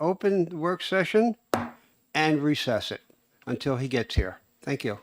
open the work session and recess it until he gets here. Thank you.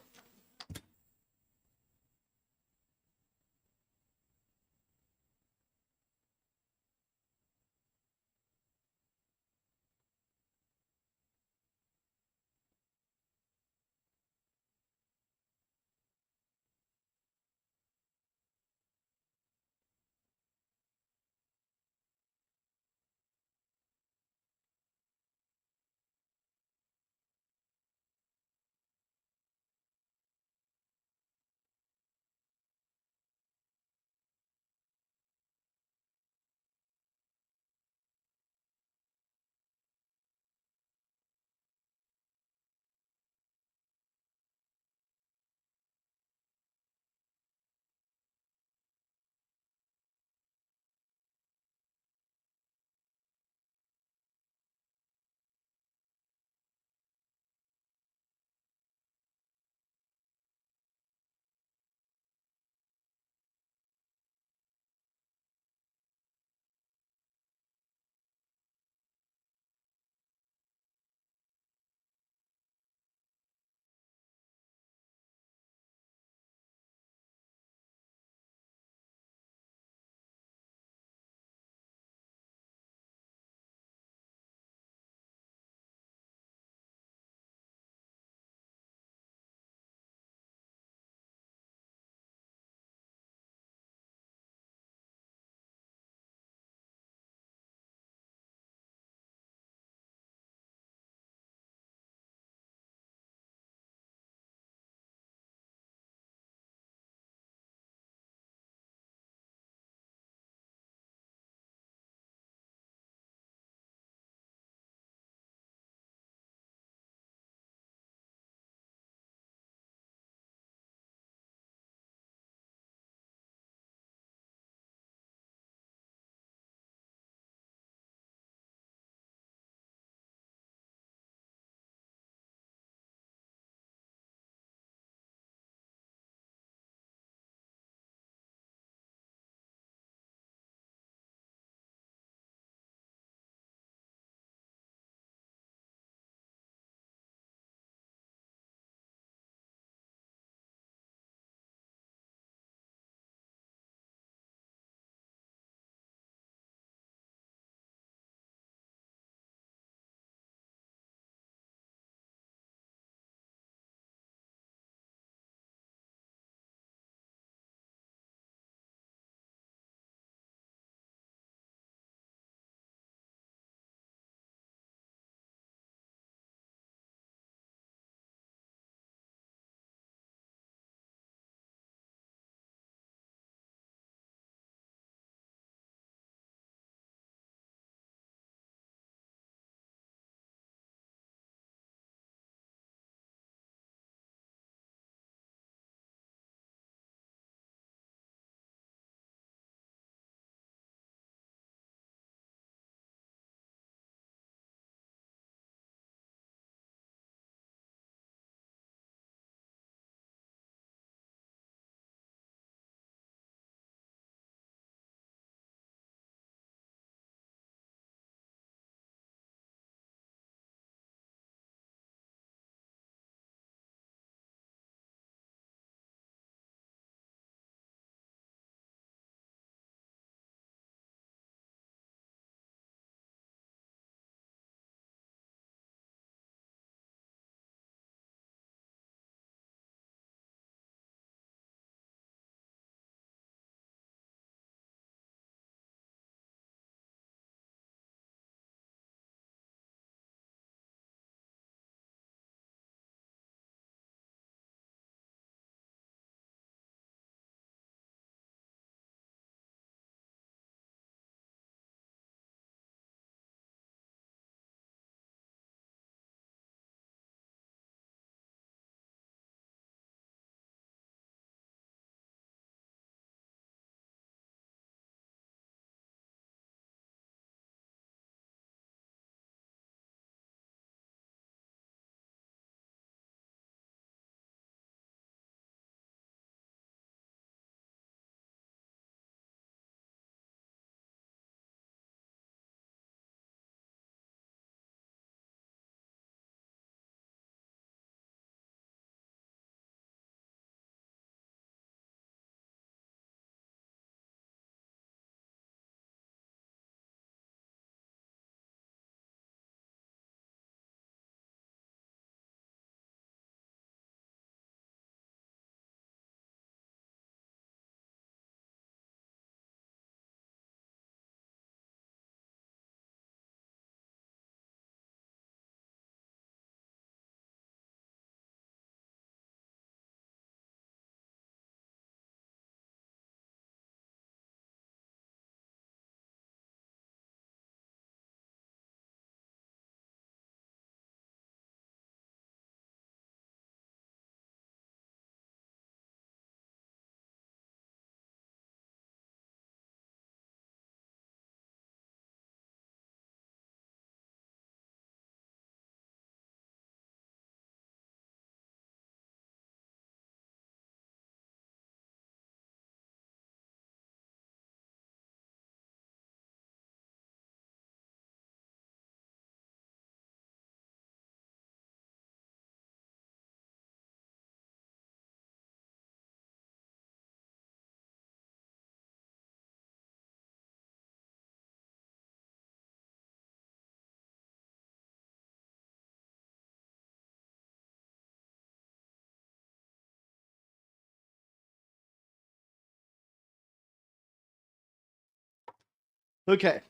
Okay.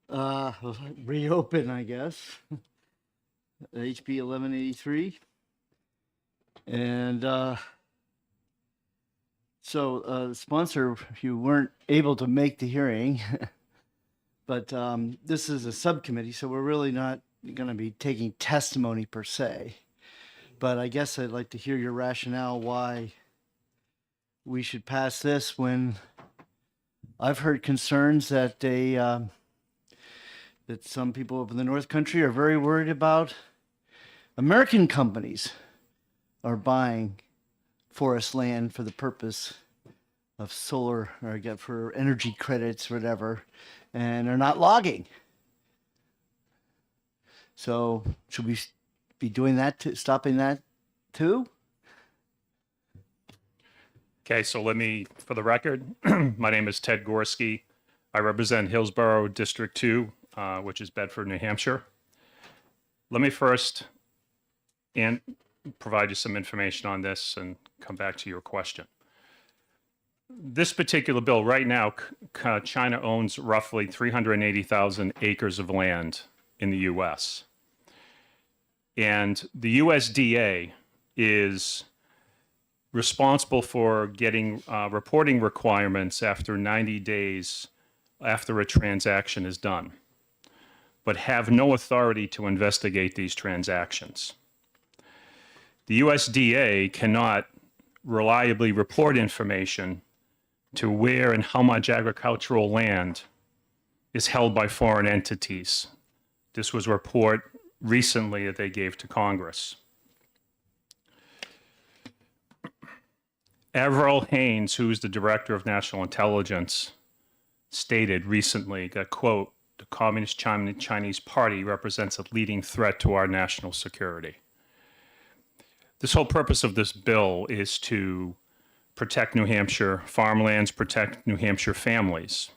Reopen, I guess. HB 1183. And the sponsor, you weren't able to make the hearing, but this is a subcommittee, so we're really not going to be taking testimony per se. But I guess I'd like to hear your rationale why we should pass this when I've heard concerns that that some people up in the North Country are very worried about American companies are buying forest land for the purpose of solar or again for energy credits, whatever, and they're not logging. So should we be doing that stopping that too? Okay, so let me, for the record, my name is Ted Gorski. I represent Hillsborough District 2, which is Bedford, New Hampshire. Let me first provide you some information on this and come back to your question. This particular bill, right now, China owns roughly 380,000 acres of land in the U.S. And the USDA is responsible for getting reporting requirements after 90 days after a transaction is done, but have no authority to investigate these transactions. The USDA cannot reliably report information to where and how much agricultural land is held by foreign entities. This was a report recently that they gave to Congress. Avril Haines, who is the director of national intelligence, stated recently that, quote, the Communist Chinese Party represents a leading threat to our national security. This whole purpose of this bill is to protect New Hampshire farmlands, protect New Hampshire families,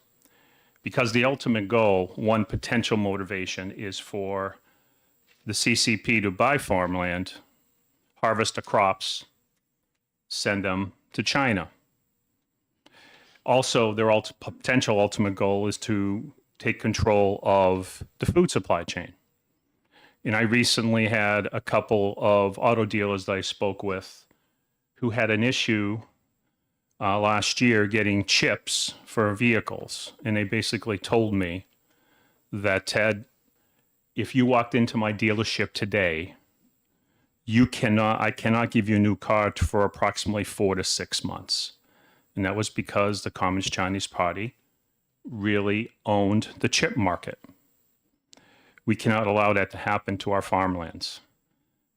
because the ultimate goal, one potential motivation, is for the CCP to buy farmland, harvest the crops, send them to China. Also, their potential ultimate goal is to take control of the food supply chain. And I recently had a couple of auto dealers that I spoke with who had an issue last year getting chips for vehicles. And they basically told me that, Ted, if you walked into my dealership today, I cannot give you a new car for approximately 4 to 6 months. And that was because the Communist Chinese Party really owned the chip market. We cannot allow that to happen to our farmlands.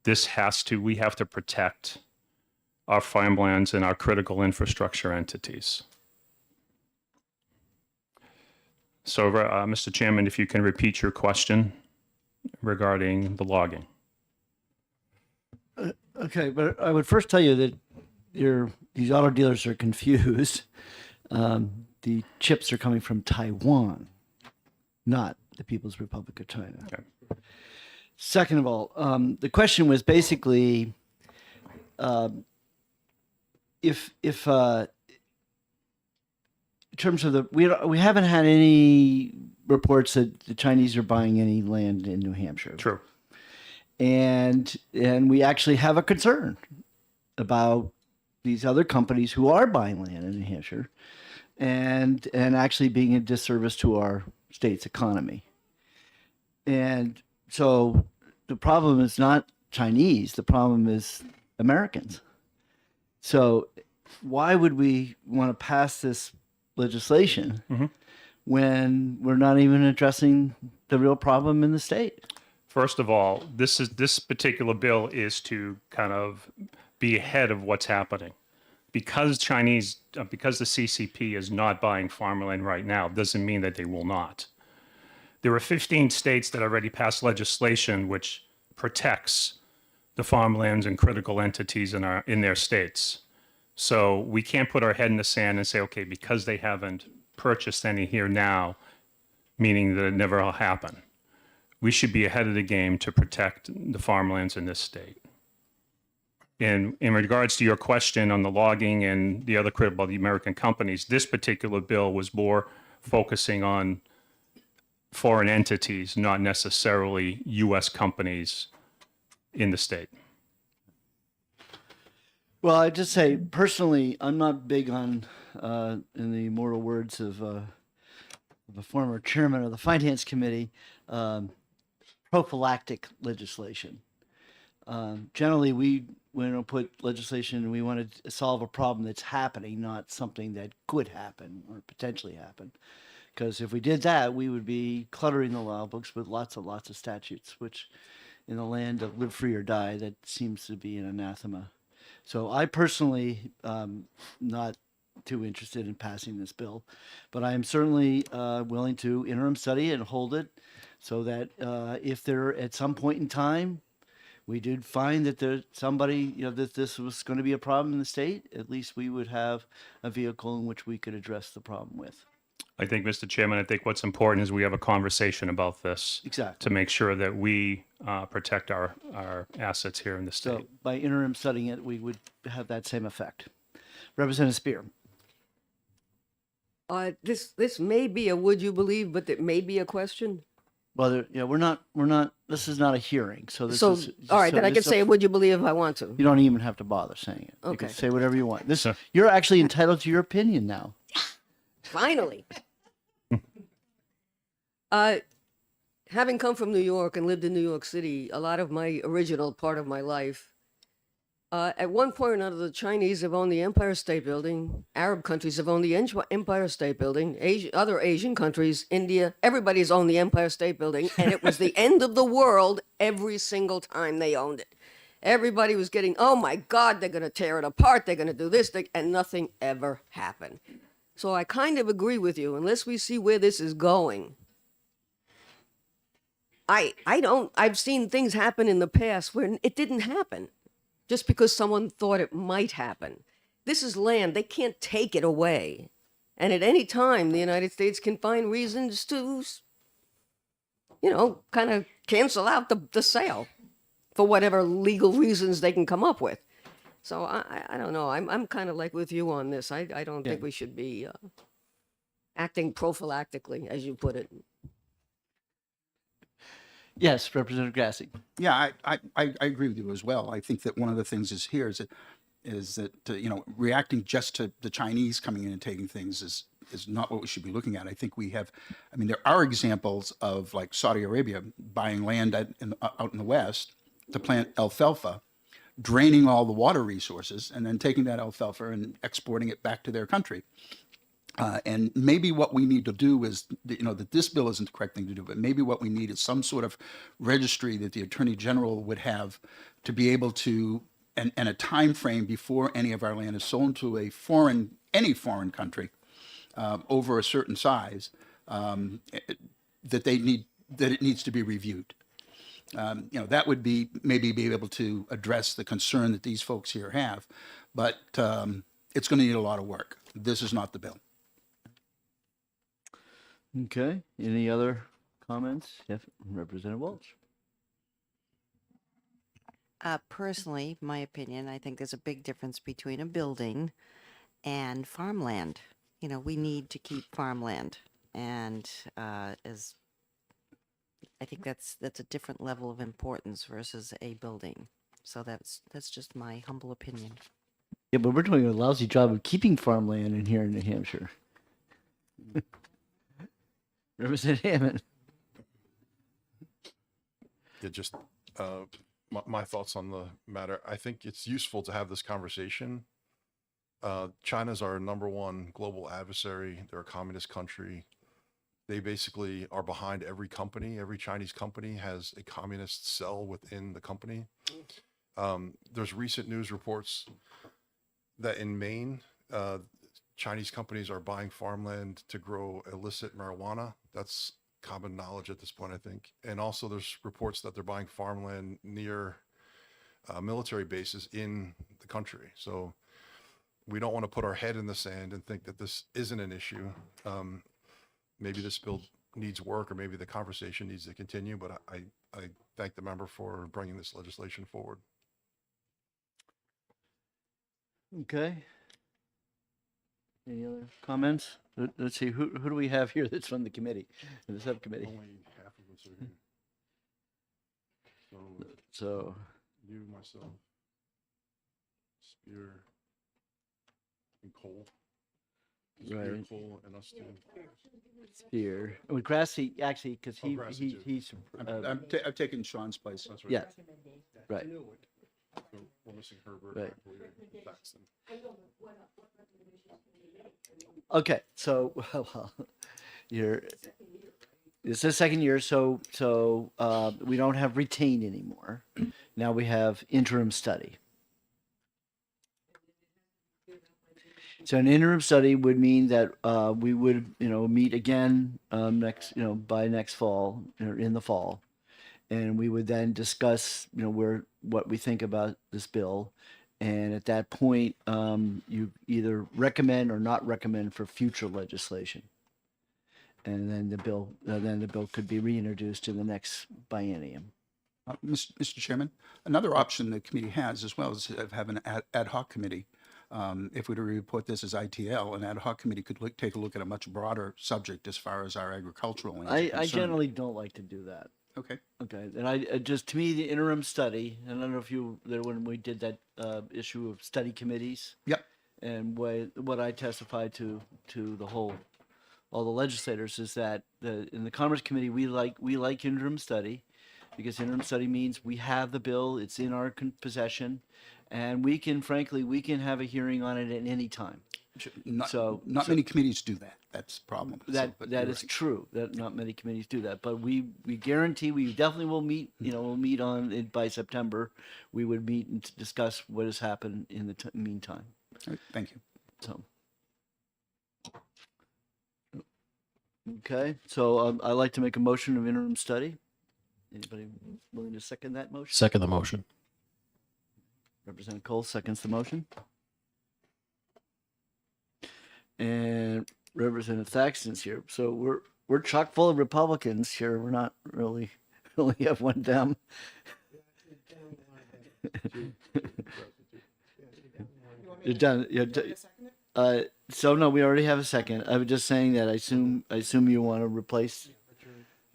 We have to protect our farmlands and our critical infrastructure entities. So, Mr. Chairman, if you can repeat your question regarding the logging. Okay, but I would first tell you that these auto dealers are confused. The chips are coming from Taiwan, not the People's Republic of China. Okay. Second of all, the question was basically if in terms of we haven't had any reports that the Chinese are buying any land in New Hampshire. True. And we actually have a concern about these other companies who are buying land in New Hampshire and actually being a disservice to our state's economy. And so the problem is not Chinese, the problem is Americans. So why would we want to pass this legislation when we're not even addressing the real problem in the state? First of all, this particular bill is to kind of be ahead of what's happening. Because the CCP is not buying farmland right now, doesn't mean that they will not. There are 15 states that already passed legislation which protects the farmlands and critical entities in their states. So we can't put our head in the sand and say, okay, because they haven't purchased any here now, meaning that it never will happen. We should be ahead of the game to protect the farmlands in this state. in regards to your question on the logging and the other critical, the American companies, this particular bill was more focusing on foreign entities, not necessarily U.S. companies in the state. Well, I just say personally, I'm not big on, in the immortal words of a former chairman of the finance committee, prophylactic legislation. Generally, we don't put legislation. We want to solve a problem that's happening, not something that could happen or potentially happen. Because if we did that, we would be cluttering the law books with lots of statutes, which in the land of live free or die, that seems to be an anathema. So I personally not too interested in passing this bill, but I am certainly willing to interim study and hold it so that if there at some point in time we did find that there's somebody, that this was going to be a problem in the state, at least we would have a vehicle in which we could address the problem with. I think, Mr. Chairman, I think what's important is we have a conversation about this Exactly. to make sure that we protect our assets here in the So state. by interim studying it, we would have that same effect. Representative Spear. This may be a would you believe, but it may be a question. Well, we're not, this is not a hearing, so this So, is. all right, so then I this can say would you believe if I want to. You don't even have to bother saying it. You can Okay. say whatever you want. Sure. You're actually entitled to your opinion now. Finally. Having come from New York and lived in New York City, a lot of my original part of my life, at one point or another, the Chinese have owned the Empire State Building, Arab countries have owned the Empire State Building, other Asian countries, India, everybody's owned the Empire State Building, and it was the end of the world every single time they owned it. Everybody was getting, oh my God, they're going to tear it apart, they're going to do this, and nothing ever happened. So I kind of agree with you, unless we see where this is going. I've seen things happen in the past where it didn't happen just because someone thought it might happen. This is land, they can't take it away. And at any time, the United States can find reasons to, kind of cancel out the sale for whatever legal reasons they can come up with. So I don't know. I'm kind of like with you on this. I don't think we should be acting prophylactically, as you put it. Yes, Representative Grassi. Yeah, I agree with you as well. I think that one of the things is that reacting just to the Chinese coming in and taking things is not what we should be looking at. I think there are examples of like Saudi Arabia buying land out in the West to plant alfalfa, draining all the water resources, and then taking that alfalfa and exporting it back to their country. And maybe what we need to do is, that this bill isn't the correct thing to do, but maybe what we need is some sort of registry that the Attorney General would have to be able to, and a time frame before any of our land is sold to any foreign country over a certain size, that it needs to be reviewed. That would be able to address the concern that these folks here have, but it's going to need a lot of work. This is not the bill. Okay. Any other comments? Yes, Representative Welch. Personally, my opinion, I think there's a big difference between a building and farmland. We need to keep farmland, and I think that's a different level of importance versus a building. So that's just my humble opinion. Yeah, but we're doing a lousy job of keeping farmland in here in New Hampshire. Representative Hammond. Yeah, just my thoughts on the matter. I think it's useful to have this conversation. China's our number one global adversary. They're a communist country. They basically are behind every company. Every Chinese company has a communist cell within the company. There's recent news reports that in Maine, Chinese companies are buying farmland to grow illicit marijuana. That's common knowledge at this point, I think. And also there's reports that they're buying farmland near military bases in the country. So we don't want to put our head in the sand and think that this isn't an issue. Maybe this bill needs work, or maybe the conversation needs to continue, but I thank the member for bringing this legislation forward. Okay. Any other comments? Let's see, who do we have here that's from the committee, the subcommittee? Only half of us are here. So So, you, myself, Spear, and Cole. Spear, right, Cole, and us two. Spear. Well, Grassy, actually, because Oh, Grassy too. he's, I've taken Sean's place. That's right. yeah, right. So we're missing Herbert, Right. McAleer, and Thaxton. Okay, so, well, it's the second year, so we don't have retained anymore. Now we have interim study. So an interim study would mean that we would, meet again next, by next fall or in the fall, and we would then discuss, what we think about this bill, and at that point, you either recommend or not recommend for future legislation, and then the bill could be reintroduced in the next biennium. Mr. Chairman, another option the committee has as well is to have an ad hoc committee. If we were to report this as ITL, an ad hoc committee could take a look at a much broader subject as far as our agricultural lands are I concerned. generally don't like to do that. Okay. Okay, and I just, to me, the interim study, and I don't know if you there when we did that issue of study committees, Yep. and what I testified to all the legislators is that in the Commerce Committee we like interim study, because interim study means we have the bill, it's in our possession, and we can have a hearing on it at any time. So- Not many committees do that. That's the problem. That But that you're is right. true. That not many committees do that, but we guarantee we definitely will meet. We'll meet on it by September. We would meet and to discuss what has happened in the meantime. All right, thank you. So, okay. So I'd like to make a motion of interim study. Anybody willing to second that motion? Second the motion. Representative Cole seconds the motion. And Representative Thaxton's here. So we're chock full of Republicans here. We're not really, we only have one them. You're done. So no, we already have a second. I was just saying that I assume you want to replace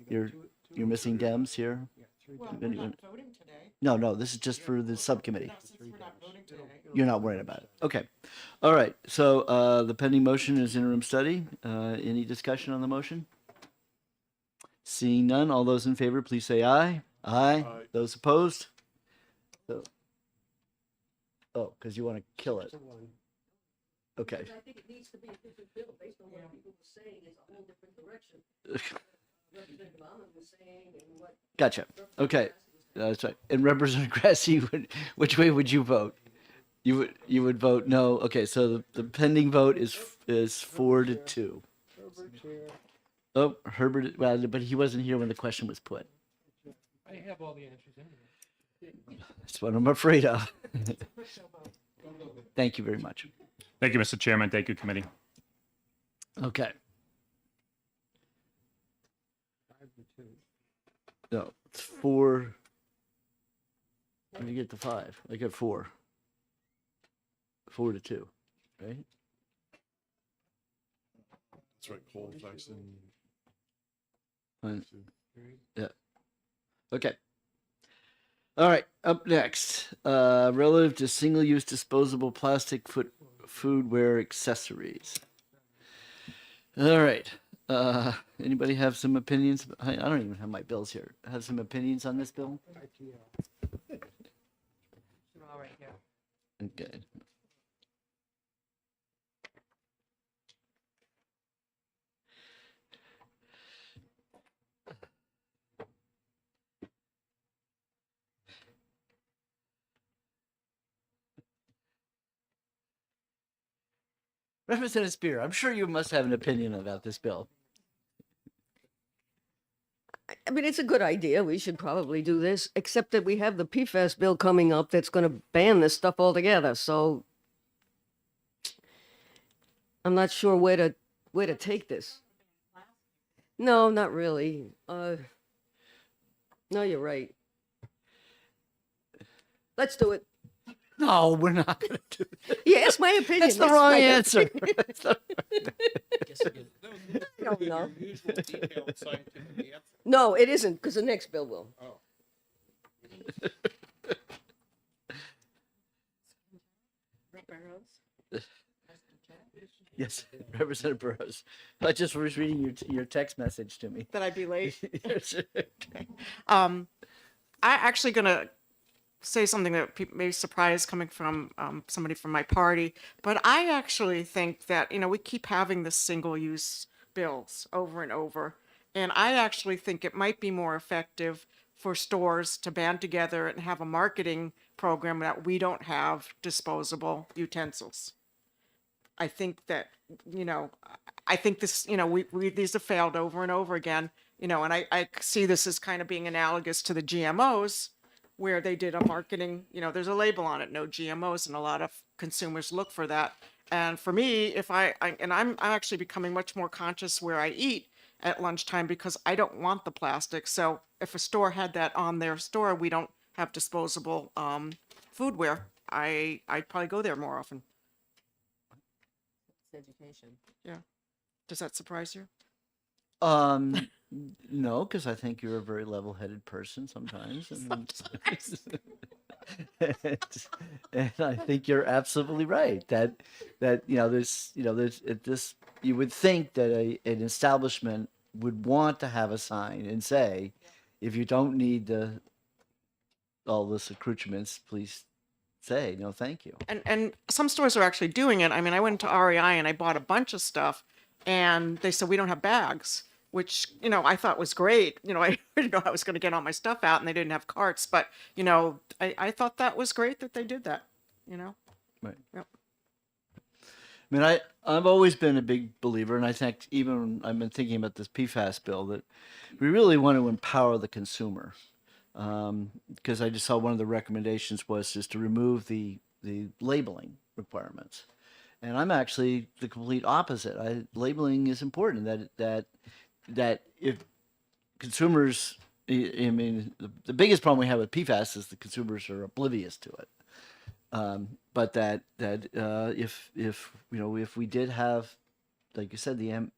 you're missing Dems here. Well, we're Anyone- not voting today. No, this is just for the subcommittee. No, since we're not voting today. You're not worried about it. Okay. All right. So the pending motion is interim study. Any discussion on the motion? Seeing none, all those in favor, please say aye. Aye. Aye. Those opposed? So, because you want to kill it. Okay. I think it needs to be a different bill based on what people were saying. It's a whole different direction. Representative Almond was saying and what. Gotcha. Okay. That's right. And Representative Grassy, which way would you vote? You would vote no. Okay. So the pending vote is 4-2. Oh, Herbert. Well, but he wasn't here when the question was put. I have all the answers anyway. That's what I'm afraid of. Thank you very much. Thank you, Mr. Chairman. Thank you, committee. Okay. No, it's 4. Let me get the 5. I got 4. 4-2, right? That's right. Cole, Thaxton. Fine. two. Okay. All right. Up next, relative to single-use disposable plastic foodware accessories. All right. Anybody have some opinions? I don't even have my bills here. Have some opinions on this bill? They're all right here. Okay. Representative Spear, I'm sure you must have an opinion about this bill. I mean, it's a good idea. We should probably do this, except that we have the PFAS bill coming up that's going to ban this stuff altogether. So I'm not sure where to take this. No, not really. No, you're right. Let's do it. No, we're not going to do that. Yeah, it's my opinion. That's the wrong my answer. I don't know. Your usual detailed scientific answer. No, it isn't, because the next bill will. Oh. Yes, Representative Burrows. I just was reading your text message to me. That I'd be late. Yes. I actually gonna say something that people may surprise coming from somebody from my party, but I actually think that, you know, we keep having the single-use bills over and over, and I actually think it might be more effective for stores to band together and have a marketing program that we don't have disposable utensils. I think that, you know, I think this, you know, we these have failed over and over again, you know, and I see this as kind of being analogous to the GMOs, where they did a marketing, you know, there's a label on it, no GMOs, and a lot of consumers look for that. And for me, if I'm actually becoming much more conscious where I eat at lunchtime because I don't want the plastic. So if a store had that on their store, we don't have disposable foodware, I'd probably go there more often. Education. Yeah. Does that surprise you? No, because I think you're a very level-headed person sometimes. And I think you're absolutely right that there's you would think that an establishment would want to have a sign and say, if you don't need all this accoutrements, please say no, thank you. And some stores are actually doing it. I mean, I went to REI and I bought a bunch of stuff, and they said we don't have bags, which, you know, I thought was great. You know, I didn't know I was going to get all my stuff out, and they didn't have carts. But, you know, I thought that was great that they did that. You know. Right. Yep. I mean, I've always been a big believer, and I think even I've been thinking about this PFAS bill, that we really want to empower the consumer. Because I just saw one of the recommendations was just to remove the labeling requirements, and I'm actually the complete opposite. Labeling is important. That if consumers, I mean, the biggest problem we have with PFAS is the consumers are oblivious to it. But if if we did have, like you said, the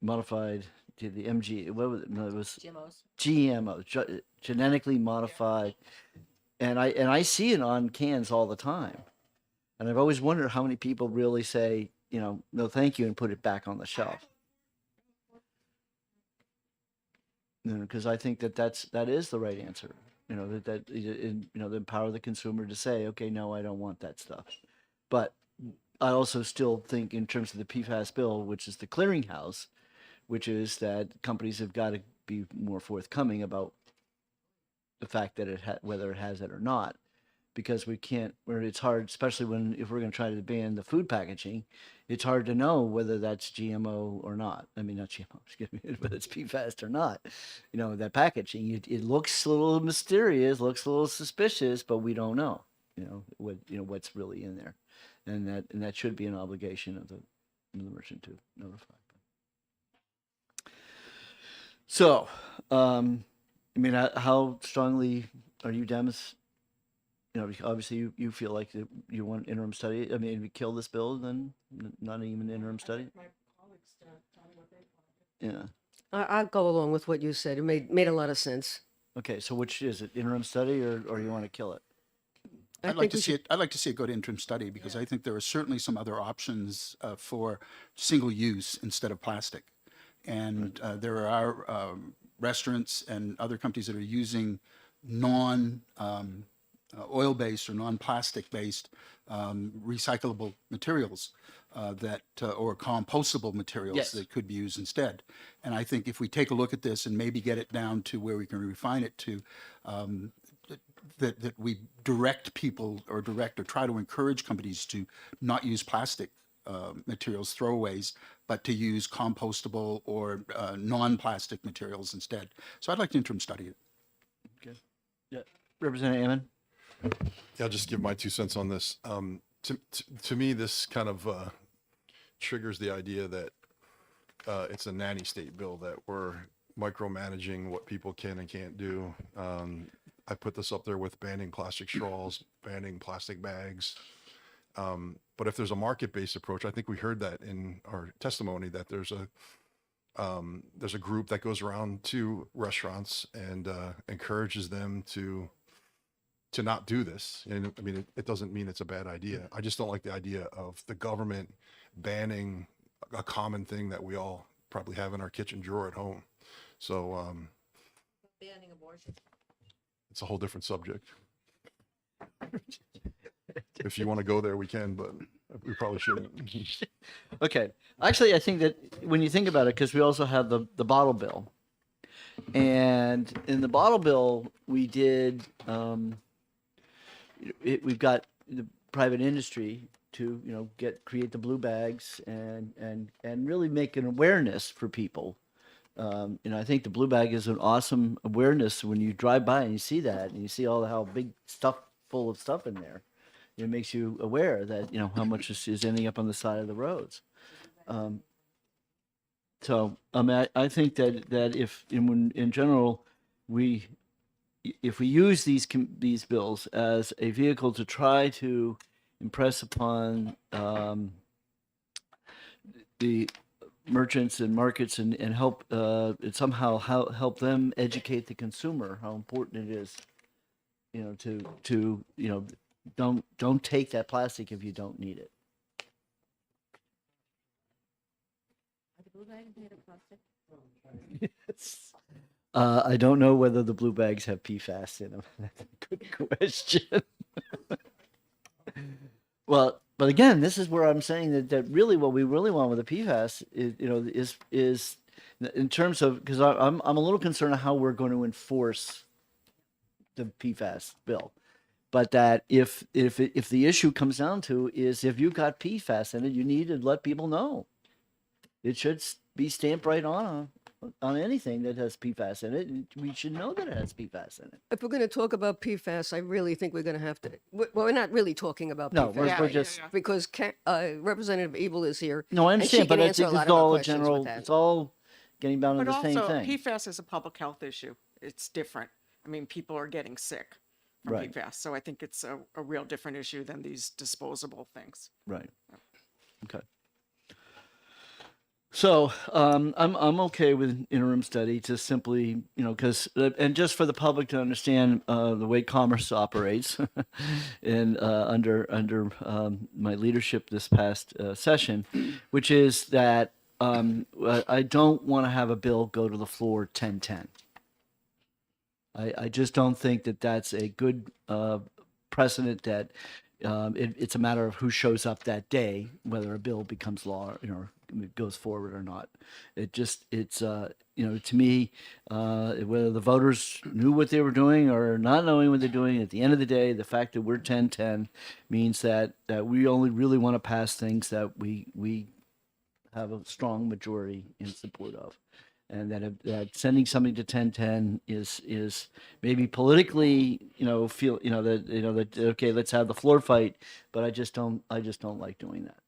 modified, the MG, what was it? No, it was GMOs, genetically modified, and I see it on cans all the time, and I've always wondered how many people really say, you know, no thank you, and put it back on the shelf. Because I think that is the right answer. You know, to empower the consumer to say, okay, no, I don't want that stuff. But I also still think in terms of the PFAS bill, which is the clearinghouse, which is that companies have got to be more forthcoming about the fact that whether it has it or not, because it's hard, especially if we're going to try to ban the food packaging, it's hard to know whether that's GMO or not. I mean, not GMO, excuse me, whether it's PFAS or not. You know, that packaging, it looks a little mysterious, looks a little suspicious, but we don't know, what's really in there. And that should be an obligation of the merchant to notify. So, I mean, how strongly are you, Demis? You know, obviously you feel like you want interim study. I mean, if we kill this bill, then not even an interim study. My colleagues tell me what they want. Yeah. I'll go along with what you said. It made a lot of sense. Okay, so which is it, interim study or you want to kill it? I'd like to see it. I'd like to see it go to interim study because I think there are certainly some other options for single use instead of plastic, and there are restaurants and other companies that are using non oil-based or non-plastic-based recyclable materials or compostable materials Yes. that could be used instead. And I think if we take a look at this and maybe get it down to where we can refine it to that we direct people or try to encourage companies to not use plastic materials, throwaways, but to use compostable or non-plastic materials instead. So I'd like to interim study it. Okay. Yeah. Representative Ammon? Yeah, I'll just give my 2 cents on this. To me, this kind of triggers the idea that it's a nanny state bill, that we're micromanaging what people can and can't do. I put this up there with banning plastic straws, banning plastic bags. But if there's a market-based approach, I think we heard that in our testimony that there's a group that goes around to restaurants and encourages them to not do this. And I mean, it doesn't mean it's a bad idea. I just don't like the idea of the government banning a common thing that we all probably have in our kitchen drawer at home. So Banning abortion. it's a whole different subject. If you want to go there, we can, but we probably shouldn't. Okay. Actually, I think that when you think about it, because we also have the bottle bill. And in the bottle bill, we did, we've got the private industry to, create the blue bags and really make an awareness for people. I think the blue bag is an awesome awareness when you drive by and you see that and you see how big stuff full of stuff in there. It makes you aware that, how much is ending up on the side of the roads. So, I mean, I think that if in general, if we use these bills as a vehicle to try to impress upon the merchants and markets and help somehow help them educate the consumer how important it is, to don't take that plastic if you don't need it. I don't know whether the blue bags have PFAS in them. That's a good question. Well, but again, this is where I'm saying that really what we really want with the PFAS is in terms of, because I'm a little concerned of how we're going to enforce the PFAS bill. But that if the issue comes down to is if you've got PFAS in it, you need to let people know. It should be stamped right on anything that has PFAS in it. And we should know that it has PFAS in it. If we're going to talk about PFAS, I really think we're going to have to. Well, we're not really talking about No, PFAS we're just because Representative Abel is here. no. I and she understand, but can I answer think a lot it's of our all a questions with general. that. It's all getting down to But the same also, thing. PFAS is a public health issue. It's different. I mean, people are getting sick from Right. PFAS. So I think it's a real different issue than these disposable things. Right. Okay. So I'm okay with an interim study to simply, because and just for the public to understand the way commerce operates, and under my leadership this past session, which is that I don't want to have a bill go to the floor 10-10. I just don't think that that's a good precedent that it's a matter of who shows up that day, whether a bill becomes law, it goes forward or not. It's to me, whether the voters knew what they were doing or not knowing what they're doing, at the end of the day, the fact that we're 10-10 means that we only really want to pass things that we have a strong majority in support of. And that sending something to 10-10 is maybe politically, that okay, let's have the floor fight, but I just don't like doing that.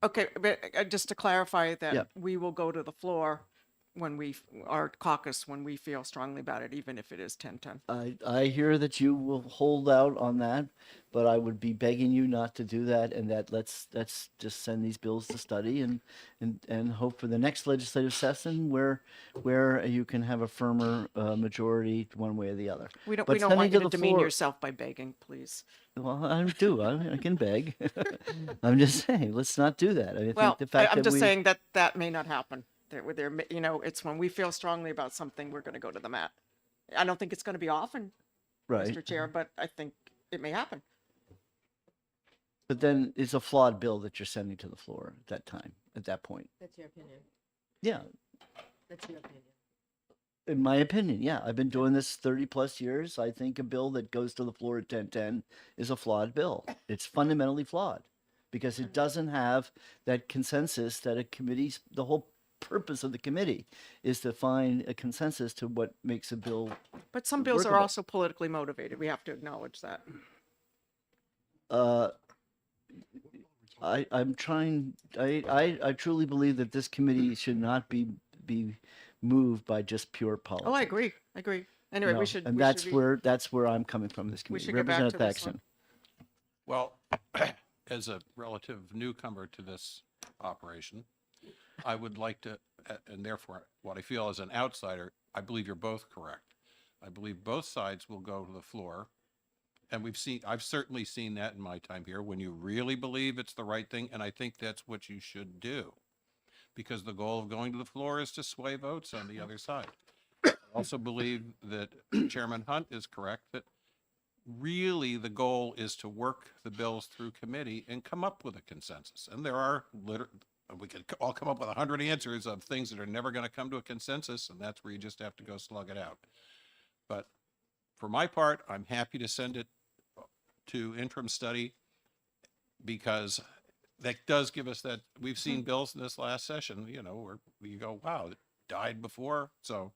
Okay, but just to clarify that Yeah. we will go to the floor when our caucus, when we feel strongly about it, even if it is 10-10. I hear that you will hold out on that, but I would be begging you not to do that, and that let's just send these bills to study and hope for the next legislative session where you can have a firmer majority one way or the other. We don't But want sending you to to the demean floor- yourself by begging, please. Well, I can beg. I'm just saying, let's not do that. I Well, think the fact I'm that just we, saying that may not happen. It's when we feel strongly about something, we're going to go to the mat. I don't think it's going to be often, right, Mr. Chair, but I think it may happen. but then it's a flawed bill that you're sending to the floor at that point. That's your opinion. Yeah, That's your opinion. in my opinion, yeah. I've been doing this 30 plus years. I think a bill that goes to the floor at 10-10 is a flawed bill. It's fundamentally flawed because it doesn't have that consensus that the whole purpose of the committee is to find a consensus to what makes a bill. But some bills are Workable. also politically motivated. We have to acknowledge that. I'm trying, I truly believe that this committee should not be moved by just pure politics. Oh, I agree. Anyway, No, we should. and we should be- that's where I'm coming from. This We committee. should get back to Representative this one. Thaxton. Well, as a relative newcomer to this operation, I would like to, and therefore what I feel as an outsider, I believe you're both correct. I believe both sides will go to the floor. And I've certainly seen that in my time here when you really believe it's the right thing. And I think that's what you should do, because the goal of going to the floor is to sway votes on the other side. I also believe that Chairman Hunt is correct that really the goal is to work the bills through committee and come up with a consensus. And there are we could all come up with 100 answers of things that are never going to come to a consensus, and that's where you just have to go slug it out. But for my part, I'm happy to send it to interim study, because that does give us that. We've seen bills in this last session, you know, where you go, wow, it died before. So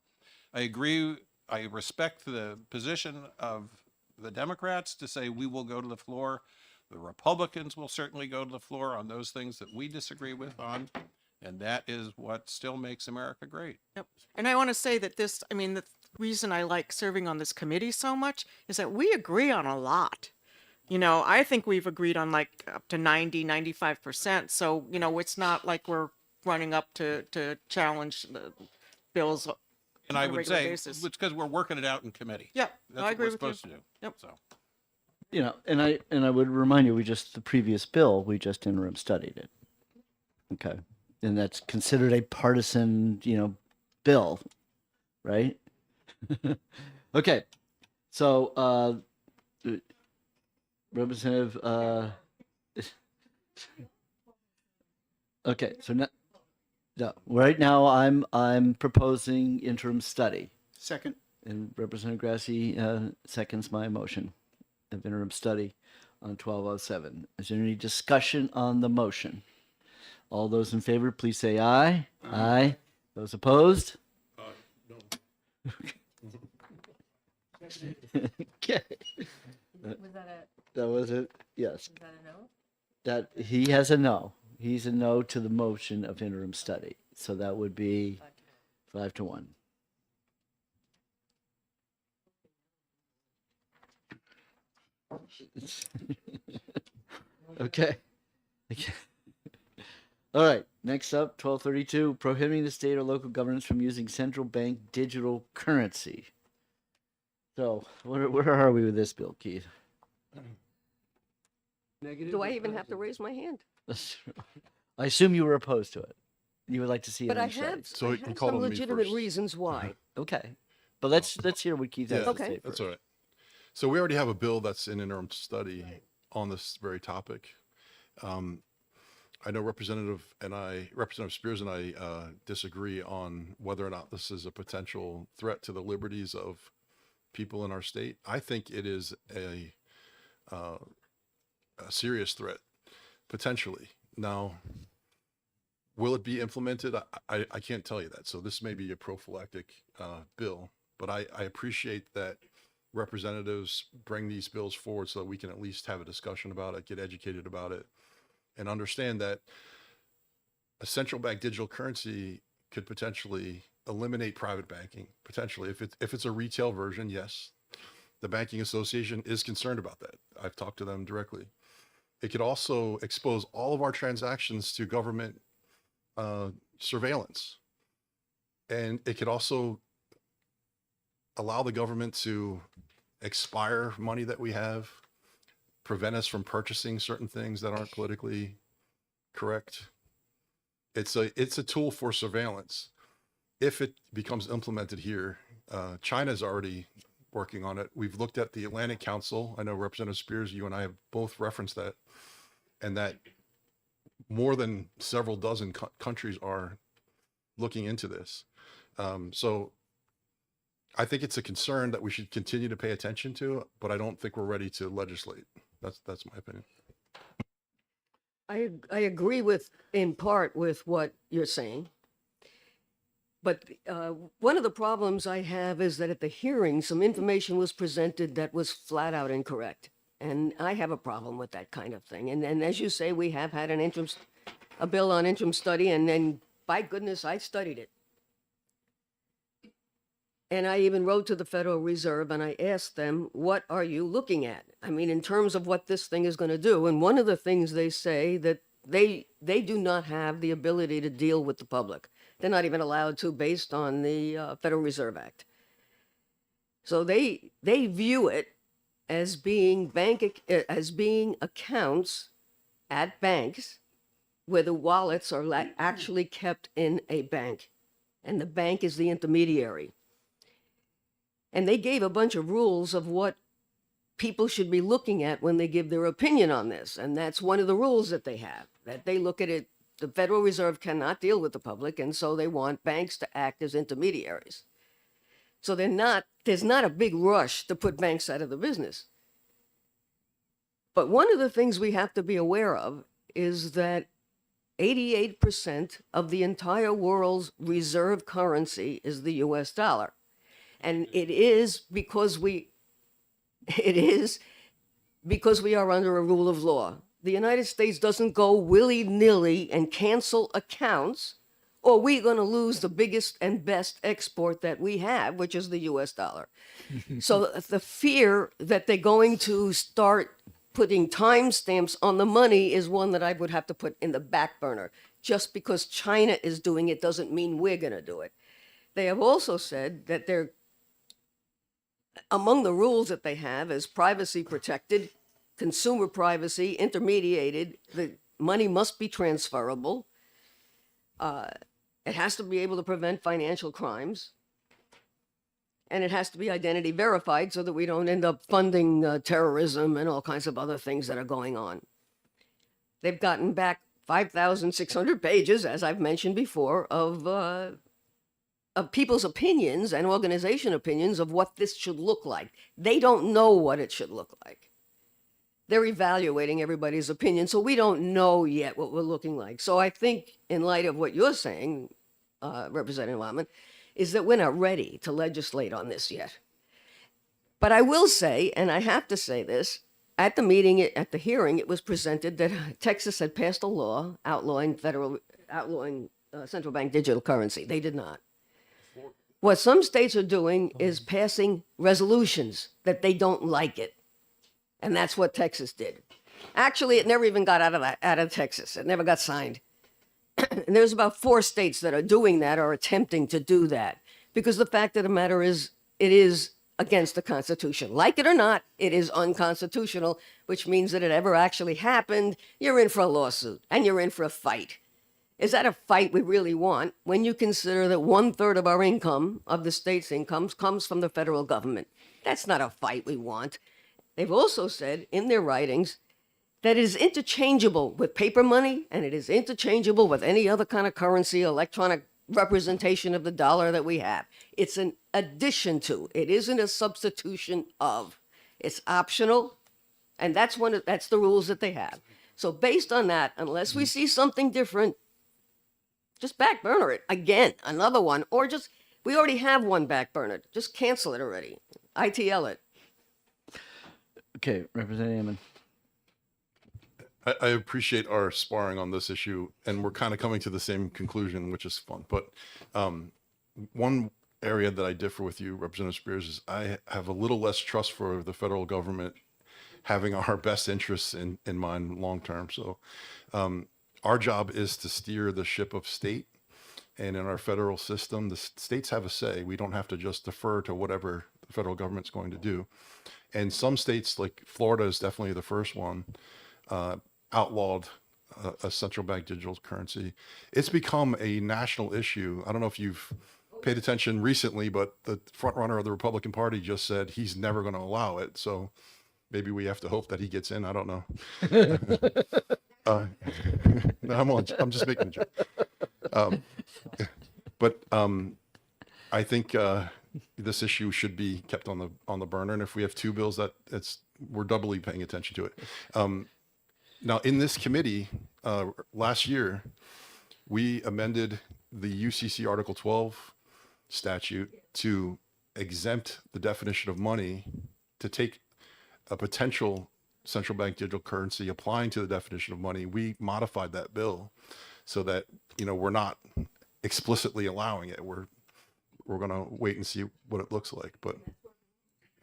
I agree. I respect the position of the Democrats to say we will go to the floor. The Republicans will certainly go to the floor on those things that we disagree with on. And that is what still makes America great. Yep. And I want to say that I mean, the reason I like serving on this committee so much is that we agree on a lot. You know, I think we've agreed on like up to 95%. So, you know, it's not like we're running up to challenge the bills. And on I a would regular say basis. it's because we're working it out in committee. Yeah, That's I agree what with we're you. supposed to do. Yep. So. You know, and I would remind you, the previous bill, we just interim studied it. Okay. And that's considered a partisan, bill, right? Okay. So, Representative, okay. So now, no, right now I'm proposing interim study. Second. And Representative Grassi seconds my motion of interim study on 1207. Is there any discussion on the motion? All those in favor, please say aye. Aye. Those opposed? No. Okay. Was that That was it? Yes. a no? That he has a no. He's a no to the motion of interim study. So that would be 5-1. Okay. All right. Next up, 1232, prohibiting the state or local governments from using central bank digital currency. So, where are we with this bill, Keith? Negative Do or I even have to positive? raise my hand? I assume you were opposed to it. You would like to see it But I on study. have, So I you can have call some on me legitimate first. reasons why. Okay. But let's hear what Keith has to Okay. say That's first. all right. So we already have a bill that's in interim study on this very topic. I know Representative Spears and I disagree on whether or not this is a potential threat to the liberties of people in our state. I think it is a serious threat, potentially. Now, will it be implemented? I can't tell you that. So this may be a prophylactic bill, but I appreciate that representatives bring these bills forward so that we can at least have a discussion about it, get educated about it, and understand that a central bank digital currency could potentially eliminate private banking. Potentially, if it's a retail version, yes, the Banking Association is concerned about that. I've talked to them directly. It could also expose all of our transactions to government surveillance, and it could also allow the government to expire money that we have, prevent us from purchasing certain things that aren't politically correct. It's a tool for surveillance. If it becomes implemented here, China's already working on it. We've looked at the Atlantic Council. I know Representative Spears, you and I have both referenced that, and that more than several dozen countries are looking into this. So I think it's a concern that we should continue to pay attention to, but I don't think we're ready to legislate. That's my opinion. I agree with, in part, with what you're saying. But one of the problems I have is that at the hearing, some information was presented that was flat out incorrect. And I have a problem with that kind of thing. And as you say, we have had a bill on interim study, and then, by goodness, I studied it. And I even wrote to the Federal Reserve and I asked them, what are you looking at? I mean, in terms of what this thing is going to do. And one of the things they say that they do not have the ability to deal with the public. They're not even allowed to based on the Federal Reserve Act. So they view it as being accounts at banks where the wallets are actually kept in a bank, and the bank is the intermediary. And they gave a bunch of rules of what people should be looking at when they give their opinion on this, and that's one of the rules that they have, that they look at it. The Federal Reserve cannot deal with the public, and so they want banks to act as intermediaries. So there's not a big rush to put banks out of the business. But one of the things we have to be aware of is that 88% of the entire world's reserve currency is the US dollar. And it is because we are under a rule of law. The United States doesn't go willy-nilly and cancel accounts, or we're going to lose the biggest and best export that we have, which is the US dollar. So the fear that they're going to start putting timestamps on the money is one that I would have to put in the back burner. Just because China is doing it doesn't mean we're going to do it. They have also said that they're, among the rules that they have is privacy protected, consumer privacy, intermediated, the money must be transferable. It has to be able to prevent financial crimes. And it has to be identity verified so that we don't end up funding terrorism and all kinds of other things that are going on. They've gotten back 5,600 pages, as I've mentioned before, of people's opinions and organization opinions of what this should look like. They don't know what it should look like. They're evaluating everybody's opinion, so we don't know yet what we're looking like. So I think in light of what you're saying, Representative Wildman, is that we're not ready to legislate on this yet. But I will say, and I have to say this, at the meeting, at the hearing, it was presented that Texas had passed a law outlawing central bank digital currency. They did not. What some states are doing is passing resolutions that they don't like it. And that's what Texas did. Actually, it never even got out of Texas. It never got signed. And there's about 4 states that are doing that or attempting to do that. Because the fact of the matter is, it is against the Constitution. Like it or not, it is unconstitutional, which means that it ever actually happened, you're in for a lawsuit and you're in for a fight. Is that a fight we really want when you consider that 1/3 of our income, of the state's incomes, comes from the federal government? That's not a fight we want. They've also said in their writings that it is interchangeable with paper money and it is interchangeable with any other kind of currency, electronic representation of the dollar that we have. It's an addition to. It isn't a substitution of. It's optional, and that's the rules that they have. So based on that, unless we see something different, just back burner it again, another one, or just we already have one back burner. Just cancel it already. ITL it. Okay, Representative Hammond. I appreciate our sparring on this issue, and we're kind of coming to the same conclusion, which is fun. But one area that I differ with you, Representative Spears, is I have a little less trust for the federal government having our best interests in mind long term. So our job is to steer the ship of state. And in our federal system, the states have a say. We don't have to just defer to whatever the federal government's going to do. And some states, like Florida is definitely the first one, outlawed a central bank digital currency. It's become a national issue. I don't know if you've paid attention recently, but the front runner of the Republican Party just said he's never going to allow it. So maybe we have to hope that he gets in. I don't know. No, I'm just making a joke. But I think this issue should be kept on the burner. And if we have 2 bills, we're doubly paying attention to it. Now, in this committee last year, we amended the UCC Article 12 statute to exempt the definition of money to take a potential central bank digital currency applying to the definition of money. We modified that bill so that, we're not explicitly allowing it. we're going to wait and see what it looks like. But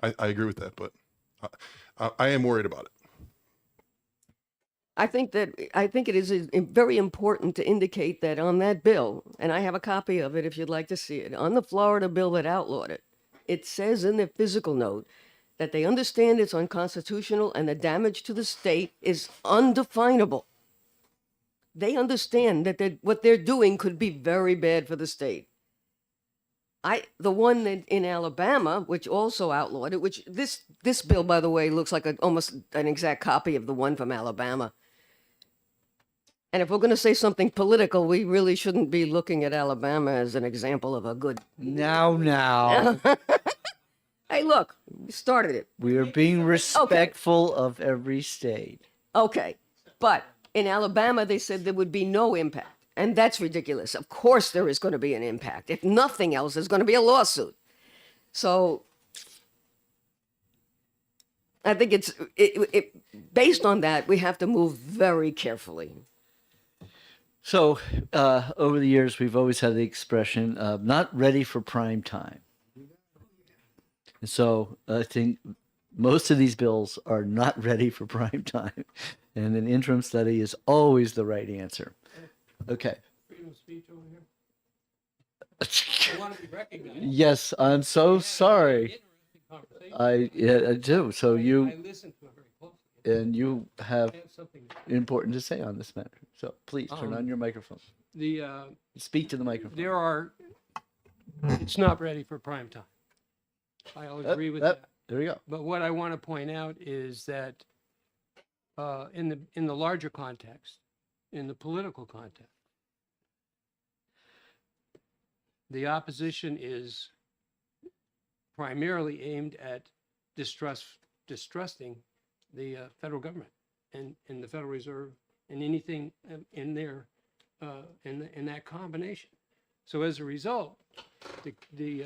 I agree with that, but I am worried about it. I think it is very important to indicate that on that bill, and I have a copy of it if you'd like to see it, on the Florida bill that outlawed it, it says in the physical note that they understand it's unconstitutional and the damage to the state is undefinable. They understand that what they're doing could be very bad for the state. The one in Alabama, which also outlawed it, which this bill, by the way, looks like almost an exact copy of the one from Alabama. And if we're going to say something political, we really shouldn't be looking at Alabama as an example of a good. Now, Hey, look, we started it. we are being respectful of every state. Okay, but in Alabama, they said there would be no impact. And that's ridiculous. Of course there is going to be an impact. If nothing else, there's going to be a lawsuit. So I think based on that, we have to move very carefully. So, over the years, we've always had the expression not ready for prime time. And so, I think most of these bills are not ready for prime time. And an interim study is always the right answer. Okay. Freedom of speech over here. I want to be recognized. Yes, I'm so sorry. Interesting conversation. I do. So I you, listen to it very closely. and you have I have something. important to say on this matter. So please turn on your microphone. The Speak to the microphone. there are. It's not ready for prime time. I'll agree with that. There we go. But what I want to point out is that in the larger context, in the political context, the opposition is primarily aimed at distrusting the federal government and the Federal Reserve and anything in there in that combination. So as a result, the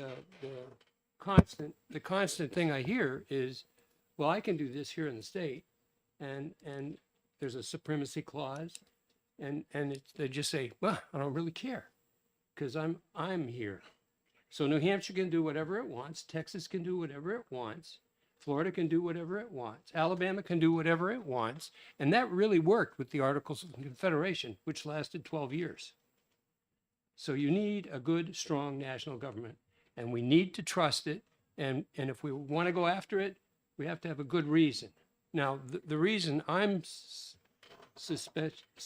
constant thing I hear is, well, I can do this here in the state, and there's a supremacy clause, and they just say, well, I don't really care, because I'm here. So New Hampshire can do whatever it wants, Texas can do whatever it wants, Florida can do whatever it wants, Alabama can do whatever it wants, and that really worked with the Articles of Confederation, which lasted 12 years. So you need a good, strong national government, and we need to trust it. And if we want to go after it, we have to have a good reason. Now, the reason I'm suspicious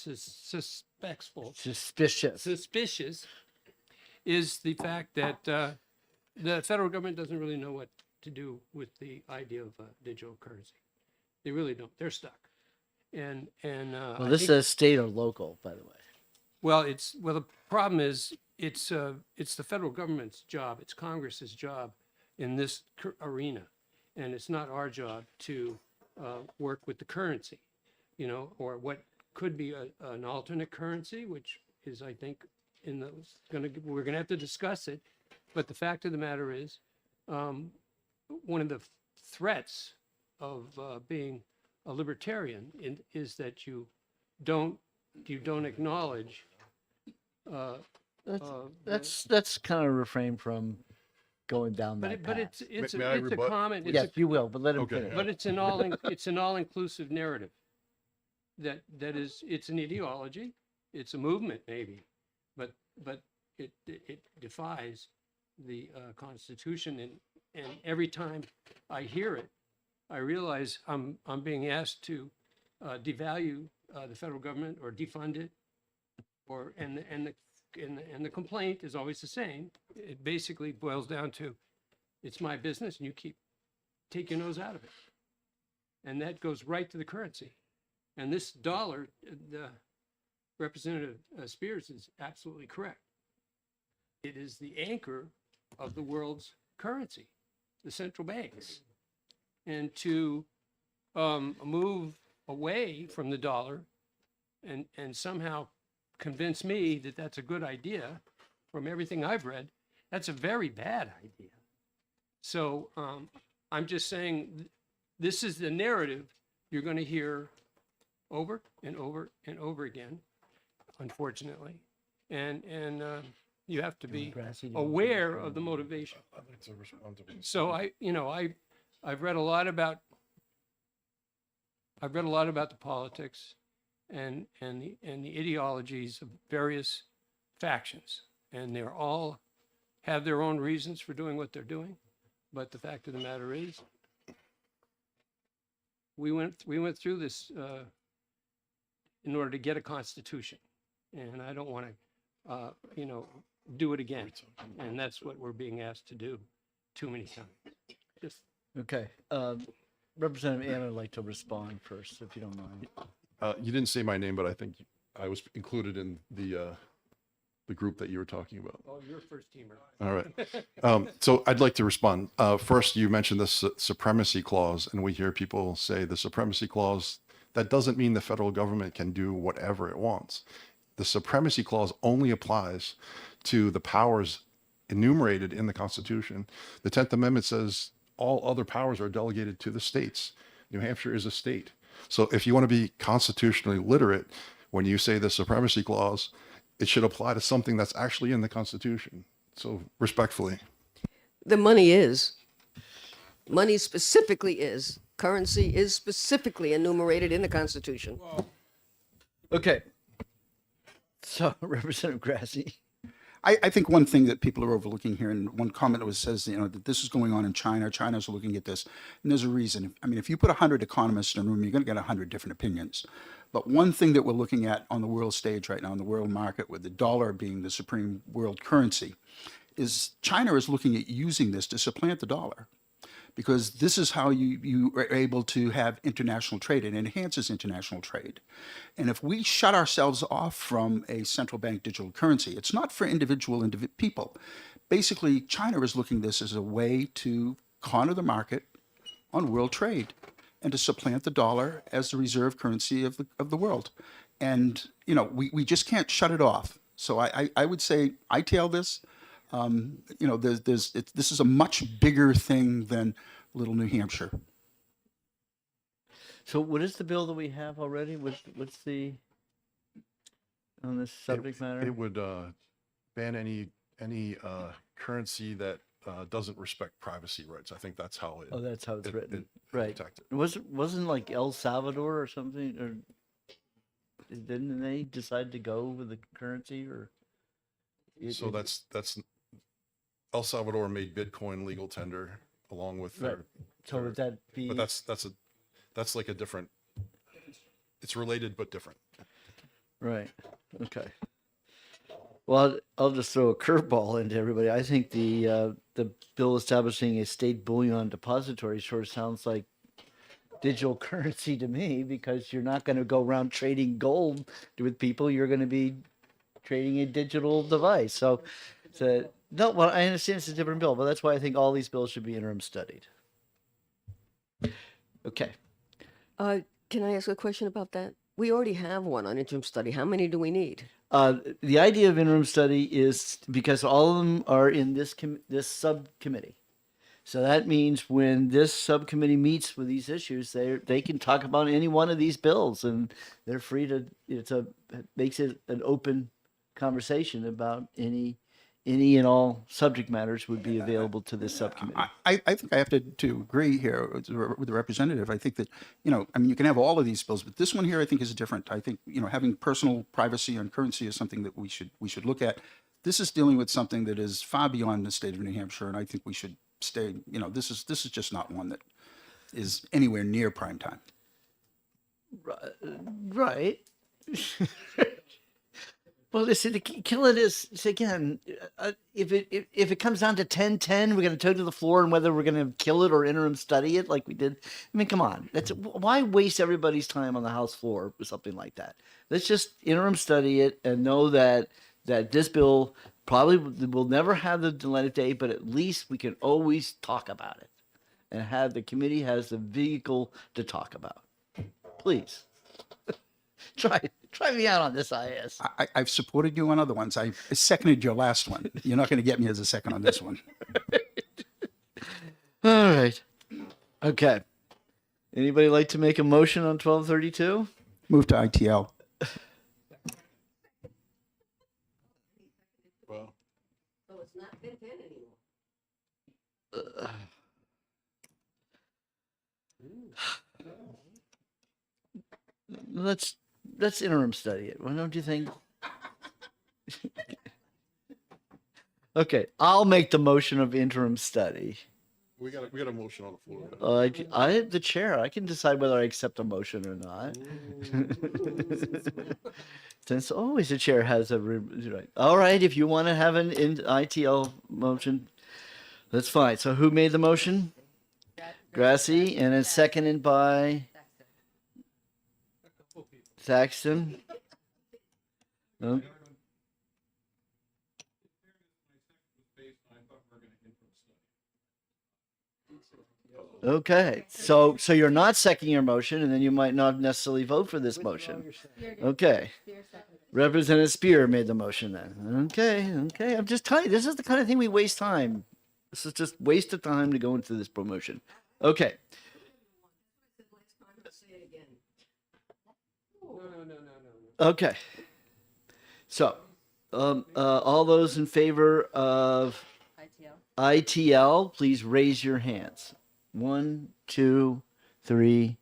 is the fact that the federal government doesn't really know what to do with the idea of digital currency. They really don't. They're stuck. And Well, this says state or local, by the way. well, the problem is it's the federal government's job, it's Congress's job in this arena, and it's not our job to work with the currency, or what could be an alternate currency, which is, I think, we're gonna have to discuss it. But the fact of the matter is, one of the threats of being a libertarian is that you don't acknowledge. Let's kind of refrain from going down that But path. it's May I a rebut? comment. Yes, you will, but let him Okay. finish. But it's an all-inclusive narrative. That is, it's an ideology, it's a movement maybe, but it defies the Constitution, and every time I hear it, I realize I'm being asked to devalue the federal government or defund it, and the complaint is always the same. It basically boils down to, it's my business and you take your nose out of it. And that goes right to the currency. And this dollar, the Representative Spears is absolutely correct. It is the anchor of the world's currency, the central banks. And to move away from the dollar and somehow convince me that that's a good idea, from everything I've read, that's a very bad idea. So I'm just saying, this is the narrative you're going to hear over and over and over again, unfortunately. And You have to be aware of the motivation. I'd like to respond to So I've read a lot about the politics and the ideologies of various factions, and they're all have their own reasons for doing what they're doing. But the fact of the matter is, we went through this in order to get a constitution, and I don't want to do it again. And that's what we're being asked to do too many times. Just Okay. Representative Ann would like to respond first, if you don't mind. You didn't say my name, but I think I was included in the group that you were talking about. oh, you're a first teamer. All right. So I'd like to respond. First, you mentioned the supremacy clause, and we hear people say the supremacy clause. That doesn't mean the federal government can do whatever it wants. The supremacy clause only applies to the powers enumerated in the Constitution. The 10th Amendment says all other powers are delegated to the states. New Hampshire is a state. So if you want to be constitutionally literate, when you say the supremacy clause, it should apply to something that's actually in the Constitution. So respectfully. The money specifically is, currency is specifically enumerated in the Constitution. Okay. So, Representative Grassi. I think one thing that people are overlooking here, and one comment was says, that this is going on in China. China's looking at this, and there's a reason. I mean, if you put 100 economists in a room, you're going to get 100 different opinions. But one thing that we're looking at on the world stage right now, in the world market, with the dollar being the supreme world currency, is China is looking at using this to supplant the dollar. Because this is how you are able to have international trade. It enhances international trade. And if we shut ourselves off from a central bank digital currency, it's not for individual people. Basically, China is looking at this as a way to corner the market on world trade and to supplant the dollar as the reserve currency of the world. And, we just can't shut it off. So I would say I tail this. This is a much bigger thing than little New Hampshire. So what is the bill that we have already? What's the, on this subject matter? It would ban any currency that doesn't respect privacy rights. I think that's how it. Oh, that's how it's written. it Right. protected. Wasn't like El Salvador or something, or didn't they decide to go with the currency, or? So that's El Salvador made Bitcoin legal tender along with Right. their. So would that be? But that's like a different. It's related but different. Right. Okay. Well, I'll just throw a curveball into everybody. I think the bill establishing a state bullion depository sort of sounds like digital currency to me, because you're not going to go around trading gold with people. You're going to be trading a digital device. So no, well, I understand it's a different bill, but that's why I think all these bills should be interim studied. Okay. Can I ask a question about that? We already have one on interim study. How many do we need? The idea of interim study is because all of them are in this subcommittee. So that means when this subcommittee meets with these issues, they can talk about any one of these bills, and they're free to. It makes it an open conversation about any and all subject matters would be available to this subcommittee. I think I have to agree here with the representative. I think that, you can have all of these bills, but this one here I think is different. I think, having personal privacy on currency is something that we should look at. This is dealing with something that is far beyond the state of New Hampshire, and I think we should stay, this is just not one that is anywhere near prime time. Right. Well, listen, the kill it is again. If it comes down to 10-10, we're going to take to the floor, and whether we're going to kill it or interim study it like we did. I mean, come on. Why waste everybody's time on the House floor with something like that? Let's just interim study it and know that this bill probably will never have the light of day, but at least we can always talk about it, and have the committee has the vehicle to talk about. Please. Try me out on this, IS. I've supported you on other ones. I seconded your last one. You're not going to get me as a second on this one. All right. Okay. Anybody like to make a motion on 1232? Move to ITL. Well, It's not 10 anymore. Let's interim study it. Why don't you think? Okay, I'll make the motion of interim study. We got a motion on the floor. I the chair. I can decide whether I accept a motion or not. Since always the chair has a right. All right, if you want to have an ITL motion, that's fine. So who made the motion? Grassy, and it's seconded by Thaxton. Oh. Okay, so you're not seconding your motion, and then you might not necessarily vote for this motion. Okay. Representative Spear made the motion then. Okay. I'm just telling you, this is the kind of thing we waste time. This is just waste of time to go into this promotion. Okay. Okay. So, all those in favor of ITL, please raise your hands. 1, 2, 3,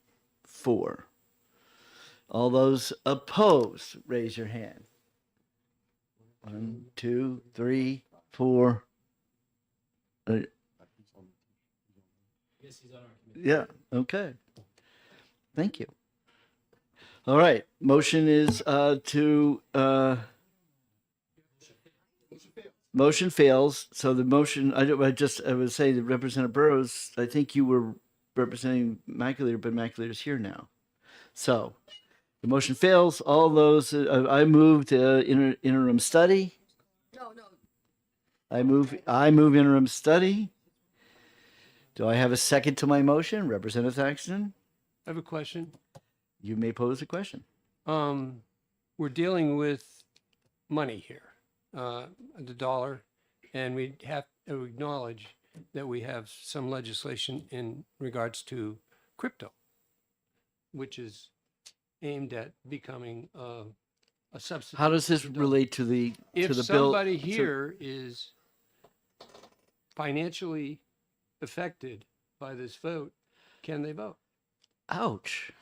4. All those opposed, raise your hand. 1, 2, 3, 4. Yeah, okay. Thank you. All right, motion is motion fails. So the motion, I would say that Representative Burrows, I think you were representing Maculator, but Maculator's here now. So the motion fails. All those, I moved interim study. No. I move interim study. Do I have a second to my motion? Representative Thaxton, I have a question. you may pose a question. We're dealing with money here, the dollar, and we have to acknowledge that we have some legislation in regards to crypto, which is aimed at becoming a substitute. How does this for dollar. relate to the If to the bill? somebody here is financially affected by this vote, can they vote? Ouch.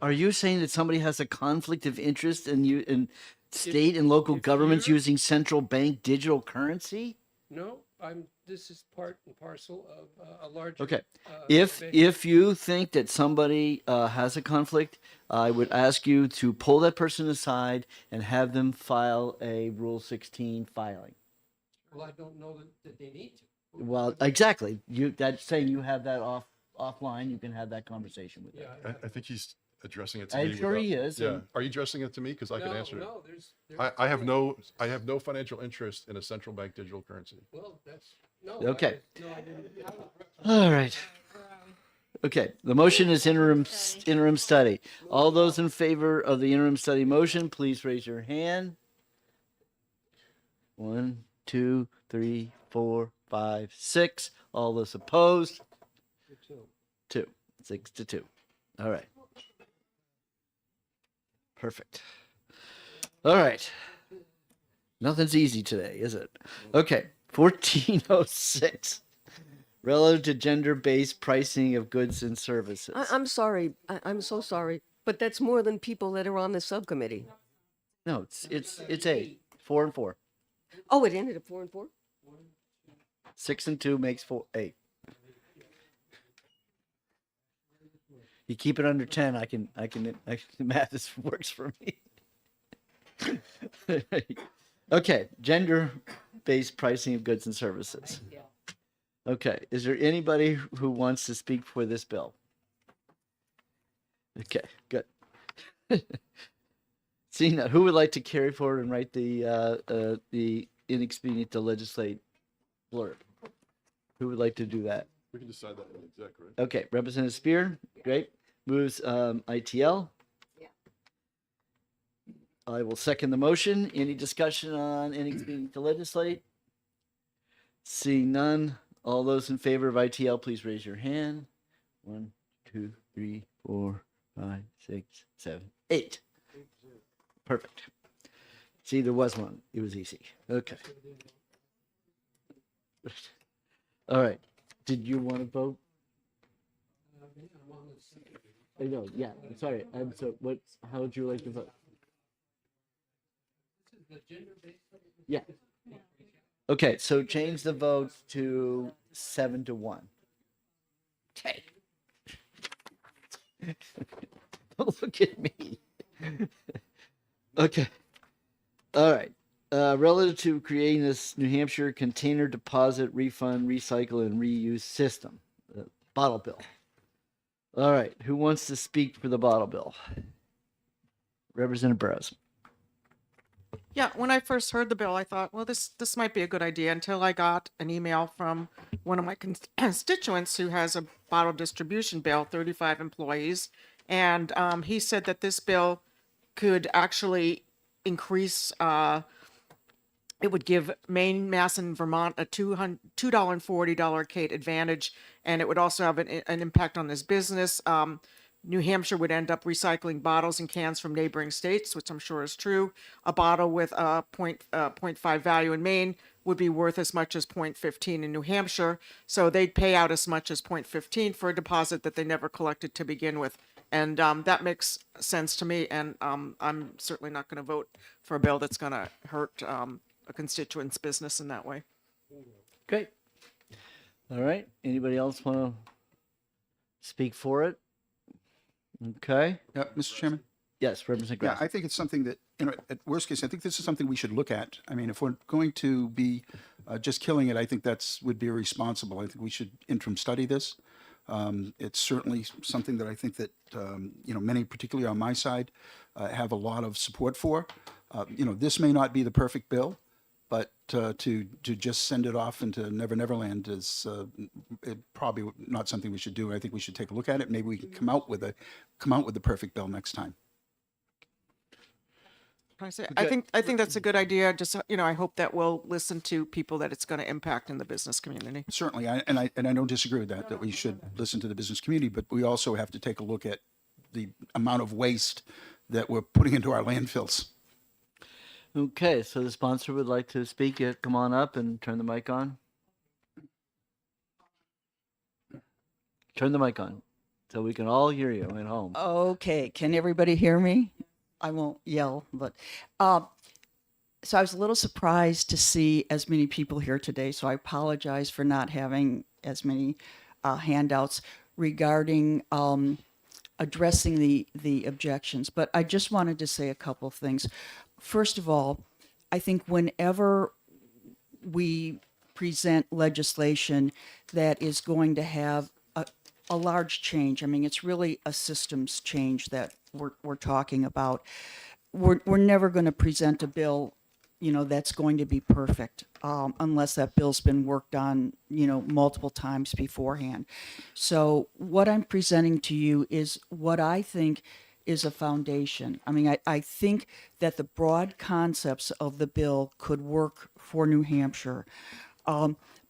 Are you saying that somebody has a conflict of interest in state and local if governments you're- using central bank digital currency? No, this is part and parcel of a larger. Okay. debate. If you think that somebody has a conflict, I would ask you to pull that person aside and have them file a Rule 16 filing. Well, I don't know that they need to. Well, exactly. That's saying you have that offline. You can have that conversation with them. Yeah, I think he's addressing it to I'm me. sure he is, Yeah. and- Are you addressing it to me? Because I can answer it. No, there's. I have no financial interest in a central bank digital currency. Well, that's, no. Okay. I didn't. All right. Okay, the motion is interim study. All those in favor of the interim study motion, please raise your hand. 1, 2, 3, 4, 5, 6. All those opposed? 2. 6 to 2. All right. Perfect. All right. Nothing's easy today, is it? Okay, 1406. Relative to gender-based pricing of goods and services. I'm sorry. I'm so sorry. But that's more than people that are on the subcommittee. No, it's 8. 4 and 4. Oh, it ended at 4 and 4? 6 and 2 makes 8. You keep it under 10, I can math this works for me. Okay, gender-based pricing of goods and services. Okay, is there anybody who wants to speak for this bill? Okay, good. Seeing that, who would like to carry forward and write the inexpedient to legislate blurb? Who would like to do that? We can decide that in the exec, right? Okay, Representative Spear, great. Moves ITL. Yeah. I will second the motion. Any discussion on inexpedient to legislate? Seeing none, all those in favor of ITL, please raise your hand. 1, 2, 3, 4, 5, 6, 7, 8. Perfect. See, there was one. It was easy. Okay. All right. Did you want to vote? I know, yeah, I'm sorry. How would you like to vote? Yeah. Okay, so change the vote to 7-1. Okay. Don't look at me. Okay. All right. Relative to creating this New Hampshire container deposit, refund, recycle, and reuse system, bottle bill. All right. Who wants to speak for the bottle bill? Representative Burrows. Yeah, when I first heard the bill, I thought, well, this might be a good idea until I got an email from one of my constituents who has a bottle distribution bill, 35 employees, and he said that this bill could actually increase. It would give Maine, Mass, and Vermont a $2.40 Kate advantage, and it would also have an impact on this business. New Hampshire would end up recycling bottles and cans from neighboring states, which I'm sure is true. A bottle with a 0.5 value in Maine would be worth as much as 0.15 in New Hampshire. So they'd pay out as much as 0.15 for a deposit that they never collected to begin with. And that makes sense to me. And I'm certainly not going to vote for a bill that's going to hurt a constituent's business in that way. Great. All right. Anybody else want to speak for it? Okay. Mr. Chairman? Yes, Representative Yeah, Grass. I think it's something that, at worst case, I think this is something we should look at. I mean, if we're going to be just killing it, I think would be irresponsible. I think we should interim study this. It's certainly something that I think that, many, particularly on my side, have a lot of support for. This may not be the perfect bill, but to just send it off into Never Never Land is probably not something we should do. I think we should take a look at it. Maybe we can come out with the perfect bill next time. Can I say, I think that's a good idea. Just, I hope that we'll listen to people that it's going to impact in the business community. Certainly, I don't disagree with that we should listen to the business community, but we also have to take a look at the amount of waste that we're putting into our landfills. Okay, so the sponsor would like to speak. Come on up and turn the mic on. Turn the mic on so we can all hear you at home. Okay, can everybody hear me? I won't yell, but so I was a little surprised to see as many people here today. So I apologize for not having as many handouts regarding addressing the objections. But I just wanted to say a couple of things. First of all, I think whenever we present legislation that is going to have a large change, I mean, it's really a systems change that we're talking about. We're never going to present a bill, that's going to be perfect unless that bill's been worked on, multiple times beforehand. So what I'm presenting to you is what I think is a foundation. I mean, I think that the broad concepts of the bill could work for New Hampshire.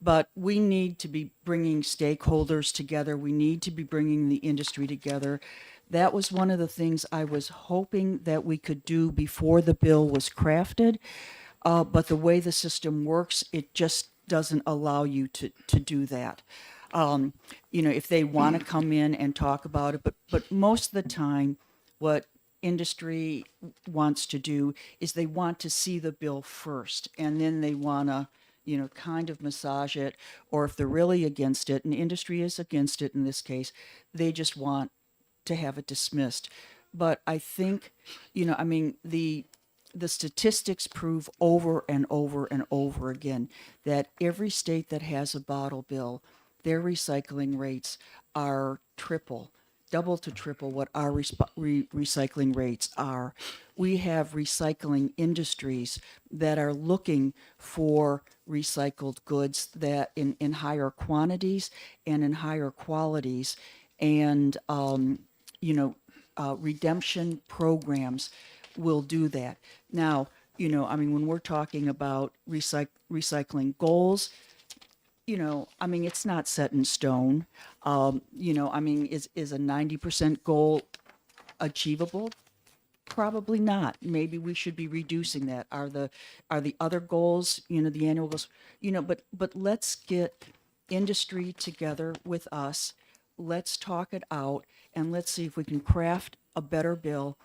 But we need to be bringing stakeholders together. We need to be bringing the industry together. That was one of the things I was hoping that we could do before the bill was crafted. But the way the system works, it just doesn't allow you to do that. If they want to come in and talk about it, but most of the time, what industry wants to do is they want to see the bill first, and then they want to, kind of massage it, or if they're really against it, and industry is against it in this case, they just want to have it dismissed. But I think, the statistics prove over and over and over again that every state that has a bottle bill, their recycling rates are double to triple what our recycling rates are. We have recycling industries that are looking for recycled goods that in higher quantities and in higher qualities, and redemption programs will do that. Now, when we're talking about recycling goals, it's not set in stone. Is a 90% goal achievable? Probably not. Maybe we should be reducing that. Are the other goals, the annual goals, but let's get industry together with us. Let's talk it out and let's see if we can craft a better bill.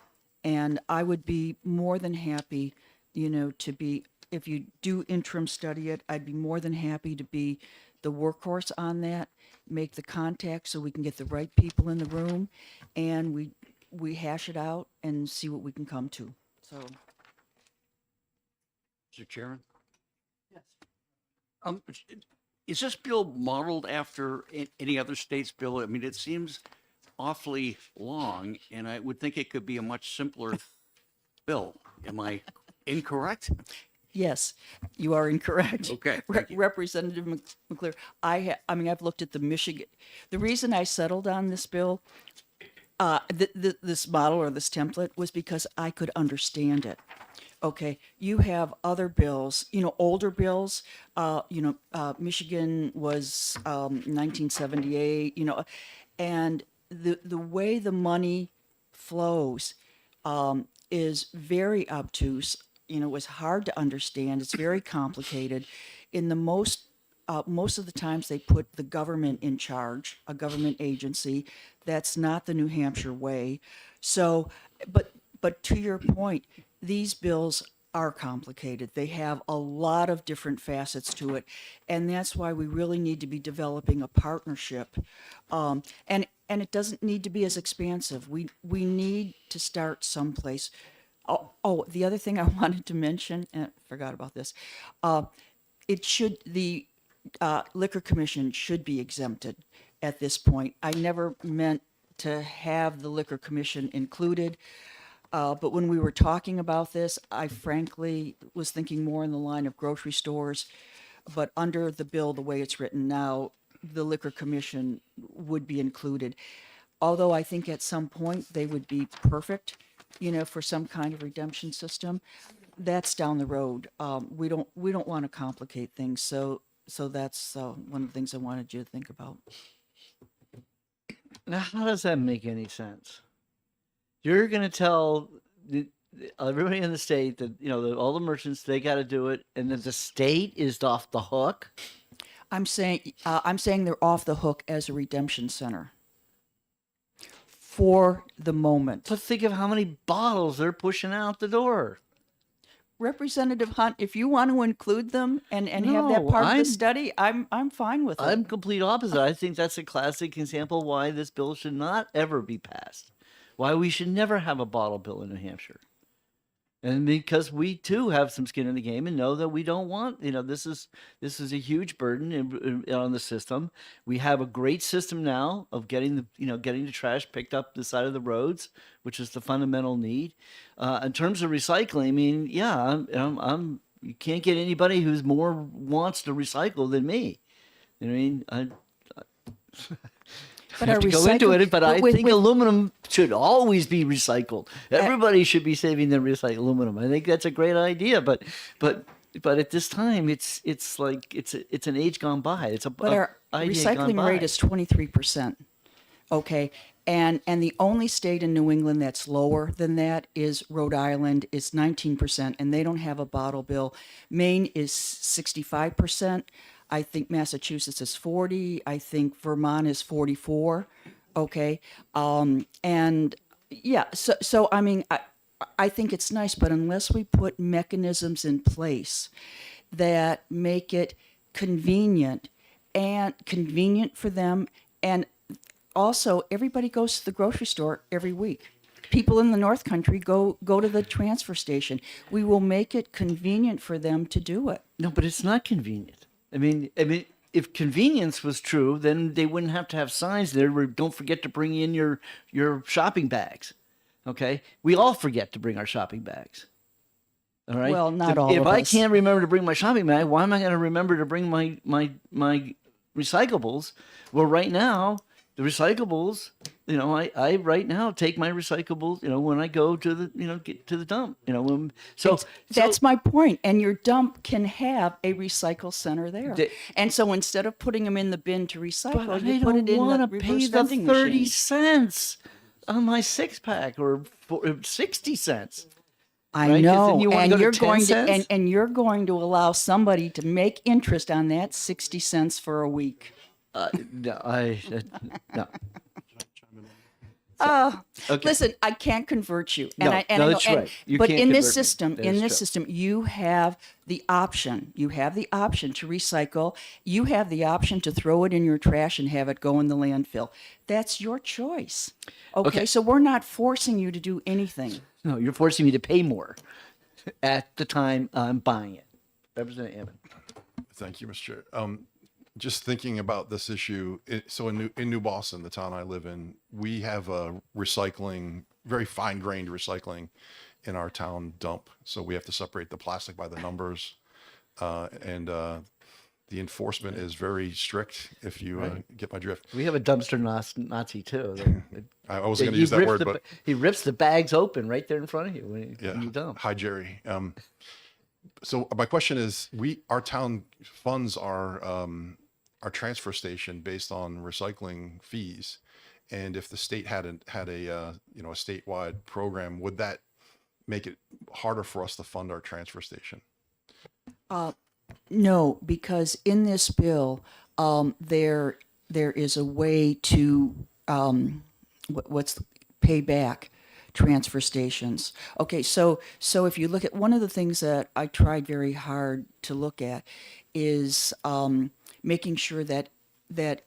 And I would be more than happy, to be, if you do interim study it, I'd be more than happy to be the workhorse on that, make the contact so we can get the right people in the room, and we hash it out and see what we can come to. So, Mr. Chairman? Yes. Is this bill modeled after any other state's bill? I mean, it seems awfully long, and I would think it could be a much simpler bill. Am I incorrect? yes, you are incorrect. Okay, thank you. Representative McClure, I've looked at the Michigan. The reason I settled on this bill, this model or this template, was because I could understand it. Okay, you have other bills, older bills. Michigan was 1978. And the way the money flows is very obtuse. It's hard to understand. It's very complicated. In the most of the times they put the government in charge, a government agency. That's not the New Hampshire way. So, but to your point, these bills are complicated. They have a lot of different facets to it, and that's why we really need to be developing a partnership. And it doesn't need to be as expansive. We need to start someplace. Oh, the other thing I wanted to mention, and I forgot about this, the Liquor Commission should be exempted at this point. I never meant to have the Liquor Commission included, but when we were talking about this, I frankly was thinking more in the line of grocery stores. But under the bill, the way it's written now, the Liquor Commission would be included. Although I think at some point they would be perfect, for some kind of redemption system. That's down the road. We don't want to complicate things. So that's one of the things I wanted you to think about. Now, how does that make any sense? You're going to tell everybody in the state that, all the merchants, they got to do it, and that the state is off the hook? I'm saying they're off the hook as a redemption center for the moment. But think of how many bottles they're pushing out the door. Representative Hunt, if you want to include them and have that No, part of I'm- the study, I'm fine with it. I'm complete opposite. I think that's a classic example why this bill should not ever be passed. Why we should never have a bottle bill in New Hampshire. And because we too have some skin in the game and know that we don't want, this is a huge burden on the system. We have a great system now of getting the trash picked up the side of the roads, which is the fundamental need. In terms of recycling, I mean, yeah, you can't get anybody who's more wants to recycle than me. I mean, But have our to go into recycling- it, but I with- think with- aluminum should always be recycled. Everybody should be saving their recycled aluminum. I think that's a great idea, but at this time, it's like it's an age gone by. It's But our idea gone recycling by. rate is 23%. Okay, and the only state in New England that's lower than that is Rhode Island. It's 19%, and they don't have a bottle bill. Maine is 65%. I think Massachusetts is 40. I think Vermont is 44. Okay, and yeah, so I mean, I think it's nice, but unless we put mechanisms in place that make it convenient for them, and also everybody goes to the grocery store every week. People in the North Country go to the transfer station. We will make it convenient for them to do it. No, but it's not convenient. I mean, if convenience was true, then they wouldn't have to have signs there where don't forget to bring in your shopping bags. Okay? We all forget to bring our shopping bags. All right? Well, not If- all If of I us. can't remember to bring my shopping bag, why am I going to remember to bring my recyclables? Well, right now, the recyclables, I right now take my recyclables, when I go to the, get to the dump, That's my point. And your dump can have a recycle center there. And so instead of putting them in the bin to recycle, But you I put don't it in want the to pay reverse the vending 30 machine. cents. on my 6-pack or 60 cents. I Right? 'Cause then know, you wanna and go to you're 10 going to, cents? and you're going to allow somebody to make interest on that 60 cents for a week. No, no. Okay. Listen, I can't convert you, and No, I no, know, that's right. You but can't in this convert me. system, That is true. you have the option. You have the option to recycle. You have the option to throw it in your trash and have it go in the landfill. That's your choice. Okay, so we're not forcing you to do anything. No, you're forcing me to pay more at the time I'm buying it. Representative Ammon. Thank you, Mr. Chair. Just thinking about this issue, so in New Boston, the town I live in, we have a recycling, very fine-grained recycling in our town dump. So we have to separate the plastic by the numbers, and the enforcement is very strict. If you get my drift, We have a dumpster Nazi too. I wasn't going to use that word, but he rips the bags open right there in front of you when yeah. you dump. Hi, Jerry. So my question is, our town funds our transfer station based on recycling fees, and if the state had a statewide program, would that make it harder for us to fund our transfer station? No, because in this bill, there is a way to pay back transfer stations. Okay, so if you look at one of the things that I tried very hard to look at is making sure that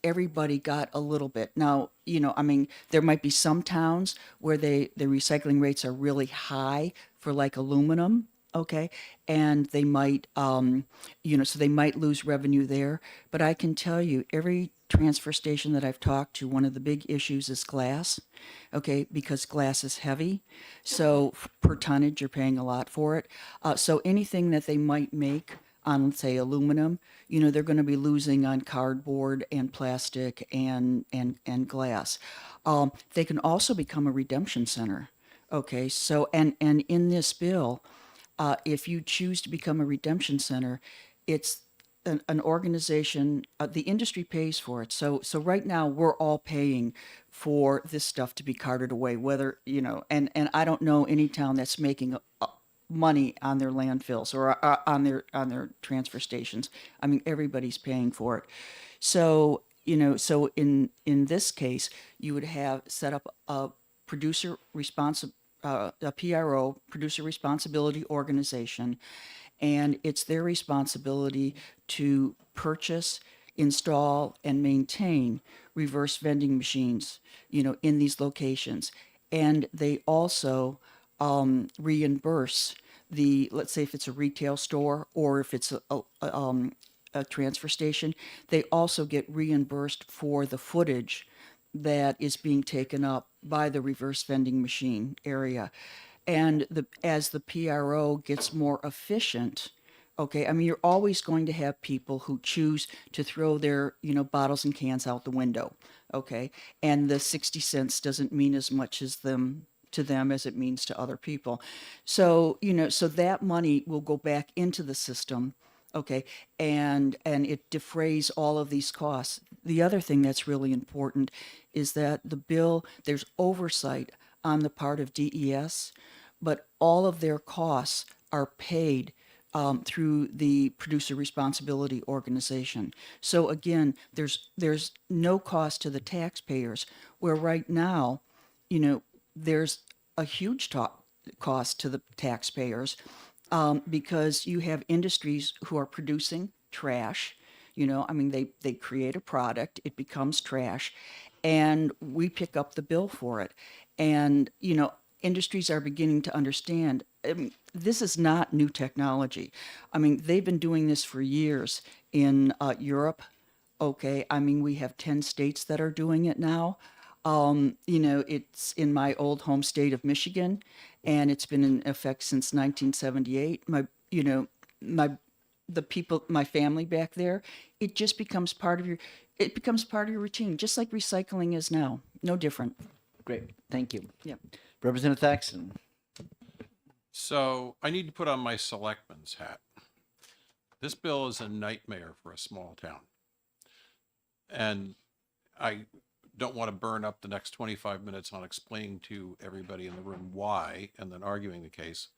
everybody got a little bit. Now, I mean, there might be some towns where the recycling rates are really high for like aluminum, okay, and they might, so they might lose revenue there. But I can tell you, every transfer station that I've talked to, one of the big issues is glass, okay, because glass is heavy. So per tonnage, you're paying a lot for it. So anything that they might make on, let's say, aluminum, they're going to be losing on cardboard and plastic and glass. They can also become a redemption center. Okay, so and in this bill, if you choose to become a redemption center, it's an organization, the industry pays for it. So right now we're all paying for this stuff to be carted away, whether, and I don't know any town that's making money on their landfills or on their transfer stations. I mean, everybody's paying for it. So, so in this case, you would have set up a a PRO, producer responsibility organization, and it's their responsibility to purchase, install, and maintain reverse vending machines, in these locations. And they also reimburse let's say if it's a retail store or if it's a transfer station, they also get reimbursed for the footage that is being taken up by the reverse vending machine area. And as the PRO gets more efficient, okay, I mean, you're always going to have people who choose to throw their, bottles and cans out the window, okay? And the 60 cents doesn't mean as much to them as it means to other people. So, so that money will go back into the system, okay, and it defrays all of these costs. The other thing that's really important is that the bill, there's oversight on the part of DES, but all of their costs are paid through the producer responsibility organization. So again, there's no cost to the taxpayers, where right now, there's a huge cost to the taxpayers because you have industries who are producing trash. I mean, they create a product, it becomes trash, and we pick up the bill for it. And, industries are beginning to understand this is not new technology. I mean, they've been doing this for years in Europe. Okay, I mean, we have 10 states that are doing it now. It's in my old home state of Michigan, and it's been in effect since 1978. My family back there, it just becomes part of your routine, just like recycling is now. No different. Great, thank you. Yeah. Representative Thaxton. So I need to put on my selectman's hat. This bill is a nightmare for a small town. And I don't want to burn up the next 25 minutes on explaining to everybody in the room why and then arguing the case.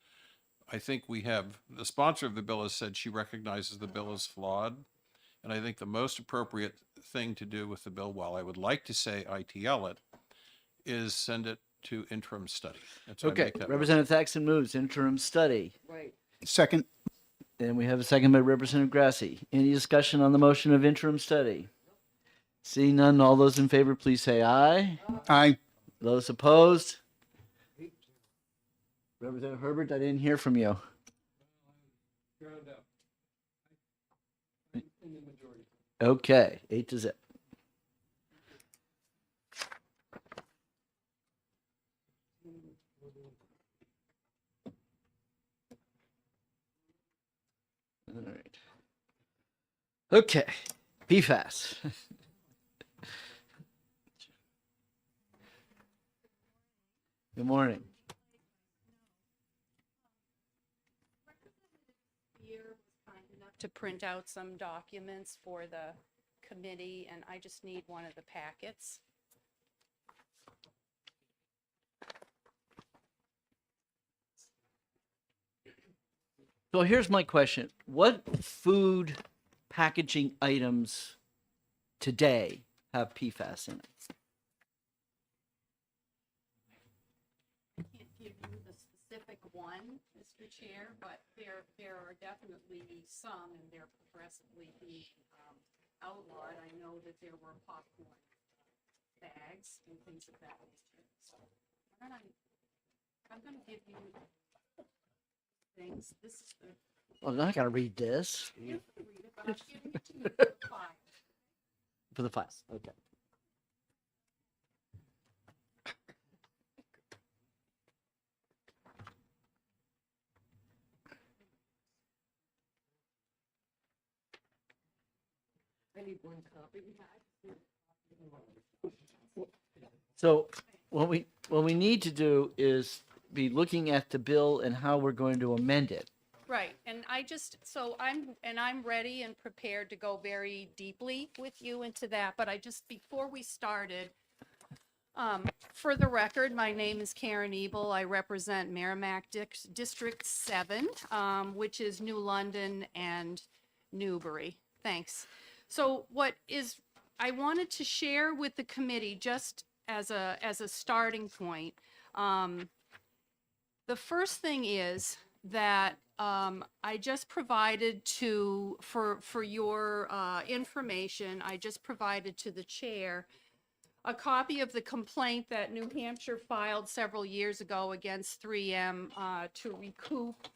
I think we have, the sponsor of the bill has said she recognizes the bill is flawed. And I think the most appropriate thing to do with the bill, while I would like to say ITL it, is send it to interim study. And so I Okay, make that motion. Representative Thaxton moves interim study. Right. Second, And we have a second by Representative Grassi. Any discussion on the motion of interim study? Seeing none, all those in favor, please say aye. aye. Those opposed? Representative Herbert, I didn't hear from you. Ground up. In the majority. Okay, 8-0. All right. Okay, PFAS. Good morning. To print out some documents for the committee, and I just need one of the packets. So here's my question. What food packaging items today have PFAS in it? I can't give you the specific one, Mr. Chair, but there are definitely some, and they're progressively being outlawed. I know that there were popcorn bags and things of that nature. So I'm going to give you things. This is the. Well, I'm not going to read this. You can read it, but I'm giving it to you for the file. For the file, okay. I need one copy. So what we need to do is be looking at the bill and how we're going to amend it. Right, and I'm ready and prepared to go very deeply with you into that, but before we started, for the record, my name is Karen Ebel. I represent Merrimack District 7, which is New London and Newbury. Thanks. So I wanted to share with the committee, just as a starting point, the first thing is that I just provided for your information, I just provided to the chair a copy of the complaint that New Hampshire filed several years ago against 3M to recoup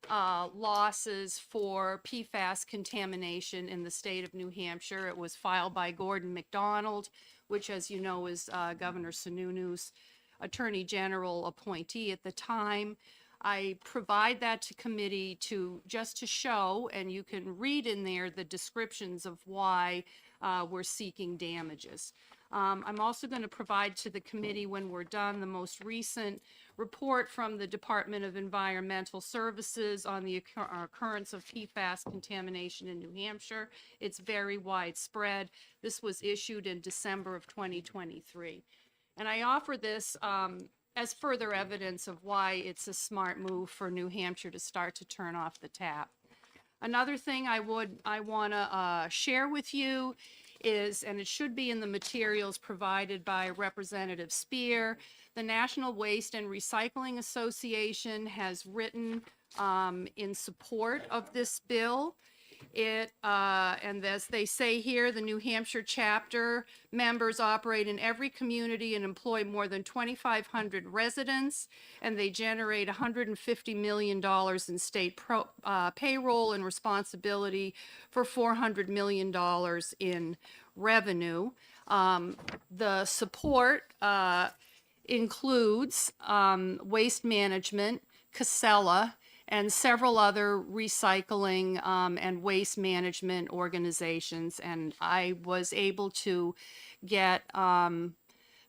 losses for PFAS contamination in the state of New Hampshire. It was filed by Gordon MacDonald, which, as you know, is Governor Sununu's Attorney General appointee at the time. I provide that to committee just to show, and you can read in there the descriptions of why we're seeking damages. I'm also going to provide to the committee, when we're done, the most recent report from the Department of Environmental Services on the occurrence of PFAS contamination in New Hampshire. It's very widespread. This was issued in December of 2023. And I offer this as further evidence of why it's a smart move for New Hampshire to start to turn off the tap. Another thing I want to share with you is, and it should be in the materials provided by Representative Spear, the National Waste and Recycling Association has written in support of this bill. And as they say here, the New Hampshire chapter members operate in every community and employ more than 2,500 residents, and they generate $150 million in state payroll and responsibility for $400 million in revenue. The support includes Waste Management, Casella, and several other recycling and waste management organizations. And I was able to get the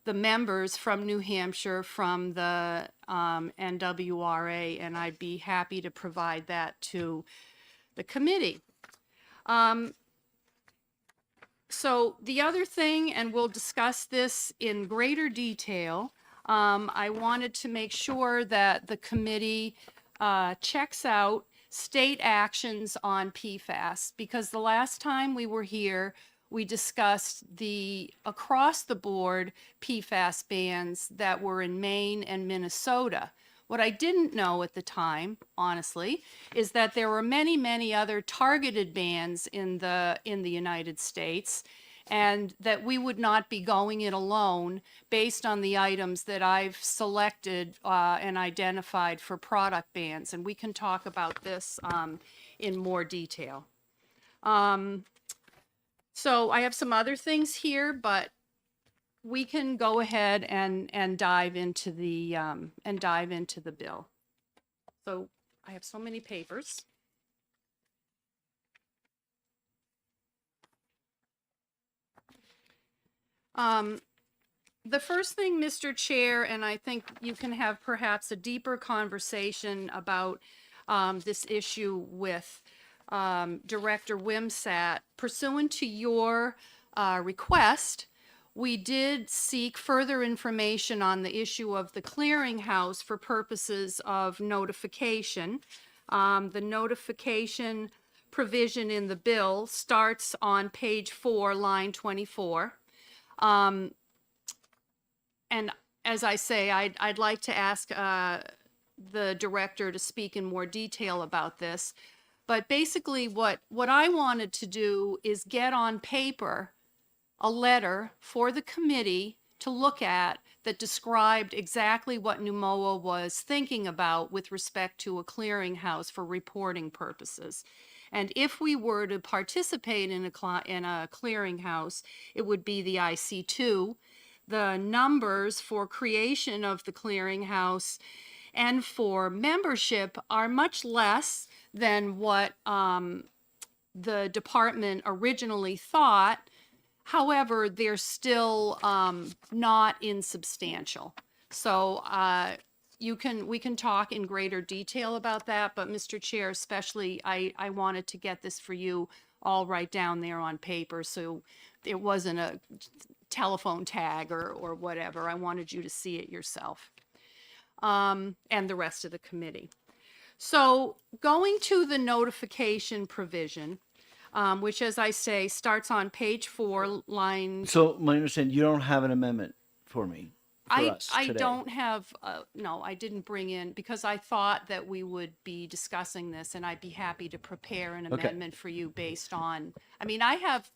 members from New Hampshire from the NWRA, and I'd be happy to provide that to the committee. So the other thing, and we'll discuss this in greater detail, I wanted to make sure that the committee checks out state actions on PFAS, because the last time we were here, we discussed the across the board PFAS bans that were in Maine and Minnesota. What I didn't know at the time, honestly, is that there were many, many other targeted bans in the United States, and that we would not be going it alone based on the items that I've selected and identified for product bans. And we can talk about this in more detail. So I have some other things here, but we can go ahead and dive into the bill. So I have so many papers. The first thing, Mr. Chair, and I think you can have perhaps a deeper conversation about this issue with Director Wimsatt. Pursuant to your request, we did seek further information on the issue of the clearinghouse for purposes of notification. The notification provision in the bill starts on page 4, line 24. And as I say, I'd like to ask the director to speak in more detail about this. But basically what I wanted to do is get on paper a letter for the committee to look at that described exactly what NUMOA was thinking about with respect to a clearinghouse for reporting purposes. And if we were to participate in a clearinghouse, it would be the IC2. The numbers for creation of the clearinghouse and for membership are much less than what the department originally thought. However, they're still not insubstantial. So we can talk in greater detail about that, but Mr. Chair, especially, I wanted to get this for you all right down there on paper, so it wasn't a telephone tag or whatever. I wanted you to see it yourself, and the rest of the committee. So going to the notification provision, which, as I say, starts on page 4, line. So my understanding, you don't have an amendment for me. I don't have, no, I didn't bring in, because I thought that we would be discussing this, and I'd be happy to prepare an amendment for you based on, I mean, I have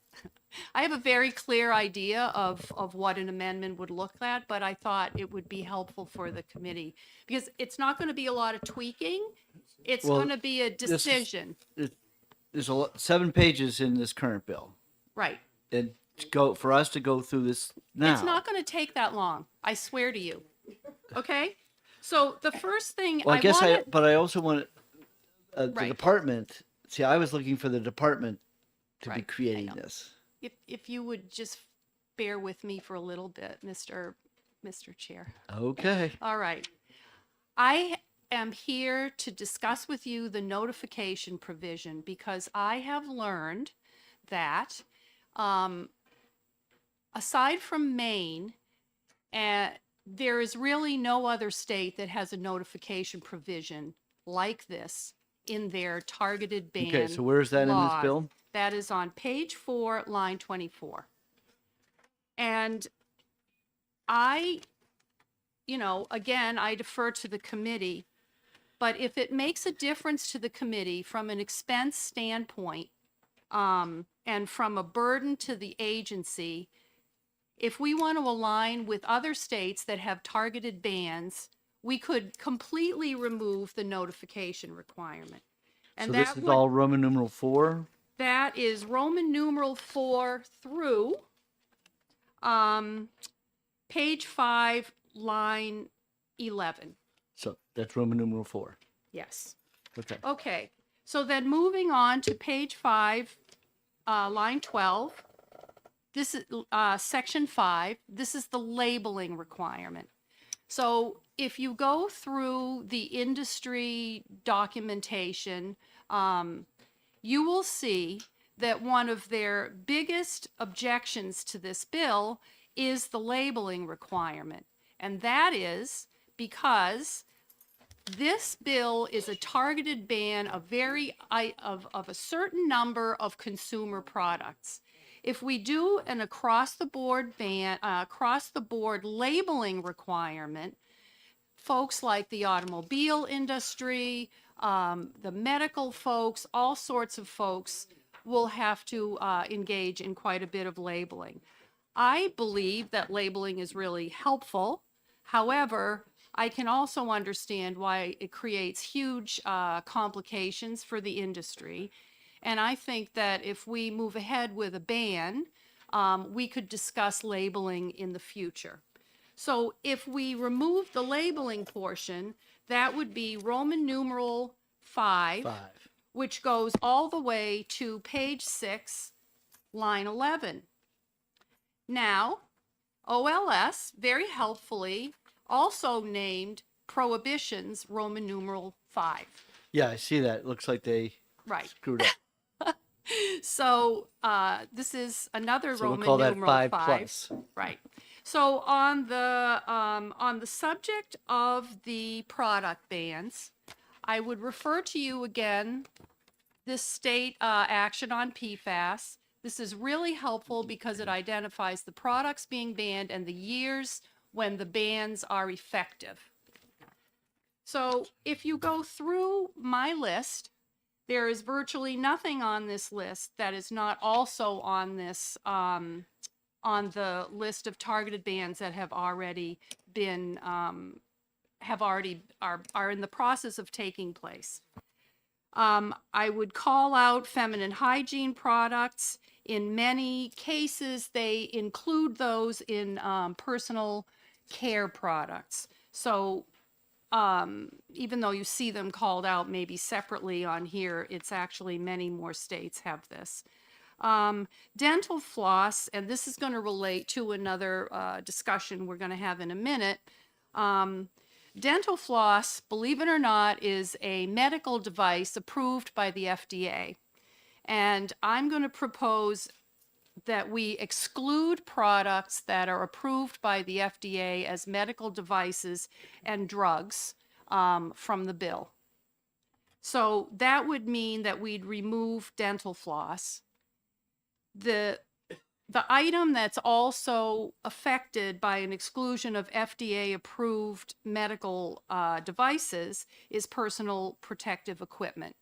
a very clear idea of what an amendment would look like, but I thought it would be helpful for the committee, because it's not going to be a lot of tweaking. It's going to be a decision. There's 7 pages in this current bill. Right. And for us to go through this now. It's not going to take that long. I swear to you. Okay? So the first thing Well, but I also want the Right. department. See, I was looking for the department to be Right, I creating know. this. if you would just bear with me for a little bit, Mr. Chair. Okay. All right. I am here to discuss with you the notification provision, because I have learned that aside from Maine, there is really no other state that has a notification provision like this in their targeted ban. Okay, so where's that in this laws. bill? That is on page 4, line 24. And again, I defer to the committee, but if it makes a difference to the committee from an expense standpoint, and from a burden to the agency, if we want to align with other states that have targeted bans, we could completely remove the notification requirement. And So this that is would, all Roman numeral 4? that is Roman numeral 4 through page 5, line 11. So that's Roman numeral 4. Yes. Okay. Okay. So then moving on to page 5, line 12. This is section 5. This is the labeling requirement. So if you go through the industry documentation, you will see that one of their biggest objections to this bill is the labeling requirement. And that is because this bill is a targeted ban of a certain number of consumer products. If we do an across the board ban, across the board labeling requirement, folks like the automobile industry, the medical folks, all sorts of folks will have to engage in quite a bit of labeling. I believe that labeling is really helpful. However, I can also understand why it creates huge complications for the industry. And I think that if we move ahead with a ban, we could discuss labeling in the future. So if we remove the labeling portion, that would be Roman numeral 5, which goes all the way to page 6, line 11. Now, OLS very helpfully also named prohibitions Roman numeral 5. Yeah, I see that. It looks like they Right. screwed up. So this is another So we'll Roman call that numeral 5 5. plus. Right. So on the subject of the product bans, I would refer to you again this state action on PFAS. This is really helpful because it identifies the products being banned and the years when the bans are effective. So if you go through my list, there is virtually nothing on this list that is not also on this on the list of targeted bans that have already been are in the process of taking place. I would call out feminine hygiene products. In many cases, they include those in personal care products. So even though you see them called out maybe separately on here, it's actually many more states have this. Dental floss, and this is going to relate to another discussion we're going to have in a minute. Dental floss, believe it or not, is a medical device approved by the FDA. And I'm going to propose that we exclude products that are approved by the FDA as medical devices and drugs from the bill. So that would mean that we'd remove dental floss. The item that's also affected by an exclusion of FDA-approved medical devices is personal protective equipment.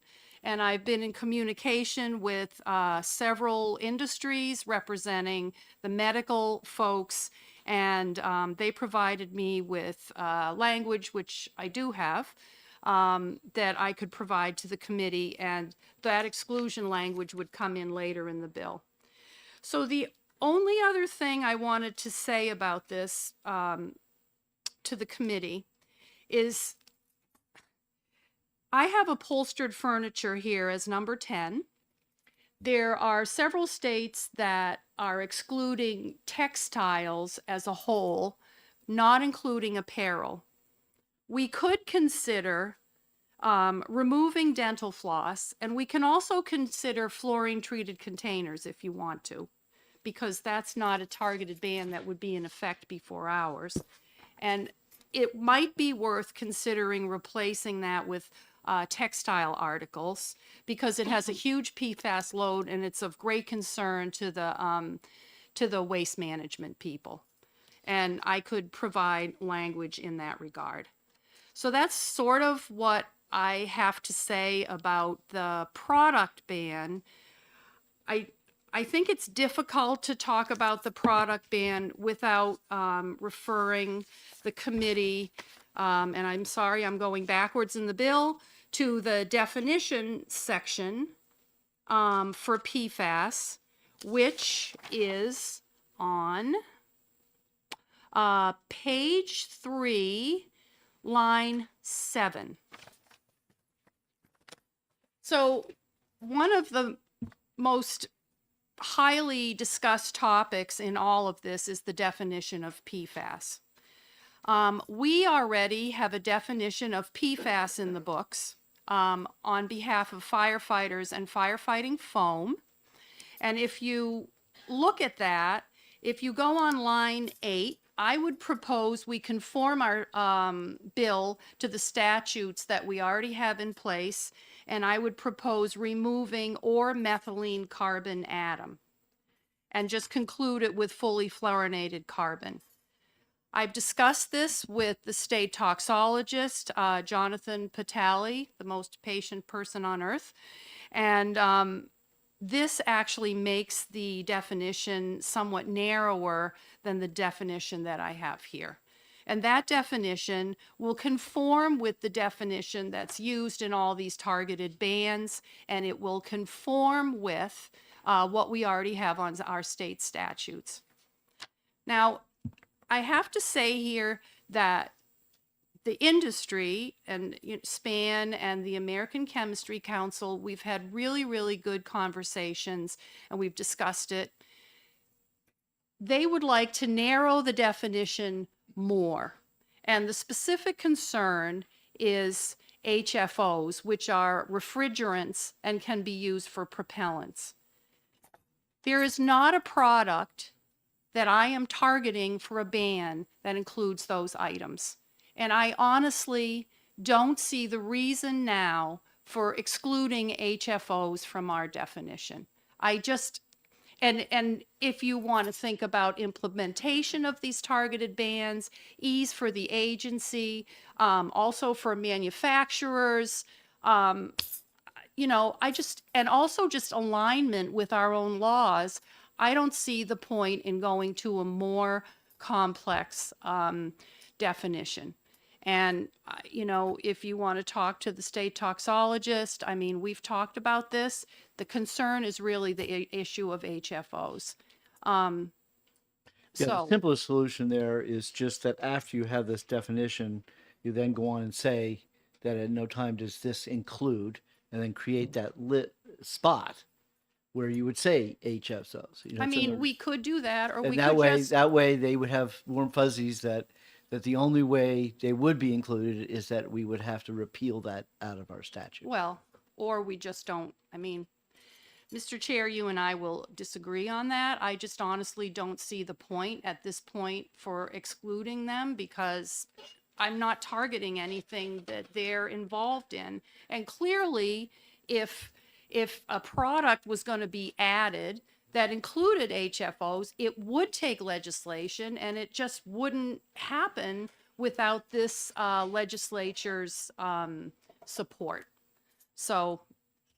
And I've been in communication with several industries representing the medical folks, and they provided me with language, which I do have, that I could provide to the committee, and that exclusion language would come in later in the bill. So the only other thing I wanted to say about this to the committee is I have upholstered furniture here as number 10. There are several states that are excluding textiles as a whole, not including apparel. We could consider removing dental floss, and we can also consider fluorine-treated containers if you want to, because that's not a targeted ban that would be in effect before ours. And it might be worth considering replacing that with textile articles, because it has a huge PFAS load and it's of great concern to the waste management people. And I could provide language in that regard. So that's sort of what I have to say about the product ban. I think it's difficult to talk about the product ban without referring the committee, and I'm sorry, I'm going backwards in the bill, to the definition section for PFAS, which is on page 3, line 7. So one of the most highly discussed topics in all of this is the definition of PFAS. We already have a definition of PFAS in the books on behalf of firefighters and firefighting foam. And if you look at that, if you go on line 8, I would propose we conform our bill to the statutes that we already have in place, and I would propose removing or methylene carbon atom, and just conclude it with fully fluorinated carbon. I've discussed this with the state toxologist, Jonathan Patali, the most patient person on earth, and this actually makes the definition somewhat narrower than the definition that I have here. And that definition will conform with the definition that's used in all these targeted bans, and it will conform with what we already have on our state statutes. Now, I have to say here that the industry and SPAN and the American Chemistry Council, we've had really, really good conversations and we've discussed it. They would like to narrow the definition more. And the specific concern is HFOs, which are refrigerants and can be used for propellants. There is not a product that I am targeting for a ban that includes those items. And I honestly don't see the reason now for excluding HFOs from our definition. I just, and if you want to think about implementation of these targeted bans, ease for the agency, also for manufacturers, you know, and also just alignment with our own laws, I don't see the point in going to a more complex definition. And, you know, if you want to talk to the state toxologist, I mean, we've talked about this. The concern is really the issue of HFOs. Yeah, the So, simplest solution there is just that after you have this definition, you then go on and say that at no time does this include, and then create that lit spot where you would say HFOs. You know, I so mean, they're- we could do that, or and we that could way, just, that way they would have warm fuzzies that the only way they would be included is that we would have to repeal that out of our statute. well, or we just don't. I mean, Mr. Chair, you and I will disagree on that. I just honestly don't see the point at this point for excluding them because I'm not targeting anything that they're involved in. And clearly, if a product was going to be added that included HFOs, it would take legislation and it just wouldn't happen without this legislature's support. So,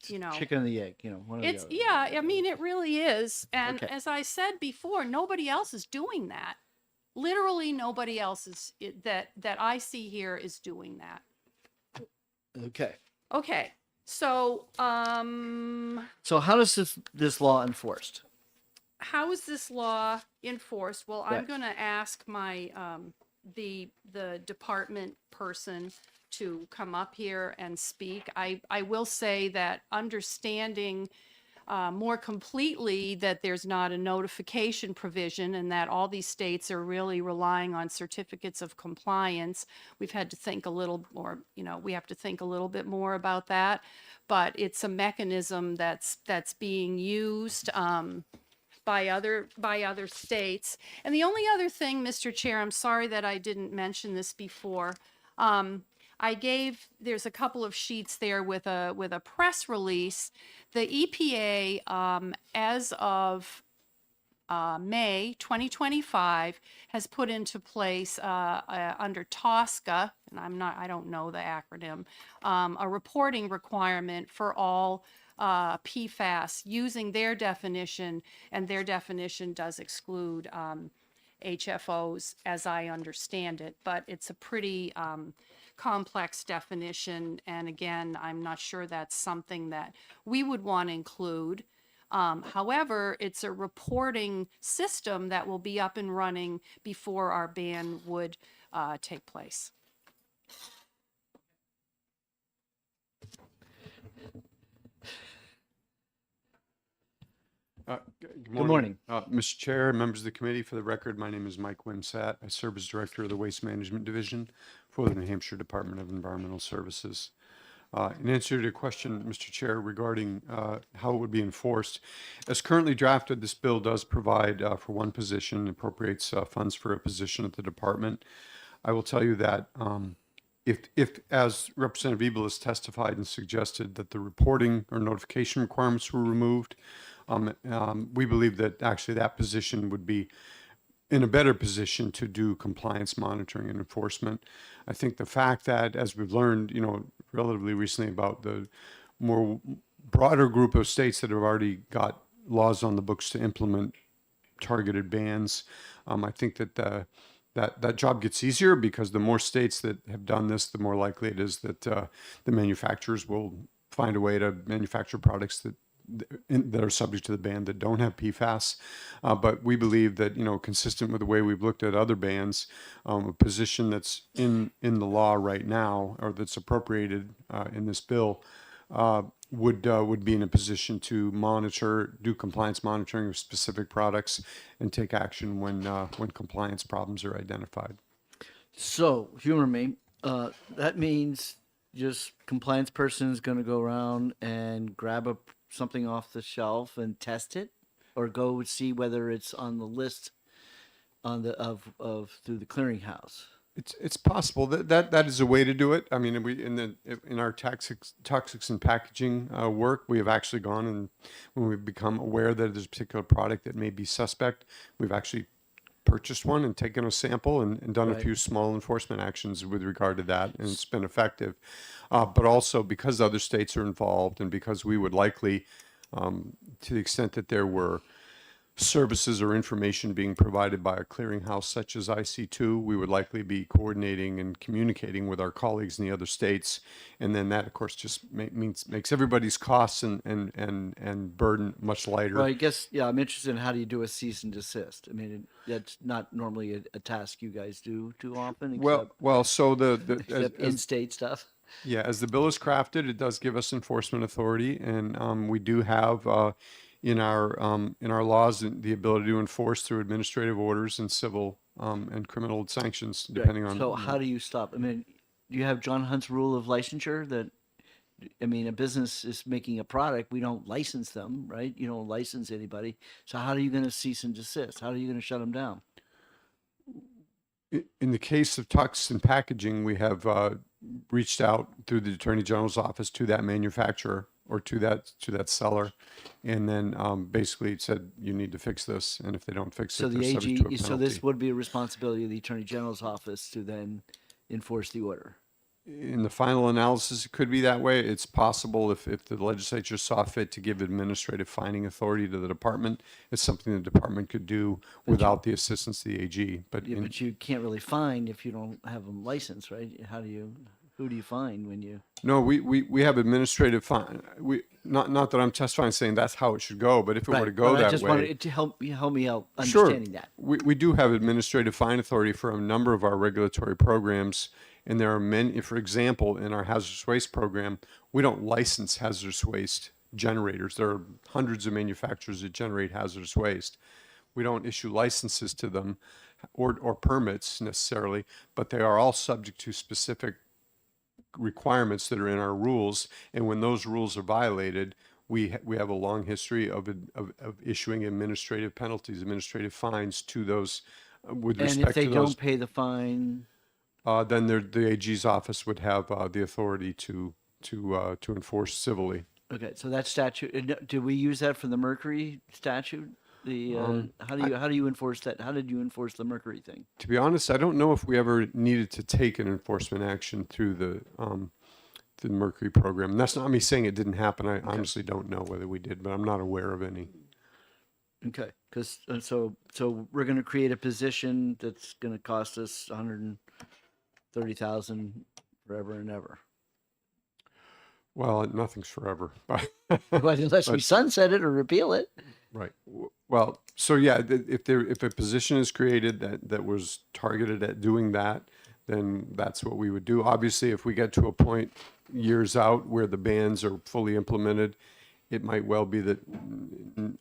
you know. Chicken and the egg, you know, one or the It's, other. yeah, I mean, it really is. And Okay. as I said before, nobody else is doing that. Literally nobody else is that I see here is doing that. Okay. Okay. So, So how does this law enforced? how is this law enforced? Well, I'm Right. going to ask my the department person to come up here and speak. I will say that understanding more completely that there's not a notification provision and that all these states are really relying on certificates of compliance. We've had to think a little more, you know, we have to think a little bit more about that, but it's a mechanism that's being used by other states. And the only other thing, Mr. Chair, I'm sorry that I didn't mention this before. There's a couple of sheets there with a press release. The EPA, as of May 2025, has put into place under TSCA, and I don't know the acronym, a reporting requirement for all PFAS using their definition, and their definition does exclude HFOs as I understand it, but it's a pretty complex definition, and again, I'm not sure that's something that we would want to include. However, it's a reporting system that will be up and running before our ban would take place. Good morning. Mr. Chair, members of the committee, for the record, my name is Mike Wimsat. I serve as Director of the Waste Management Division for the New Hampshire Department of Environmental Services. In answer to your question, Mr. Chair, regarding how it would be enforced, as currently drafted, this bill does provide for one position, appropriates funds for a position at the department. I will tell you that if, as Representative Ebel has testified and suggested, that the reporting or notification requirements were removed, we believe that actually that position would be in a better position to do compliance monitoring and enforcement. I think the fact that, as we've learned, relatively recently about the more broader group of states that have already got laws on the books to implement targeted bans, I think that that job gets easier because the more states that have done this, the more likely it is that the manufacturers will find a way to manufacture products that are subject to the ban that don't have PFAS. But we believe that, consistent with the way we've looked at other bans, a position that's in the law right now, or that's appropriated in this bill, would be in a position to do compliance monitoring of specific products and take action when compliance problems are identified. So, humor me. That means just compliance person is going to go around and grab something off the shelf and test it, or go see whether it's on the list through the clearinghouse. It's possible that is a way to do it. I mean, in our toxics and packaging work, we have actually gone, and when we've become aware that there's a particular product that may be suspect, we've actually purchased one and taken a sample and done a few small enforcement actions with regard to that, and it's been effective. But also because other states are involved, and because we would likely, to the extent that there were services or information being provided by a clearinghouse such as IC2, we would likely be coordinating and communicating with our colleagues in the other states, and then that, of course, just makes everybody's costs and burden much lighter. Well, I guess, yeah, I'm interested in how do you do a cease and desist. I mean, that's not normally a task you guys do too often. So except in-state stuff. Yeah, as the bill is crafted, it does give us enforcement authority, and we do have in our laws the ability to enforce through administrative orders and civil and criminal sanctions, depending on. So how do you stop? I mean, do you have John Hunt's rule of licensure that, I mean, a business is making a product, we don't license them, right? You don't license anybody. So how are you going to cease and desist? How are you going to shut them down? In the case of toxics and packaging, we have reached out through the Attorney General's office to that manufacturer or to that seller, and then basically said, you need to fix this, and if they don't fix So it, the they're subject to a AG, so penalty. this would be a responsibility of the Attorney General's office to then enforce the order. In the final analysis, it could be that way. It's possible if the legislature saw fit to give administrative fining authority to the department, it's something the department could do without the assistance of the AG. But Yeah, but you can't really fine if you don't have them licensed, right? Who do you fine when you? no, we have administrative fine. Not that I'm testifying saying that's how it should go, but if it were to go Well, I that just way. wanted to help me out Sure. understanding that. We do have administrative fine authority for a number of our regulatory programs, and there are many. For example, in our hazardous waste program, we don't license hazardous waste generators. There are hundreds of manufacturers that generate hazardous waste. We don't issue licenses to them or permits necessarily, but they are all subject to specific requirements that are in our rules. And when those rules are violated, we have a long history of issuing administrative penalties, administrative fines to those with And respect if they to those. don't pay the fine, Then the AG's office would have the authority to enforce civilly. okay, so that statute, do we use that for the Mercury statute? How do you enforce that? How did you enforce the Mercury thing? To be honest, I don't know if we ever needed to take an enforcement action through the Mercury program. And that's not me saying it didn't happen. I honestly don't know whether we did, but I'm not aware of any. Okay, because so we're going to create a position that's going to cost us $130,000 forever and ever. Well, nothing's forever, but Well, unless we but- sunset it or repeal it. right. Well, so yeah, if a position is created that was targeted at doing that, then that's what we would do. Obviously, if we get to a point years out where the bans are fully implemented, it might well be that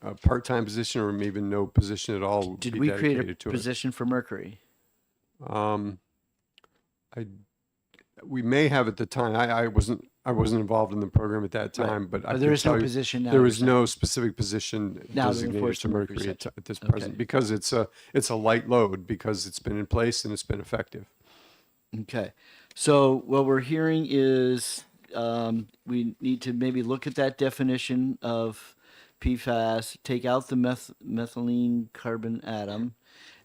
a part-time position or maybe no position at all would Did be we create a dedicated to it. position for Mercury? We may have at the time. I wasn't I wasn't involved in the program at that Right. time, but I But there can is no tell you position now, there you're is no specific position Now to designated enforce to the mercury mercury section. at this Okay. present, because it's a light load, because it's been in place and it's been effective. Okay. So what we're hearing is we need to maybe look at that definition of PFAS, take out the methylene carbon atom,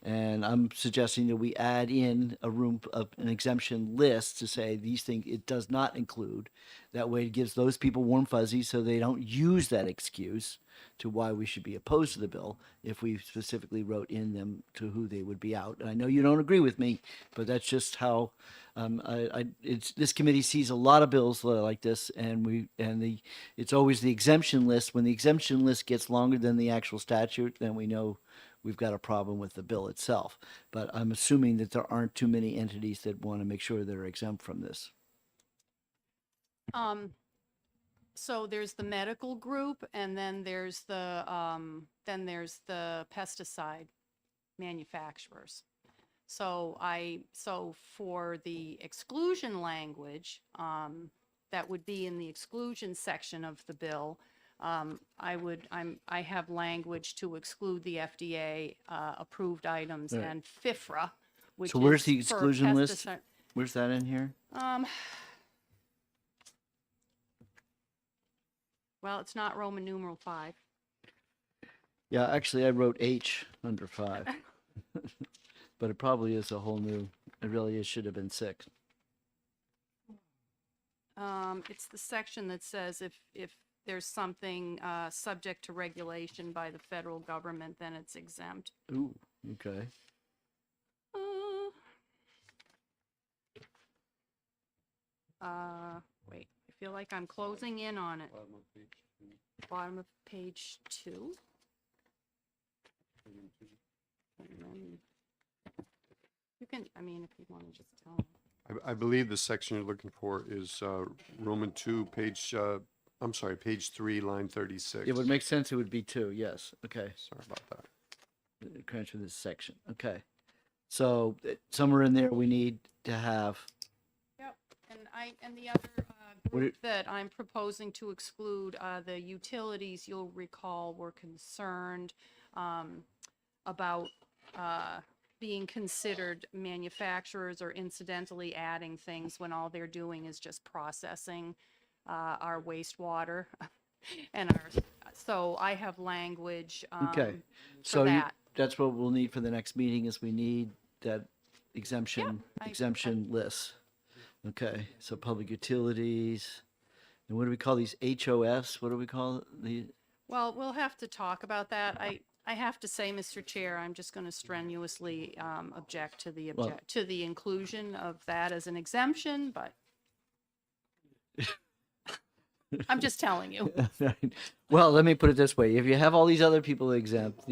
and I'm suggesting that we add in an exemption list to say these things it does not include. That way it gives those people warm fuzzies so they don't use that excuse to why we should be opposed to the bill if we specifically wrote in them to who they would be out. And I know you don't agree with me, but that's just how this committee sees a lot of bills like this, and it's always the exemption list. When the exemption list gets longer than the actual statute, then we know we've got a problem with the bill itself. But I'm assuming that there aren't too many entities that want to make sure they're exempt from this. So there's the medical group, and then there's the pesticide manufacturers. So for the exclusion language, that would be in the exclusion section of the bill. I have language to exclude the FDA approved items Right. and FIFRA, which So where's is the for exclusion list? pesticide- Where's that in here? Well, it's not Roman numeral 5. Yeah, actually, I wrote H under 5. But it probably is a whole new, it really should have been 6. It's the section that says if there's something subject to regulation by the federal government, then it's exempt. Ooh, okay. Wait, I feel like I'm closing in on it. Bottom of page 2. And then you can, I mean, if you want to just tell me. I believe the section you're looking for is Roman 2, page 3, line 36. It would make sense it would be 2, yes, okay. Sorry about that. Crunch for this section, okay. So somewhere in there, we need to have, Yep, and the other What group it- that I'm proposing to exclude, the utilities, you'll recall, were concerned about being considered manufacturers or incidentally adding things when all they're doing is just processing our wastewater and so I have language okay. for So that. that's what we'll need for the next meeting is we need that exemption list. Okay, so public utilities, and what do we call these HOFs? What do we call the? Well, we'll have to talk about that. I have to say, Mr. Chair, I'm just going to strenuously object to the inclusion of that as an exemption, but I'm just telling you. Well, let me put it this way: if you have all these other people exempt,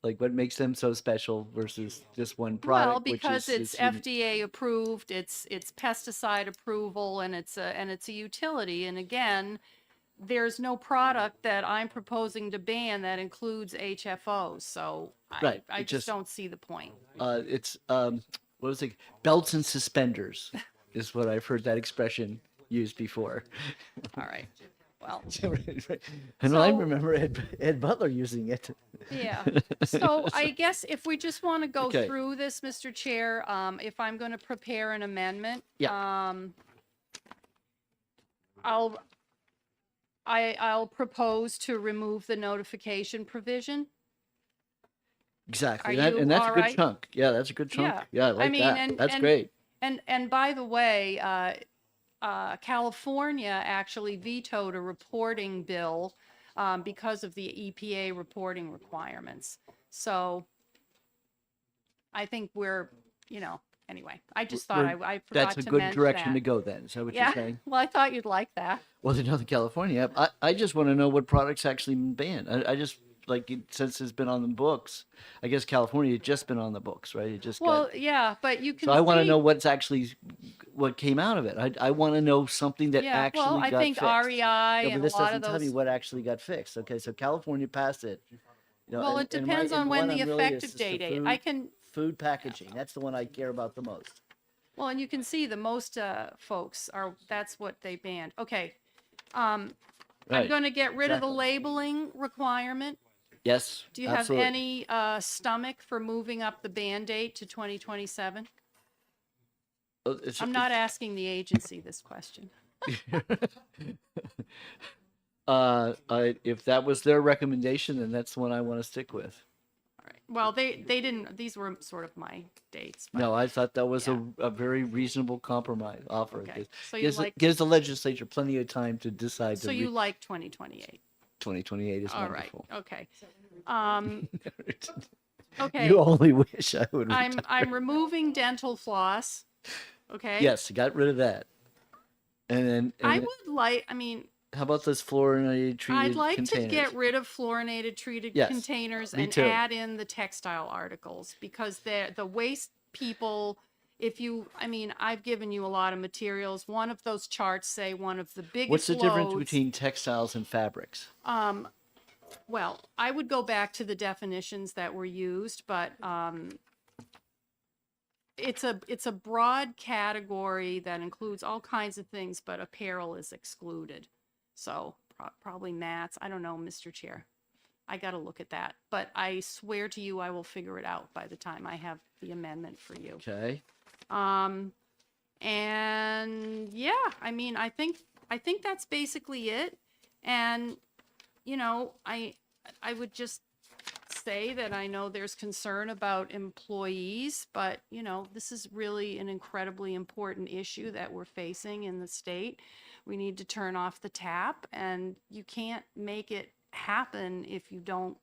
like what makes them so special versus just one product? Well, because which it's is FDA approved, it's pesticide approval, and it's a utility. And again, there's no product that I'm proposing to ban that includes HFOs. So Right, I it just just- don't see the point. it's what was it? Belts and suspenders is what I've heard that expression used before. All right. Well, And I So- remember Ed Butler using it. yeah. So I guess if we just want to go Okay. through this, Mr. Chair, if I'm going to prepare an amendment, I'll propose to remove the notification provision. Exactly, Are you and that's a all good right? chunk. Yeah, that's a good chunk. Yeah. Yeah, I like mean, that. That's great. And by the way, California actually vetoed a reporting bill because of the EPA reporting requirements. So I think we're, anyway, I just thought I forgot That's a to good mention direction that. to go then. Is that what Yeah, you're saying? well, I thought you'd like that. Well, there's nothing California. I just want to know what products actually been banned. I just since it's been on the books. I guess California had just been on the books, right? It just Well, got. yeah, but you can So I want to see- know what came out of it. I want to know something that Yeah, actually well, I got think fixed. REI Yeah, and but a this lot of doesn't tell me those. what actually got fixed. Okay, so California passed it. Well, it depends on when the effective date is. I can. Food packaging. That's the one I care about the most. Well, and you can see the most folks that's what they banned. Okay. I'm Right. going to get rid of the Exactly. labeling requirement. Yes. Do you absolutely. have any stomach for moving up the ban date to 2027? I'm not asking the agency this question. If that was their recommendation, then that's the one I want to stick with. All right. Well, they didn't, these were sort of my dates. But, No, I thought that was Yeah. a very reasonable compromise offer. Okay. Gives- So you gives, like, gives the legislature plenty of time to decide. so you like 2028. 2028 is All right. wonderful. Okay. Okay. You only wish I would. I'm removing dental floss. Okay. Yes, got rid of that. And then, I would like, I mean, how about those fluorinated treated I'd like containers? to get rid of fluorinated treated Yes, containers me and too. add in the textile articles because the waste people, I mean, I've given you a lot of materials. One of those charts say one of the biggest What's the difference loads- between textiles and fabrics? Well, I would go back to the definitions that were used, but it's a broad category that includes all kinds of things, but apparel is excluded. So probably mats. I don't know, Mr. Chair. I got to look at that, but I swear to you, I will figure it out by the time I have the amendment for you. Okay. And yeah, I mean, I think that's basically it. And you know, I would just say that I know there's concern about employees, but you know, this is really an incredibly important issue that we're facing in the state. We need to turn off the tap, and you can't make it happen if you don't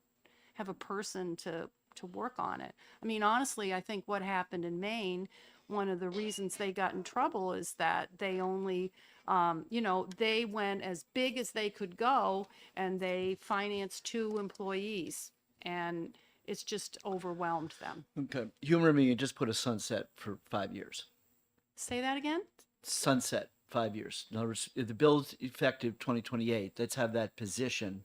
have a person to work on it. I mean, honestly, I think what happened in Maine, one of the reasons they got in trouble is that they only you know, they went as big as they could go and they financed 2 employees and it's just overwhelmed them. Okay. Humor me and just put a sunset for 5 years. Say that again? Sunset, 5 years. In other words, if the bill's effective 2028, let's have that position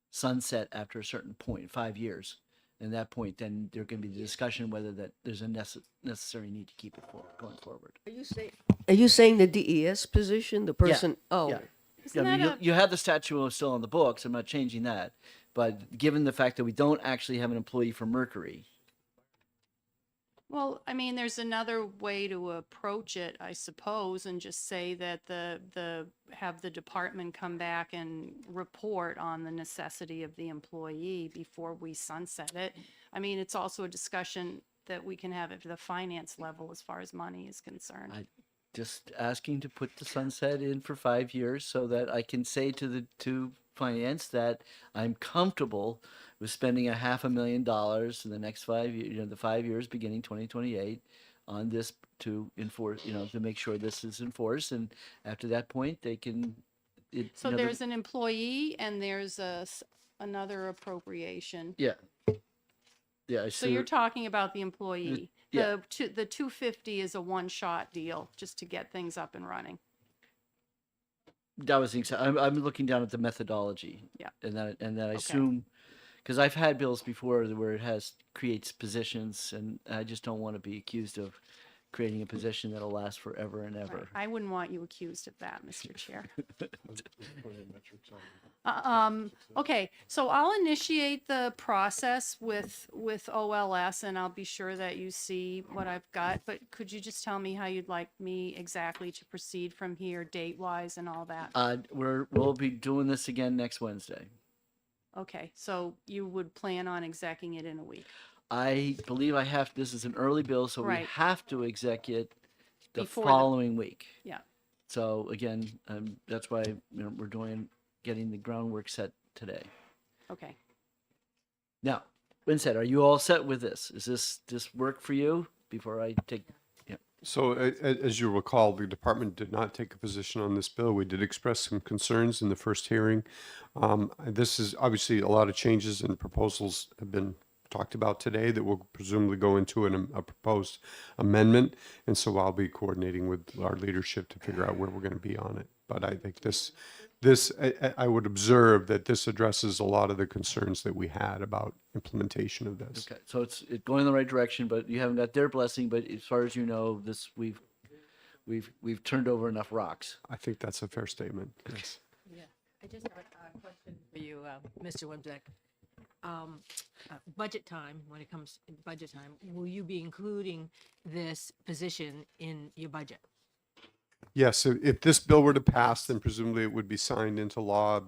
sunset after a certain point, 5 years. And at that point, then there can be the discussion whether that there's a necessary need to keep it going forward. Are you saying the DES position, the person? Oh, Yeah. Isn't I mean, that you have the statute still on the books. I'm not changing that. But given the fact that we don't actually have an employee for Mercury, Well, I mean, there's another way to approach it, I suppose, and just say that have the department come back and report on the necessity of the employee before we sunset it. I mean, it's also a discussion that we can have at the finance level as far as money is concerned. just asking to put the sunset in for 5 years so that I can say to finance that I'm comfortable with spending $500,000 in the next 5 years, the 5 years beginning 2028 on this to enforce, to make sure this is enforced. And after that point, they can. So there's an employee and there's another appropriation. Yeah. Yeah. So you're talking about the employee. yeah. The 250 is a one-shot deal just to get things up and running. That was I'm looking down at the methodology. Yeah. And that I assume, because I've had bills before where it creates positions, and I just don't want to be accused of creating a position that'll last forever and ever. Right. I wouldn't want you accused of that, Mr. Chair. Okay, so I'll initiate the process with OLS, and I'll be sure that you see what I've got. But could you just tell me how you'd like me exactly to proceed from here, date-wise and all that? We'll be doing this again next Wednesday. Okay, so you would plan on execing it in a week? I believe this is an early bill, so we Right. have to exec it the Before following week. Yeah. So again, that's why we're getting the groundwork set today. Okay. Now, Winsett, are you all set with this? Is this work for you before I take? Yeah. So as you recall, the department did not take a position on this bill. We did express some concerns in the first hearing. This is obviously a lot of changes and proposals have been talked about today that will presumably go into a proposed amendment. And so I'll be coordinating with our leadership to figure out where we're going to be on it. But I think I would observe that this addresses a lot of the concerns that we had about implementation of this. Okay, so it's going in the right direction, but you haven't got their blessing. But as far as you know, we've we've turned over enough rocks. I think that's a fair statement. Yes. Yeah, I just have a question for you, Mr. Wimsack. Budget time, when it comes to budget time, will you be including this position in your budget? Yes, if this bill were to pass, then presumably it would be signed into law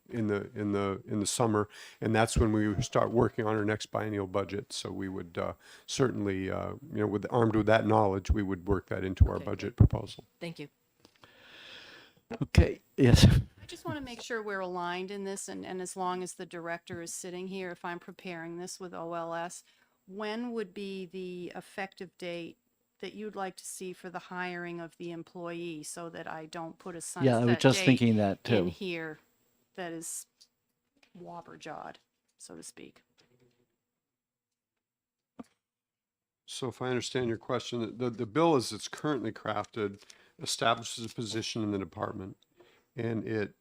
in the summer, and that's when we would start working on our next biennial budget. So we would certainly, armed with that knowledge, we would work that into our budget proposal. Thank you. Okay, yes. I just want to make sure we're aligned in this, and as long as the director is sitting here, if I'm preparing this with OLS, when would be the effective date that you'd like to see for the hiring of the employee, so that I don't put a sunset Yeah, I was just date thinking that in too. here that is wobber-jawed, so to speak. So if I understand your question, the bill as it's currently crafted establishes a position in the department, and it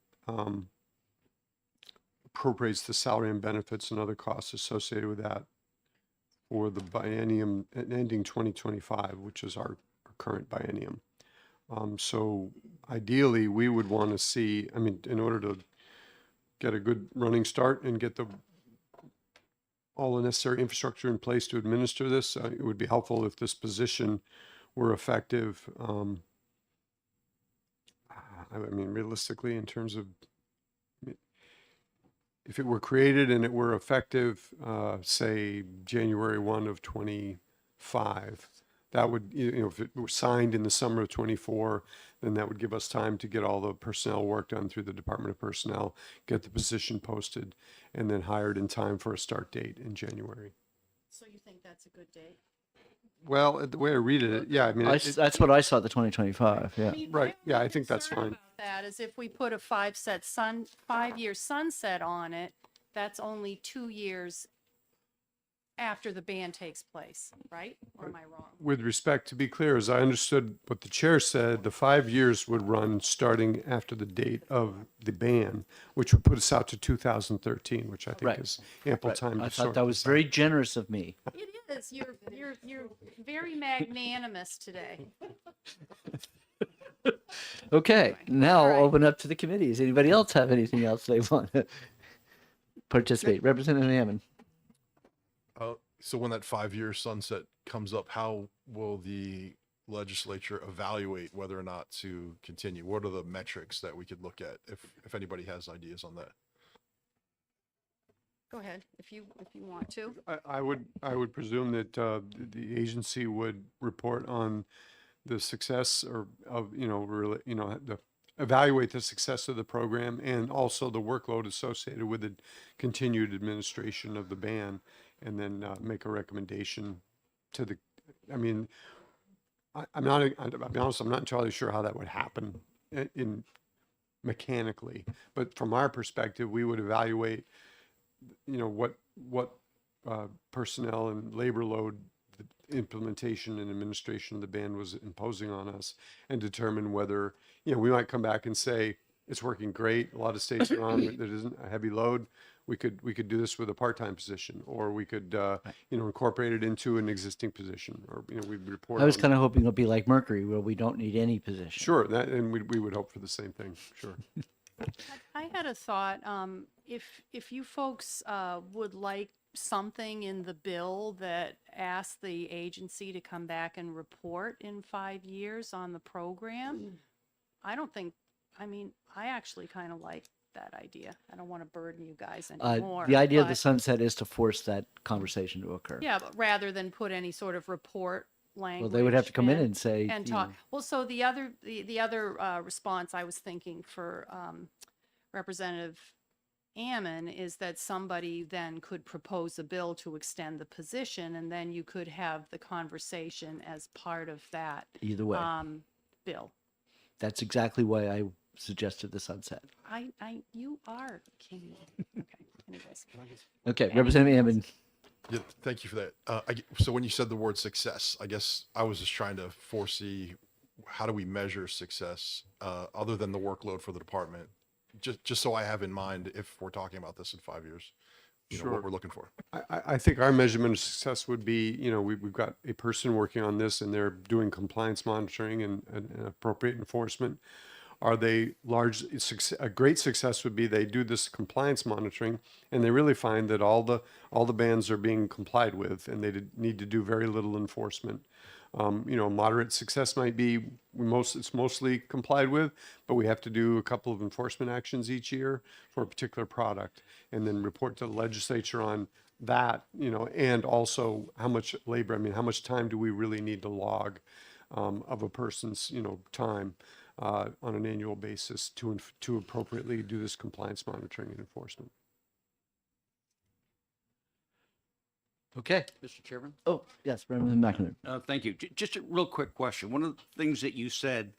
appropriates the salary and benefits and other costs associated with that for the biennium ending 2025, which is our current biennium. So ideally, we would want to see, I mean, in order to get a good running start and get all the necessary infrastructure in place to administer this, it would be helpful if this position were effective. I mean, realistically, in terms of, if it were created and it were effective, say, January 1 of 25, that would, if it were signed in the summer of 24, then that would give us time to get all the personnel work done through the Department of Personnel, get the position posted, and then hired in time for a start date in January. So you think that's a good date? Well, the way I read it, yeah, I mean, That's what I saw, the 2025, yeah. right, yeah, I think that's fine. About that is if we put a 5-year sunset on it, that's only 2 years after the ban takes place, right? Or am I wrong? With respect, to be clear, as I understood what the chair said, the 5 years would run starting after the date of the ban, which would put us out to 2013, which I think Right. is ample Right. time I to thought sort that was this very out. generous of me. It is. You're very magnanimous today. Okay, now All right. open up to the committees. Anybody else have anything else they want to participate? Representative Hammond. So when that 5-year sunset comes up, how will the legislature evaluate whether or not to continue? What are the metrics that we could look at if anybody has ideas on that? Go ahead, if you want to. I would presume that the agency would report on the success evaluate the success of the program and also the workload associated with the continued administration of the ban, and then make a recommendation to the, I mean, I'll be honest, I'm not entirely sure how that would happen in mechanically, but from our perspective, we would evaluate, what personnel and labor load the implementation and administration of the ban was imposing on us, and determine whether, we might come back and say, it's working great. A lot of states are on it. There isn't a heavy load. We could do this with a part-time position, or we could, incorporate it into an existing position, or, we'd report. I was on- kind of hoping it'll be like Mercury, where we don't need any position. Sure, and we would hope for the same thing, sure. I had a thought, if you folks would like something in the bill that asks the agency to come back and report in 5 years on the program, I actually kind of like that idea. I don't want to burden you guys anymore. The idea of the but- sunset is to force that conversation to occur. Yeah, but rather than put any sort of report language. Well, they would have to come in and say, And you talk. know. Well, so the other response I was thinking for Representative Ammon is that somebody then could propose a bill to extend the position, and then you could have the conversation as part of that Either way. bill. That's exactly why I suggested the sunset. You are king. Okay. Anyways. Okay, Anything Representative else? Ammon. Yeah, thank you for that. So when you said the word success, I guess I was just trying to foresee how do we measure success other than the workload for the department, just so I have in mind if we're talking about this in 5 years. what Sure. we're looking for. I think our measurement of success would be, we've got a person working on this and they're doing compliance monitoring and appropriate enforcement. Are they a great success would be they do this compliance monitoring and they really find that all the bans are being complied with and they need to do very little enforcement. Moderate success might be it's mostly complied with, but we have to do a couple of enforcement actions each year for a particular product and then report to the legislature on that, and also how much labor, how much time do we really need to log of a person's, time on an annual basis to appropriately do this compliance monitoring and enforcement. Okay. Mr. Chairman? Oh, yes, Reverend McInerney. Thank you. Just a real quick question. One of the things that you said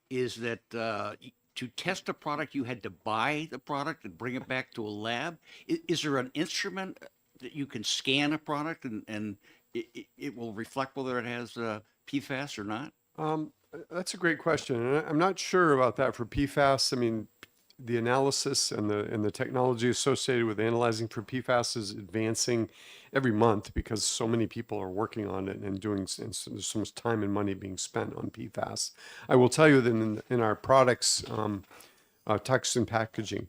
is that to test a product, you had to buy the product and bring it back to a lab. Is there an instrument that you can scan a product and it will reflect whether it has PFAS or not? That's a great question. And I'm not sure about that for PFAS. The analysis and the technology associated with analyzing for PFAS is advancing every month because so many people are working on it and there's so much time and money being spent on PFAS. I will tell you that in our products, toxin packaging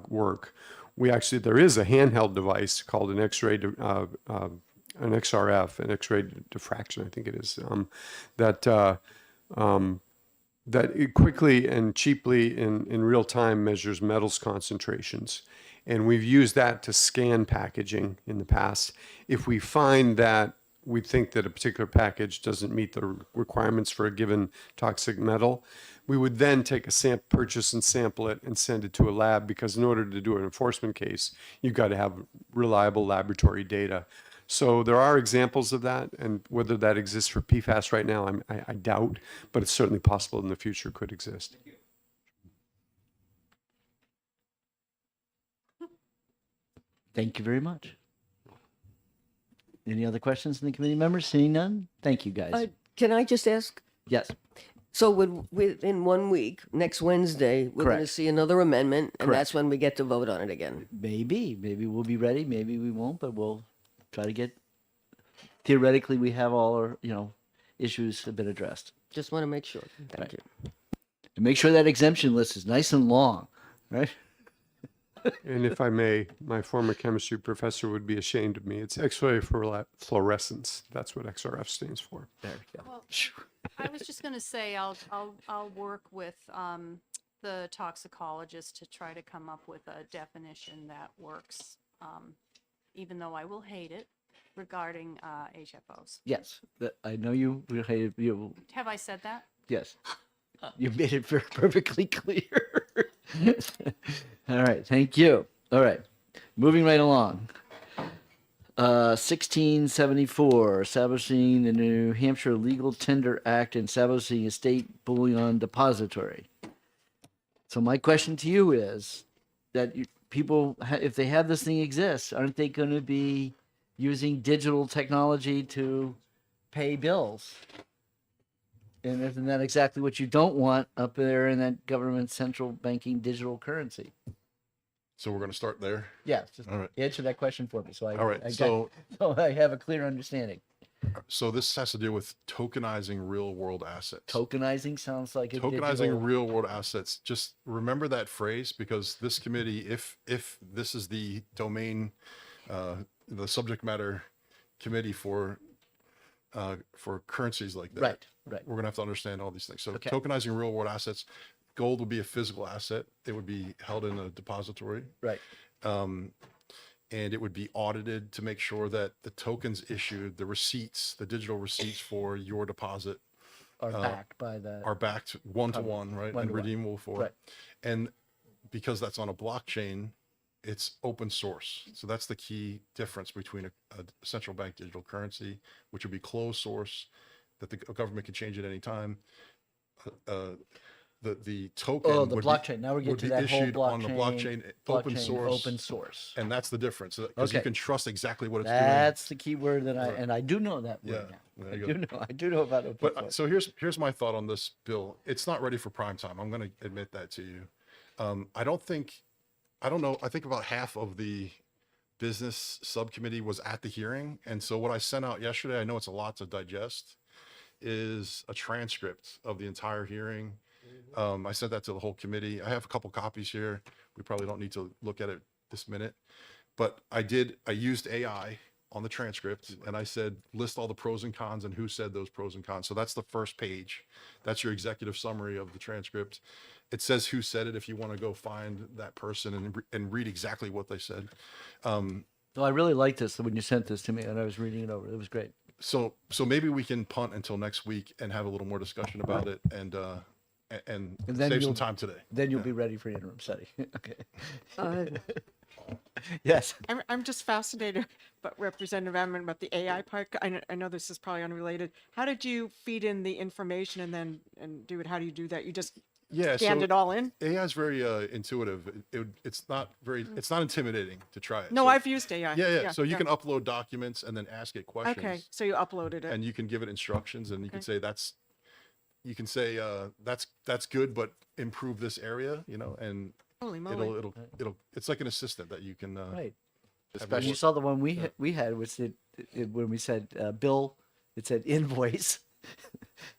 work, there is a handheld device called an X-ray, an XRF, an X-ray diffraction, I think it is, that it quickly and cheaply in real time measures metals concentrations. And we've used that to scan packaging in the past. If we find that we think that a particular package doesn't meet the requirements for a given toxic metal, we would then take purchase and sample it and send it to a lab, because in order to do an enforcement case, you've got to have reliable laboratory data. So there are examples of that, and whether that exists for PFAS right now, I doubt, but it's certainly possible in the future could exist. Thank you very much. Any other questions from the committee members? Seeing none? Thank you, guys. Can I just ask? Yes. So within 1 week, next Wednesday, we're going to Correct. see another amendment, and Correct. that's when we get to vote on it again. Maybe we'll be ready. Maybe we won't, but we'll try to get, theoretically, we have all our, issues have been addressed. Just want to make sure. Thank you. And make sure that exemption list is nice and long, right? And if I may, my former chemistry professor would be ashamed of me. It's X-ray fluorescence. That's what XRF stands for. There we go. Well, I was just going to say, I'll work with the toxicologist to try to come up with a definition that works, even though I will hate it, regarding HFOs. Yes, I know you hated you. Have I said that? Yes, you made it very perfectly clear. All right, thank you. All right, moving right along. 1674, establishing the New Hampshire Legal Tender Act and establishing a state bullion depository. So my question to you is that people, if they have this thing exist, aren't they going to be using digital technology to pay bills? And isn't that exactly what you don't want up there in that government central banking digital currency? So we're going to start there. Yeah, just All right. answer that question for me. So All right. so I have a clear understanding. So this has to do with tokenizing real world assets. Tokenizing sounds like a Tokenizing digital... real world assets. Just remember that phrase, because this committee, if this is the domain, the subject matter committee for currencies like that, Right. we're gonna have to understand all these things. So Okay. tokenizing real world assets, gold would be a physical asset. It would be held in a depository. Right. And it would be audited to make sure that the tokens issued, the receipts, the digital receipts for your deposit Are backed by the... are backed one-to-one, right? And One-to-one. redeemable for. Right. And because that's on a blockchain, it's open source. So that's the key difference between a central bank digital currency, which would be closed source, that the government can change at any time. The token Oh, the would blockchain. Now we're getting would to be that whole issued on the blockchain, open source. Open source. And that's the difference, because you Okay. can trust exactly what it's That's the key word that Right. I do know that word Yeah, now. there I you do go. know. I do know about open But source. so here's my thought on this bill. It's not ready for prime time. I'm going to admit that to you. I don't know. I think about half of the business subcommittee was at the hearing. And so what I sent out yesterday, I know it's a lot to digest, is a transcript of the entire hearing. I sent that to the whole committee. I have a couple copies here. We probably don't need to look at it this minute, but I used AI on the transcript and I said, list all the pros and cons and who said those pros and cons. So that's the first page. That's your executive summary of the transcript. It says who said it if you want to go find that person and read exactly what they said. So I really liked this when you sent this to me and I was reading it over. It was great. So maybe we can punt until next week and have a little more discussion about it and then save some you'll- time today. Then you'll be ready for interim study. Okay. Uh, Yes. I'm just fascinated, but Representative Amman, about the AI part. I know this is probably unrelated. How did you feed in the information and do it? How do you do that? You just Yeah, scanned so it all in? AI is very intuitive. It's not intimidating to try it. No, So- I've used AI. Yeah. So you can upload documents and then ask it questions. Okay, so you uploaded it. And you can give it instructions and you can say that's good, but improve this area, and Holy moly. it'll it's like an assistant that you can Right. have Especially you your- saw the one we had was when we said bill, it said invoice,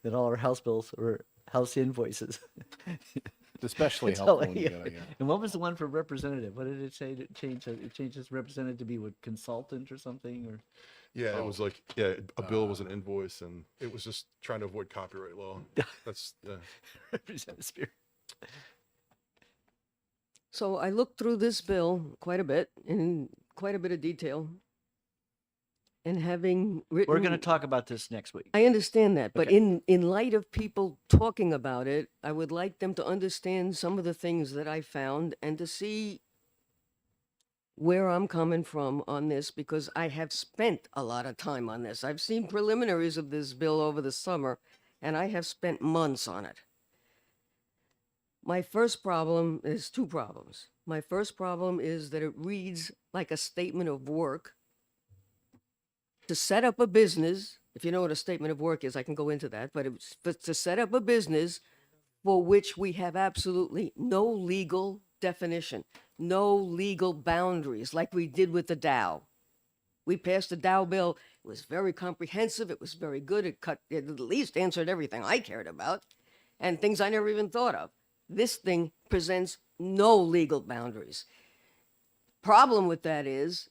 then all our house bills were house invoices. Especially It's helpful all- when you yeah. get a- And what was the one for representative? What did it say? It changes representative to be what, consultant or something or? Yeah, it was like a bill was an invoice and it was just trying to avoid copyright law. That's Representative Spear. So I looked through this bill quite a bit, in quite a bit of detail. And having written. We're going to talk about this next week. I understand that, but Okay. in light of people talking about it, I would like them to understand some of the things that I found and to see where I'm coming from on this, because I have spent a lot of time on this. I've seen preliminaries of this bill over the summer, and I have spent months on it. My first problem is two problems. My first problem is that it reads like a statement of work to set up a business. If you know what a statement of work is, I can go into that, but it's to set up a business for which we have absolutely no legal definition, no legal boundaries, like we did with the Dow. We passed the Dow bill. It was very comprehensive. It was very good. It at least answered everything I cared about and things I never even thought of. This thing presents no legal boundaries. Problem with that is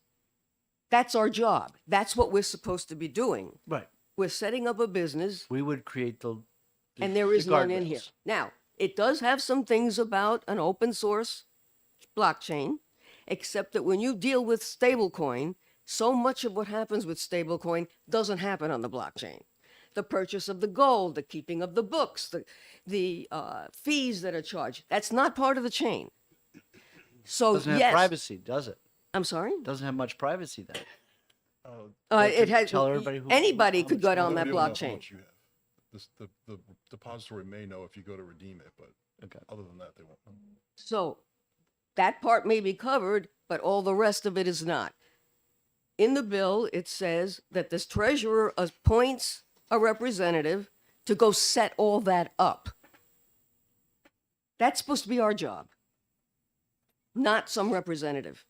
that's our job. That's what we're supposed to be doing. Right. We're setting up a business We would create and there is none in here. guardrails. Now, it does have some things about an open source blockchain, except that when you deal with stablecoin, so much of what happens with stablecoin doesn't happen on the blockchain. The purchase of the gold, the keeping of the books, the fees that are charged, that's not part of the chain. So Doesn't have yes, privacy, does it? I'm sorry? Doesn't have much privacy then. It has, tell everybody who- anybody how could much go money- down that Nobody will know how blockchain. much you have. The depository may know if you go to redeem it, but other than that, they won't know. So that part may be covered, but all the rest of it is not. In the bill, it says that this treasurer appoints a representative to go set all that up. That's supposed to be our job, not some representative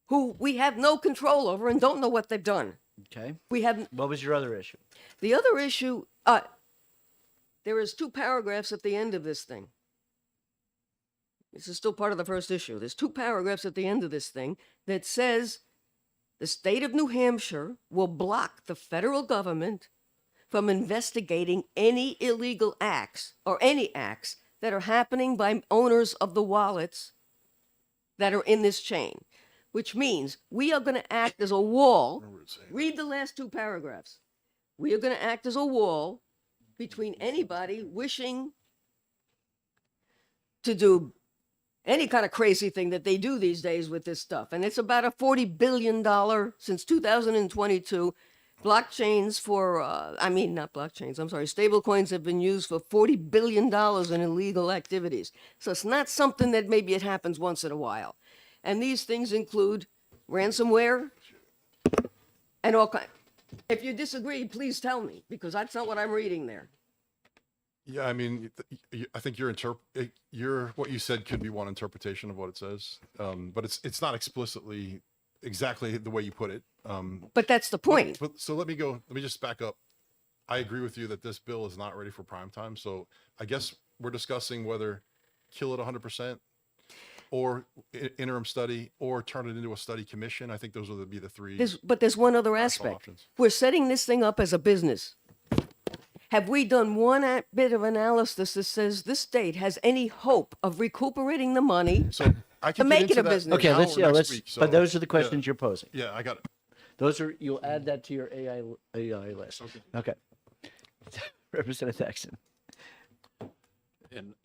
who we have no control over and don't know what they've done. Okay. We have What was your other issue? the other issue. There is 2 paragraphs at the end of this thing. This is still part of the first issue. There's 2 paragraphs at the end of this thing that says the state of New Hampshire will block the federal government from investigating any illegal acts or any acts that are happening by owners of the wallets that are in this chain, which means we are going to act as a wall. Read the last 2 paragraphs. We are going to act as a wall between anybody wishing to do any kind of crazy thing that they do these days with this stuff. And it's about a $40 billion since 2022. Blockchains for, not blockchains, I'm sorry, stable coins have been used for $40 billion in illegal activities. So it's not something that maybe it happens once in a while. And these things include ransomware and all kinds. If you disagree, please tell me, because that's not what I'm reading there. Yeah, I mean, I think what you said could be one interpretation of what it says, but it's not explicitly exactly the way you put it. But that's the point. So let me just back up. I agree with you that this bill is not ready for prime time. So I guess we're discussing whether kill it 100% or interim study or turn it into a study commission. I think those would be the three. But there's one other possible aspect. options. We're setting this thing up as a business. Have we done one bit of analysis that says this state has any hope of recuperating the money So I to can get make into it a that business? Okay, now let's, or yeah, next let's, week. but So, those are the yeah. questions you're posing. Yeah, I got it. Those are, you'll add that to your AI list. Okay. Representative Thaxton.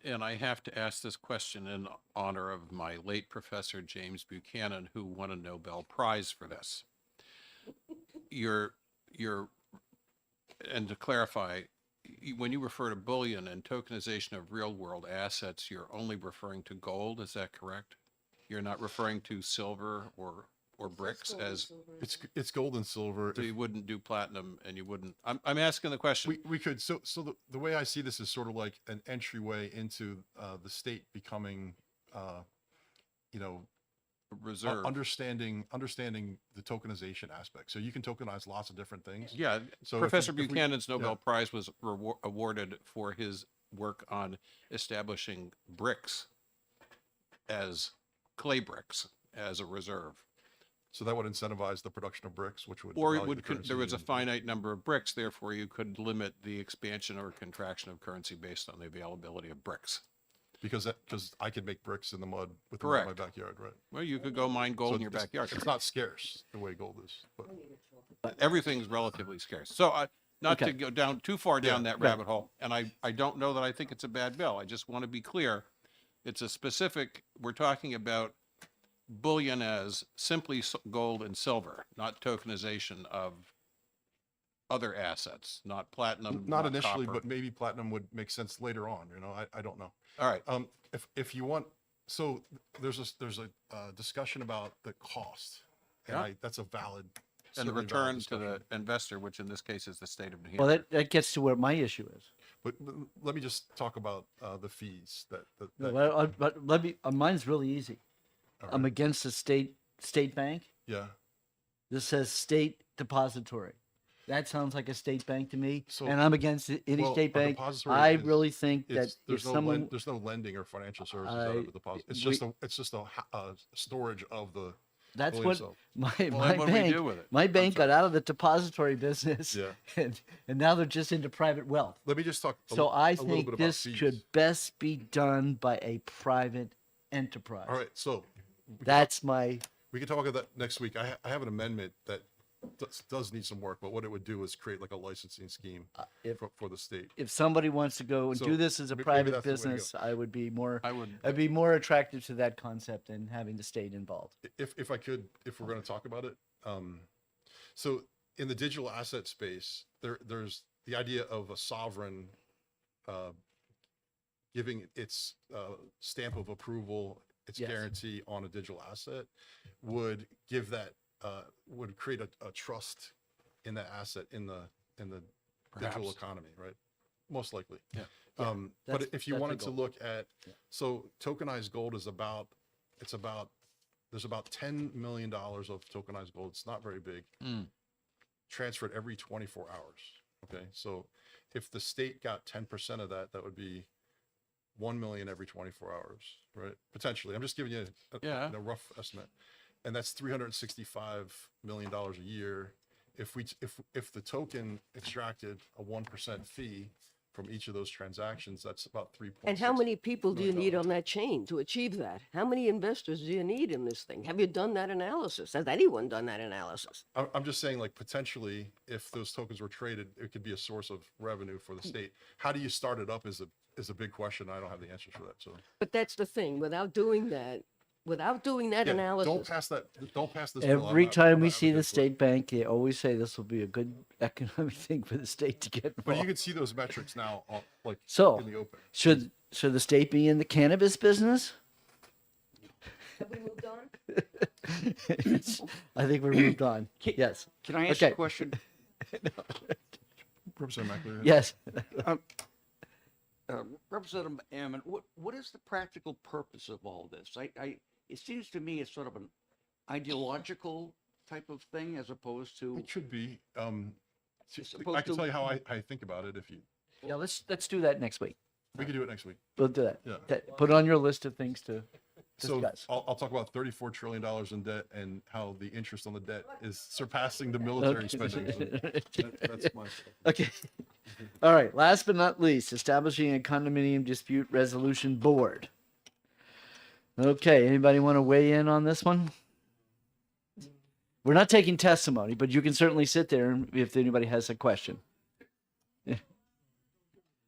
And I have to ask this question in honor of my late professor, James Buchanan, who won a Nobel Prize for this. And to clarify, when you refer to bullion and tokenization of real world assets, you're only referring to gold, is that correct? You're not referring to silver or bricks as, It's gold and silver. so you wouldn't do platinum and you wouldn't, I'm asking the question. We could, so the way I see this is sort of like an entryway into the state becoming, you know, Reserve. understanding the tokenization aspect. So you can tokenize lots of different things. Yeah, So if Professor we- Buchanan's Nobel yeah. Prize was awarded for his work on establishing bricks as clay bricks as a reserve. So that would incentivize the production of bricks, which would. Or it value would, the currency there was a and- finite number of bricks, therefore you could limit the expansion or contraction of currency based on the availability of bricks. Because I could make bricks in the mud with the mud in my Correct. backyard, right? Well, you could go mine gold So in your it's- backyard. It's not scarce the way gold is, but. Everything's relatively scarce. So not to Okay. go down too far down that right. rabbit hole, and I don't know that I think it's a bad bill. I just want to be clear. It's a specific, we're talking about bullion as simply gold and silver, not tokenization of other assets, not platinum. Not initially, copper. but maybe platinum would make sense later on, you know, I don't know. All right. If you want, so there's a discussion about the cost. And Yeah. that's a valid. And the certainly valid return to the discussion. investor, which in this case is the state of New Hampshire. Well, that gets to where my issue is. But let me just talk about the fees that. No, but let me, mine's really easy. All I'm right. against the state bank. Yeah. This says state depository. That sounds like a state bank to me, So- and I'm against any Well, state a bank. depository I is- really think that if there's someone, there's no lending or financial services out of a deposit. It's just a storage of the. that's bullion what itself. my then my what do we bank, do with it? my bank got out of the depository business, Yeah. and now they're just into private wealth. Let me just talk. So I a little bit think about this fees. should best be done by a private enterprise. All right, so That's my, we can talk about that next week. I have an amendment that does need some work, but what it would do is create like a licensing scheme for the state. if somebody wants to go and So do this as a maybe private that's the way to go. business, I would be more, I would, I'd be more attracted to that concept than having the state involved. If I could, if we're going to talk about it, so in the digital asset space, there's the idea of a sovereign giving its stamp of approval, its Yes. guarantee on a digital asset would give that would create a trust in that asset in the digital Perhaps. economy, right? Most likely. Yeah. But that's- if you that's the wanted to goal. look at, so tokenized gold is about, there's about $10 million of tokenized gold. It's not very big. Mm. Transferred every 24 hours. Okay. So if the state got 10% of that, that would be 1 million every 24 hours, right? Potentially. I'm just giving you Yeah. a rough estimate. And that's $365 million a year. If the token extracted a 1% fee from each of those transactions, that's about 3.6. And how many people do you million need dollars. on that chain to achieve that? How many investors do you need in this thing? Have you done that analysis? Has anyone done that analysis? I'm just saying, like, potentially, if those tokens were traded, it could be a source of revenue for the Mm. state. How do you start it up is a big question. I don't have the answers for that. So But that's the thing. Without doing that yeah, analysis. Don't pass this. bill. I'm Every not- time I'm we not see the advocate for it. state bank, they always say this will be a good economic thing for the state to get But you involved. can see those metrics now, like So, in the open. should the state be in the cannabis business? Have we moved on? I think we're moved on. Yes. Can I ask Okay. a question? Representative McAleer. Yes. Representative Ammon, what is the practical purpose of all this? It seems to me it's sort of ideological type of thing as opposed to? It should be. Supposed I can to- tell you how I think about it if you, Yeah, let's do that next week. we could do it next week. We'll do that. Yeah. Put it on your list of things to So discuss. I'll talk about $34 trillion in debt and how the interest on the debt is surpassing the military spending. So that's my. Okay. All right. Last but not least, establishing a condominium dispute resolution board. Okay. Anybody want to weigh in on this one? We're not taking testimony, but you can certainly sit there if anybody has a question. Yeah.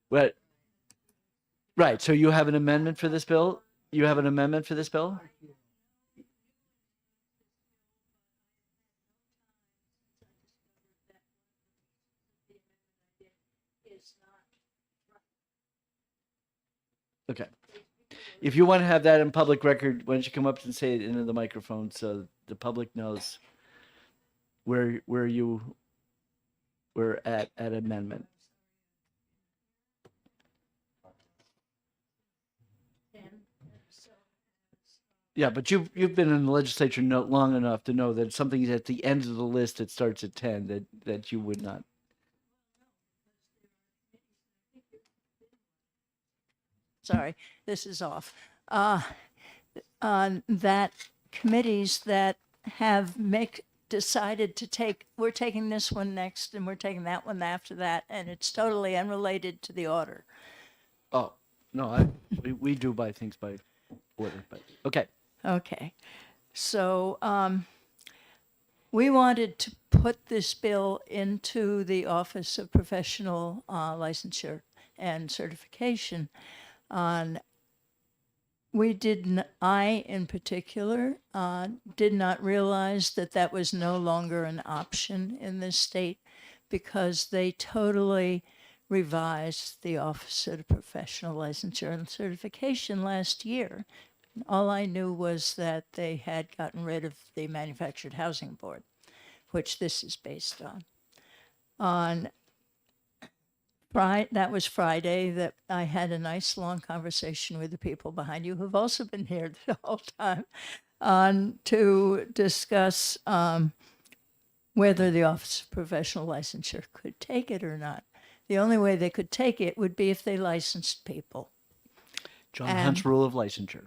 What? Right. So you have an amendment for this bill? You have an amendment for this bill? Okay. If you want to have that in public record, why don't you come up and say it into the microphone so the public knows where you were at amendment. Yeah, but you've been in the legislature long enough to know that something's at the end of the list that starts at 10 that you would not. Sorry, this is off. That committees that have decided to we're taking this one next and we're taking that one after that, and it's totally unrelated to the order. Oh, no, we do buy things by order, but okay. Okay. So we wanted to put this bill into the Office of Professional Licensure and Certification. I in particular did not realize that that was no longer an option in this state because they totally revised the Office of Professional Licensure and Certification last year. All I knew was that they had gotten rid of the Manufactured Housing Board, which this is based on. That was Friday that I had a nice long conversation with the people behind you who've also been here the whole time to discuss whether the Office of Professional Licensure could take it or not. The only way they could take it would be if they licensed people. John Hunt's rule of licensure.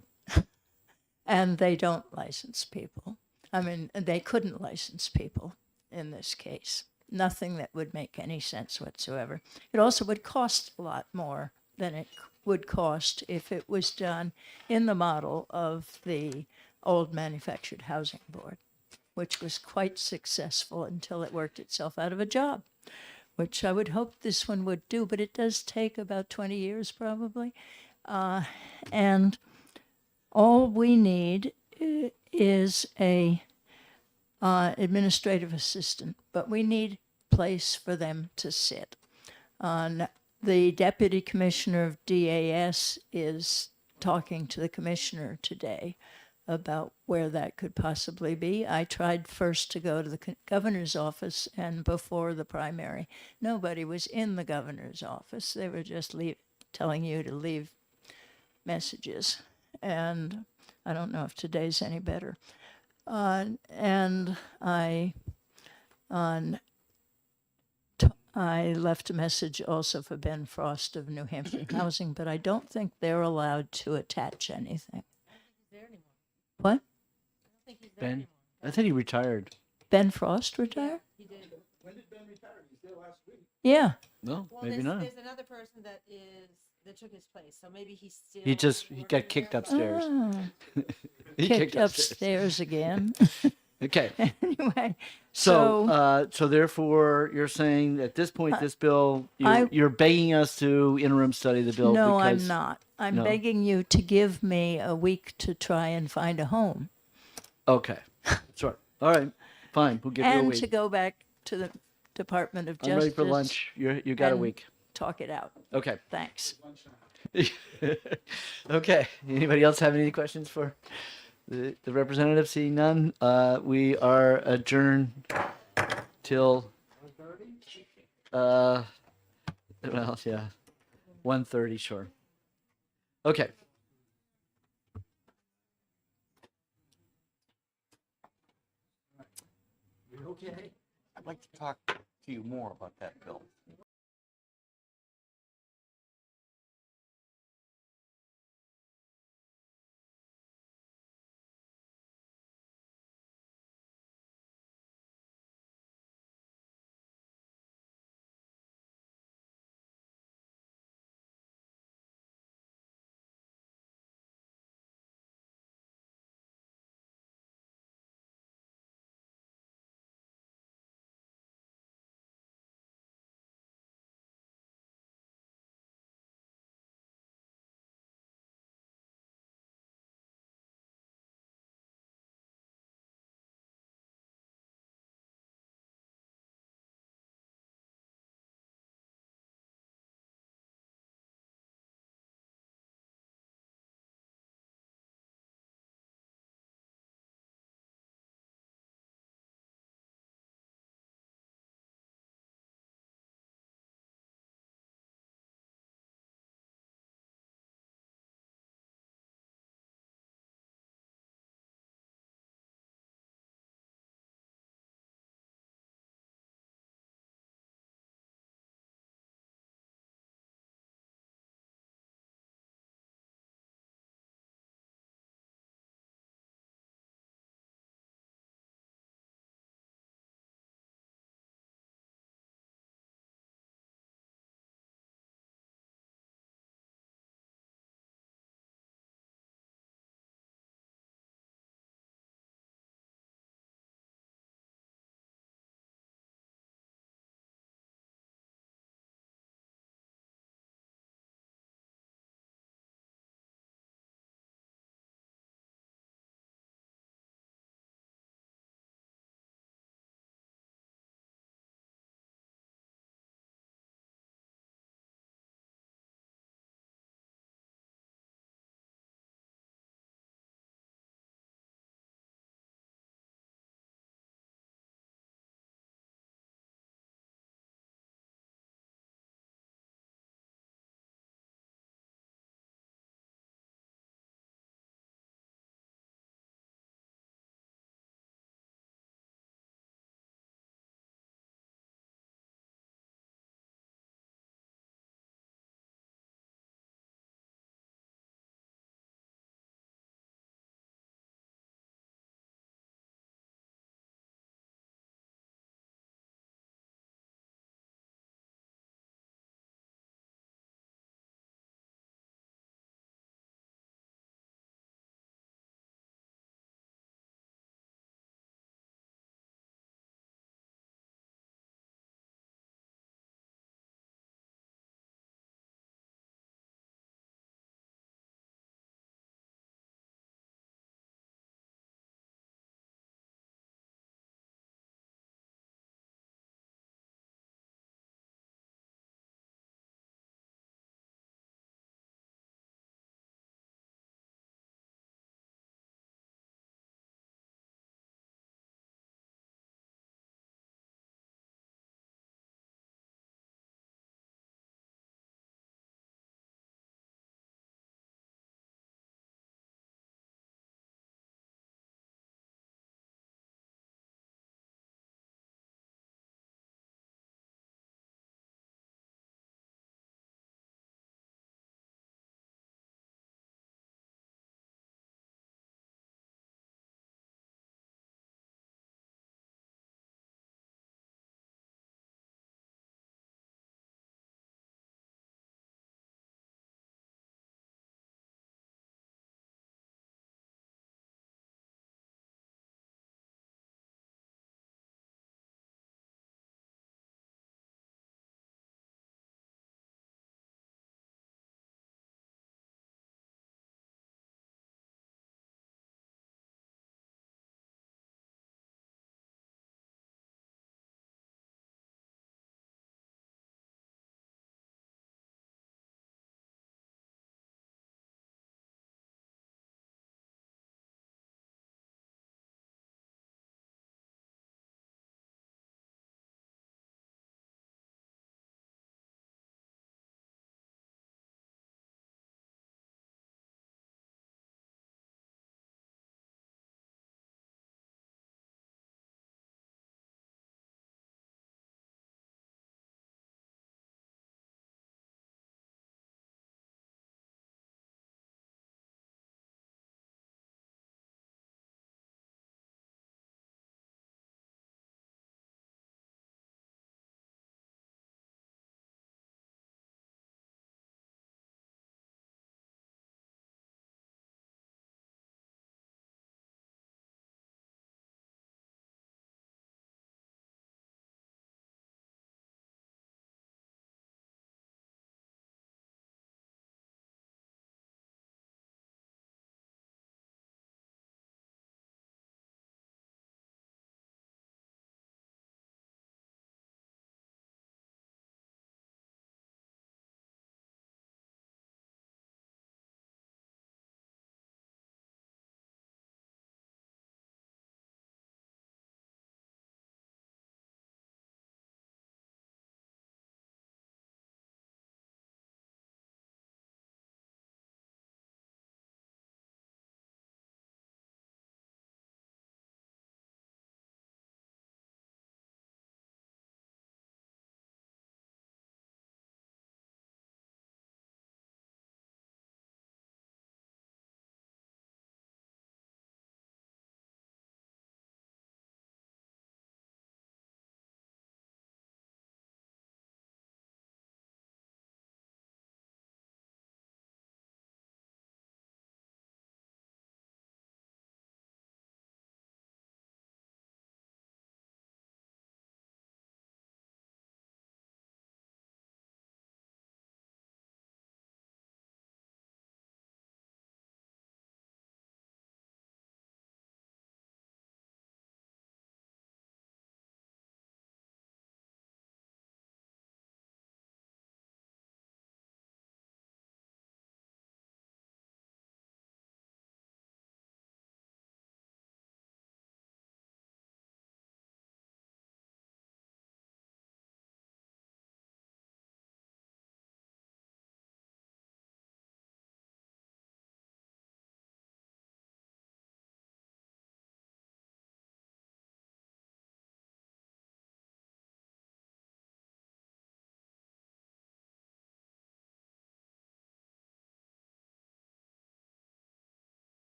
And they don't license people. I mean, they couldn't license people in this case. Nothing that would make any sense whatsoever. It also would cost a lot more than it would cost if it was done in the model of the old Manufactured Housing Board, which was quite successful until it worked itself out of a job, which I would hope this one would do, but it does take about 20 years probably. And all we need is a administrative assistant, but we need place for them to sit. The deputy commissioner of DAS is talking to the commissioner today about where that could possibly be. I tried first to go to the governor's office, and before the primary, nobody was in the governor's office. They were just telling you to leave messages. And I don't know if today's any better. And I left a message also for Ben Frost of New Hampshire Housing, but I don't think they're allowed to attach anything. What? Ben? I think he retired. Ben Frost retired? He did. When did Ben retire? He was there last week. Yeah. No, Well, maybe there's, not. there's another person that took his place, so maybe he's still. He working got kicked there. upstairs. Ah, He kicked upstairs again. Okay. Anyway, So therefore, you're saying at this point, this bill, you're begging us to interim study the bill. no, I'm because- not. I'm No. begging you to give me a week to try and find a home. Okay. Sure. All right. Fine. We'll give you a And week. to go back to the Department of I'm Justice. ready for lunch. You got a and week. Talk it out. Okay. Thanks. Okay. Anybody else have any questions for the representative? Seeing none, we are adjourned till well, yeah, 1:30, sure. Okay. Okay. I'd like to talk to you more about that bill.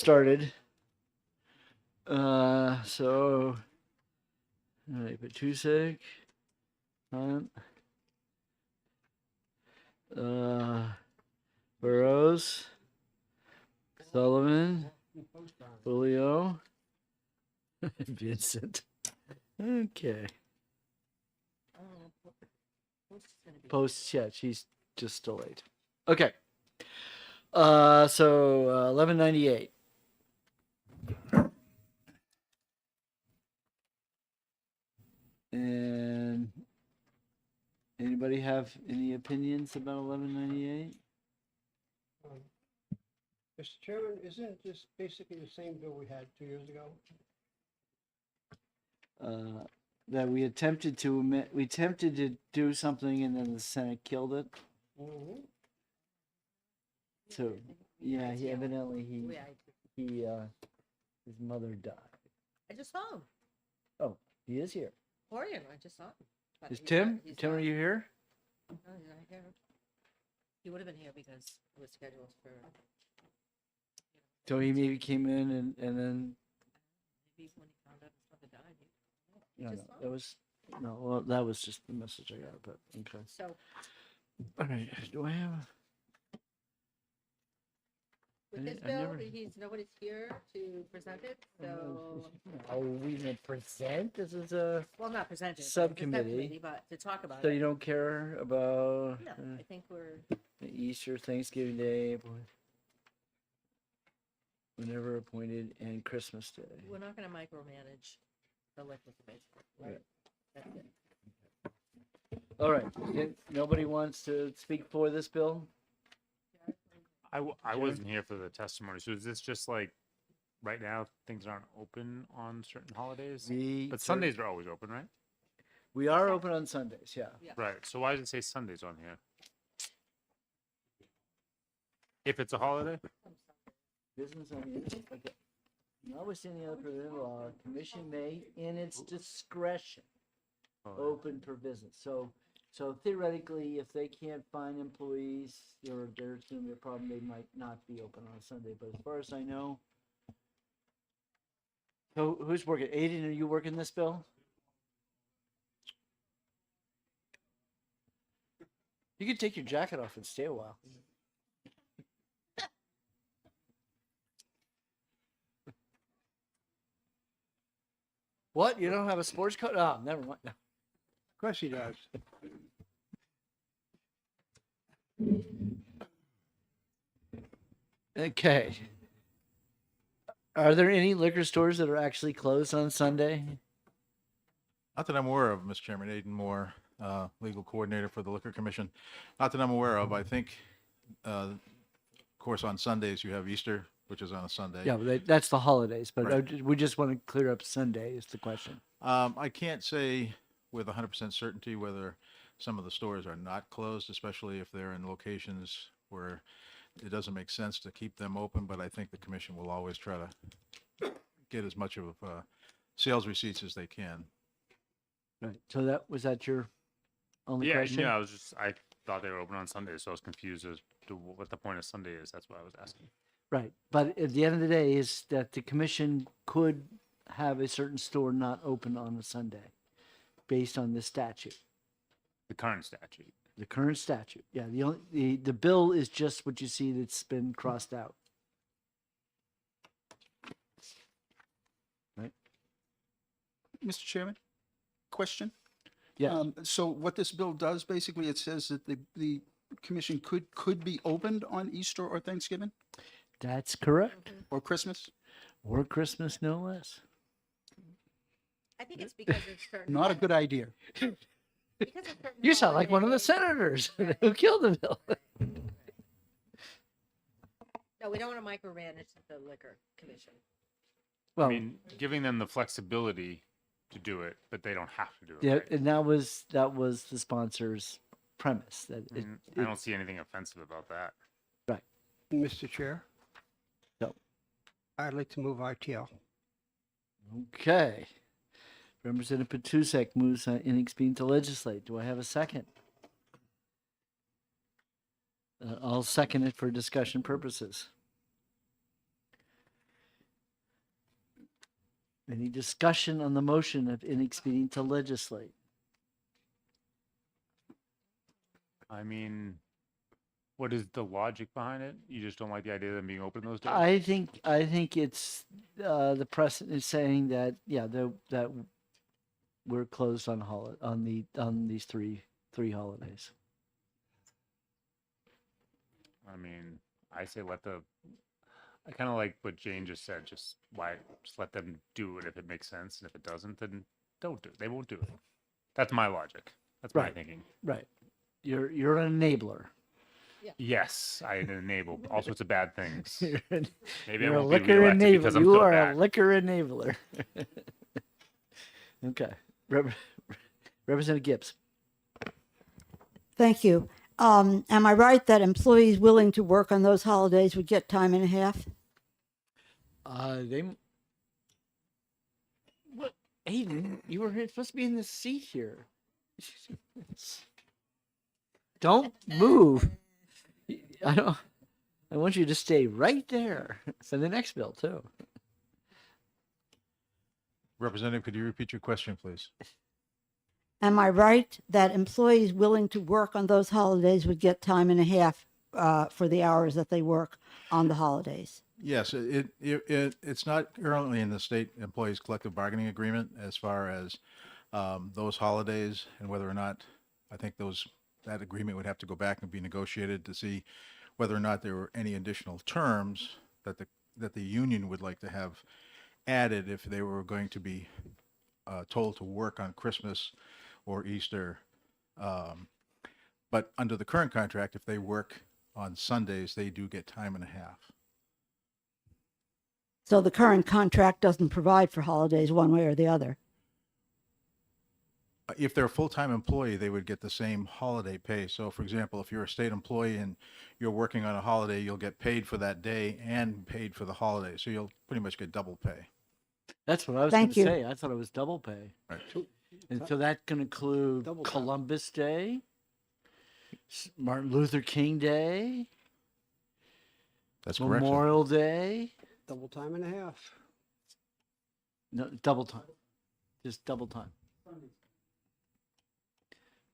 started. So, all right, Petusek, Hunt, Burrows, Sullivan, Julio, Vincent. Okay. Post, yeah, she's just delayed. Okay. So 1198. And anybody have any opinions about 1198? Mr. Chairman, isn't this basically the same bill we had 2 years ago? That we attempted to do something and then the Senate killed it. So yeah, he evidently his mother died. I just saw him. Oh, he is here. Florian, I just saw him. But Is he's Tim? not- he's Tim, not- are you here? No, he's not here. He would have been here because it was scheduled for. So he maybe came in and then Maybe when he found out his mother died. no, that was well, that was just the message I got. But okay. So All right. Do I have? with this I bill, never- nobody's here to present it, so, Are we gonna present? This is a well, not present it. but it's a Subcommittee. But to talk about so it. you don't care about No, I think we're, Easter, Thanksgiving Day, whenever appointed, and Christmas Day. we're not gonna micromanage the liquor committee. Right. That's it. All right. Nobody wants to speak for this bill? I wasn't here for the testimony. So is this just like right now things aren't open on certain holidays? But Sundays are always open, right? We are open on Sundays, yeah. Right. So why does it say Sundays on here? If it's a holiday? Business on the okay. Notwithstanding the other provision law, commission may, in its discretion, open for business. So theoretically, if they can't find employees or there's going to be a problem, they might not be open on a Sunday. But as far as I know, so who's working? Aiden, are you working this bill? You can take your jacket off and stay a while. What? You don't have a sports coat? Oh, never mind. No. Of course he does. Okay. Are there any liquor stores that are actually closed on Sunday? Not that I'm aware of, Mr. Chairman. Aiden Moore, legal coordinator for the Liquor Commission. Not that I'm aware of. I think, of course, on Sundays you have Easter, which is on a Sunday. Yeah, well, that's the holidays, but Right. we just want to clear up Sunday is the question. I can't say with 100% certainty whether some of the stores are not closed, especially if they're in locations where it doesn't make sense to keep them open, but I think the commission will always try to get as much of sales receipts as they can. Right. So that your only Yeah, question? yeah. I thought they were open on Sundays, so I was confused as to what the point of Sunday is. That's what I was asking. Right. But at the end of the day is that the commission could have a certain store not open on a Sunday based on this statute. The current statute. The current statute. Yeah, the bill is just what you see that's been crossed out. Right. Mr. Chairman, question? Yeah. So what this bill does, basically, it says that the commission could be opened on Easter or Thanksgiving That's correct. or Christmas? Or Christmas, no less. I think it's because of certain. Not a good idea. Because of certain You sound like one of the senators who killed the bill. No, we don't want to micromanage the liquor commission. Well, I mean, giving them the flexibility to do it, but they don't have to do it. yeah, right? and that was the sponsor's premise that I mean, I don't see anything offensive about that. right. Mr. Chair, So I'd like to move ITL. okay. Representative Petusek moves in expedient to legislate. Do I have a second? I'll second it for discussion purposes. Any discussion on the motion of inexpedient to legislate? I mean, what is the logic behind it? You just don't like the idea of them being open those days? I think it's the precedent is saying that that we're closed on these three holidays. I mean, I say I kind of like what Jane just said. Just let them do it if it makes sense, and if it doesn't, then don't do it. They won't do it. That's my logic. That's my Right. thinking. Right. You're an enabler. Yes, I enable all sorts of bad things. You're Maybe I You're a won't be liquor reelected because enabler. I'm You so are bad. a liquor enabler. Okay. Representative Gibbs. Thank you. Am I right that employees willing to work on those holidays would get time and a half? What? Aiden, you were supposed to be in the seat here. Don't move. I want you to stay right there for the next bill too. Representative, could you repeat your question, please? Am I right that employees willing to work on those holidays would get time and a half for the hours that they work on the holidays? Yes, it's not currently in the state employees collective bargaining agreement as far as those holidays and whether or not, I think that agreement would have to go back and be negotiated to see whether or not there were any additional terms that the union would like to have added if they were going to be told to work on Christmas or Easter. But under the current contract, if they work on Sundays, they do get time and a half. So the current contract doesn't provide for holidays one way or the other. If they're a full-time employee, they would get the same holiday pay. So for example, if you're a state employee and you're working on a holiday, you'll get paid for that day and paid for the holiday. So you'll pretty much get double pay. That's what I was going Thank to you. say. I thought it was double pay. Right. And so that can include Columbus Day, Martin Luther King Day, That's correct. sir. Memorial Day. Double time and a half. No, double time. Just double time.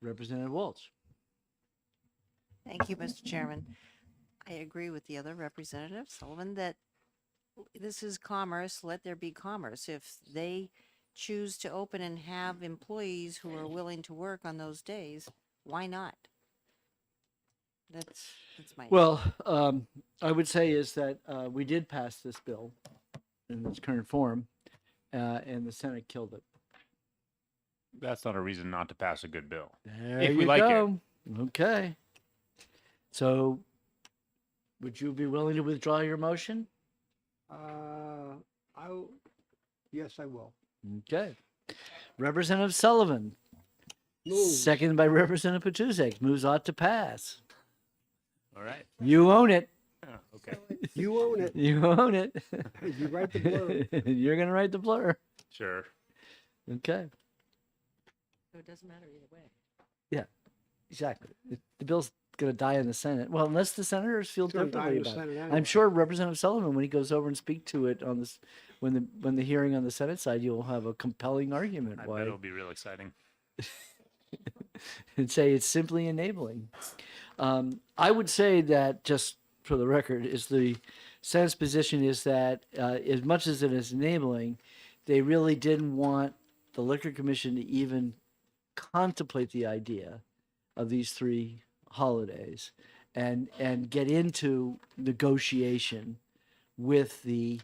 Representative Walsh. Thank you, Mr. Chairman. I agree with the other representative, Sullivan, that this is commerce. Let there be commerce. If they choose to open and have employees who are willing to work on those days, why not? That's my. Well, I would say is that we did pass this bill in its current form, and the Senate killed it. That's not a reason not to pass a good bill. There If you we like it. go. Okay. So, would you be willing to withdraw your motion? Yes, I will. Okay. Representative Sullivan, seconded by Representative Petuzek, moves ought to pass. All right. You own it. Okay. You own it. You own it. You write the blurb. You're going to write the blur. Sure. Okay. So it doesn't matter either way. Yeah, exactly. The bill's going to die in the Senate. Well, unless the senators feel It's gonna die differently in the about it. Senate I'm anyway. sure Representative Sullivan, when he goes over and speak to it on this, when the hearing on the Senate side, you'll have a compelling argument I why, bet it'll be real exciting. and say it's simply enabling. I would say that, just for the record, is the Senate's position is that as much as it is enabling, they really didn't want the Liquor Commission to even contemplate the idea of these three holidays and get into negotiation with the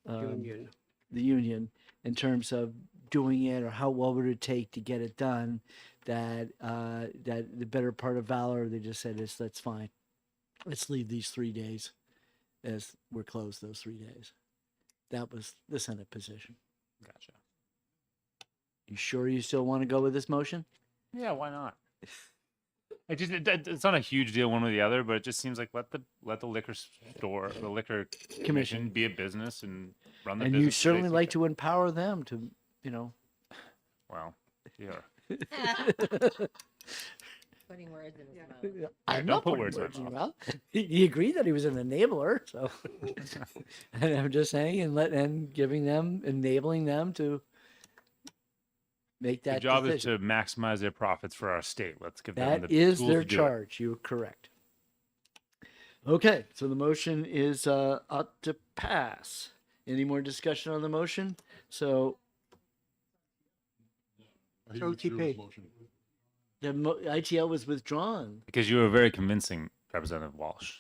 Union. the union in terms of doing it or what would it take to get it done. That the better part of valor, they just said, is that's fine. Let's leave these 3 days as we're closed those 3 days. That was the Senate position. Gotcha. You sure you still want to go with this motion? Yeah, why not? It's not a huge deal one way or the other, but it just seems like let the liquor store, the liquor commission be a business and run the And business. you as they certainly see like fit. to empower them to, Well, yeah. putting words in his mouth. I'm don't not put putting words in words my in your mouth. He agreed that he was an enabler, so. And I'm just saying, and enabling them to make The that job is decision. to maximize their profits for our state. Let's give them That the is tools their to do it. charge. You're correct. Okay, so the motion is up to pass. Any more discussion on the motion? So OTP. the ITL was withdrawn. Because you were very convincing, Representative Walsh.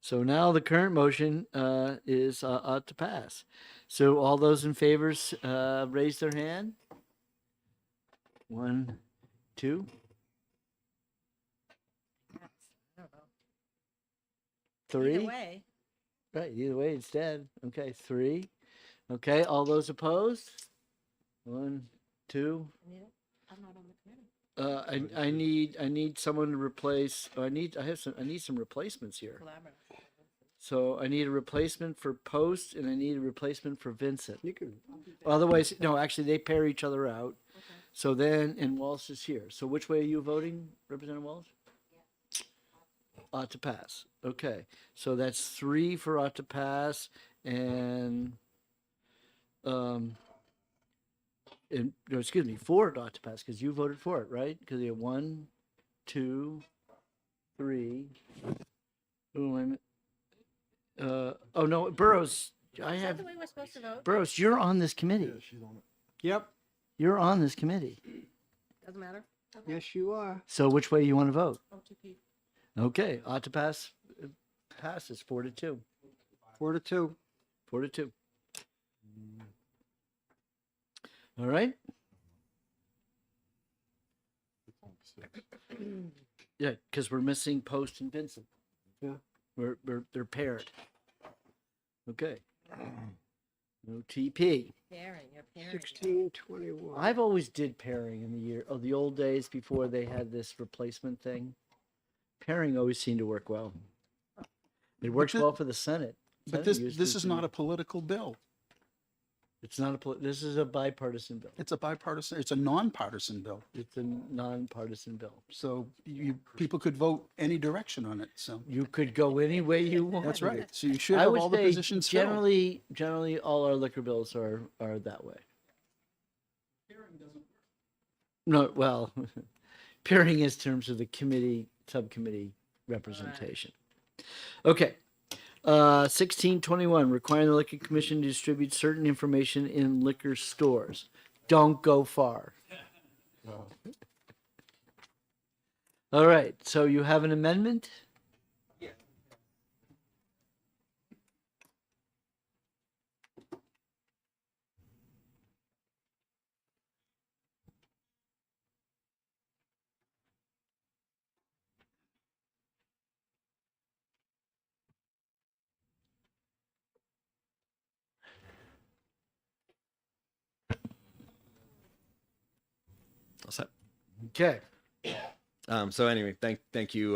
So now the current motion is up to pass. So all those in favor raise their hand. 1, 2. 3. Either way. Right, either way, it's dead. Okay, 3. Okay, all those opposed? 1, 2. I'm not on the committee. I need someone to replace. I need some replacements here. So I need a replacement for Post and I need a replacement for Vincent. You can, Otherwise, no, actually they pair each other out. So then, and Walsh is here. So which way are you voting, Representative Walsh? Ought to pass. Okay, so that's 3 for ought to pass, and no, excuse me, 4 ought to pass because you voted for it, right? Because you have 1, 2, 3. Oh, wait a minute. Oh no, Burrows. I Is that have the way we're supposed to vote? Burrows. You're on this committee. yep, You're on this committee. Doesn't matter. yes, you are. So which way you want to vote? OTP. Okay, ought to pass. Passes 4-2. 4-2. 4-2. All right. Yeah, because we're missing Post and Vincent. Yeah. They're paired. Okay. No TP. Pairing, you're pairing. 1621. I've always did pairing in the old days before they had this replacement thing. Pairing always seemed to work well. It works thi- well for the Senate. But Senate used this to is do- not a political bill. It's not this is a bipartisan bill. It's a bipartisan, it's a nonpartisan bill. It's a nonpartisan bill. So people could vote any direction on it, so. You could go any way you want. That's right. So you should I have would all the say positions filled. generally all our liquor bills are that way. No, well, pairing is terms of the subcommittee representation. Okay. 1621, requiring the Liquor Commission to distribute certain information in liquor stores. Don't go far. All right, so you have an amendment? Okay. So anyway, thank you,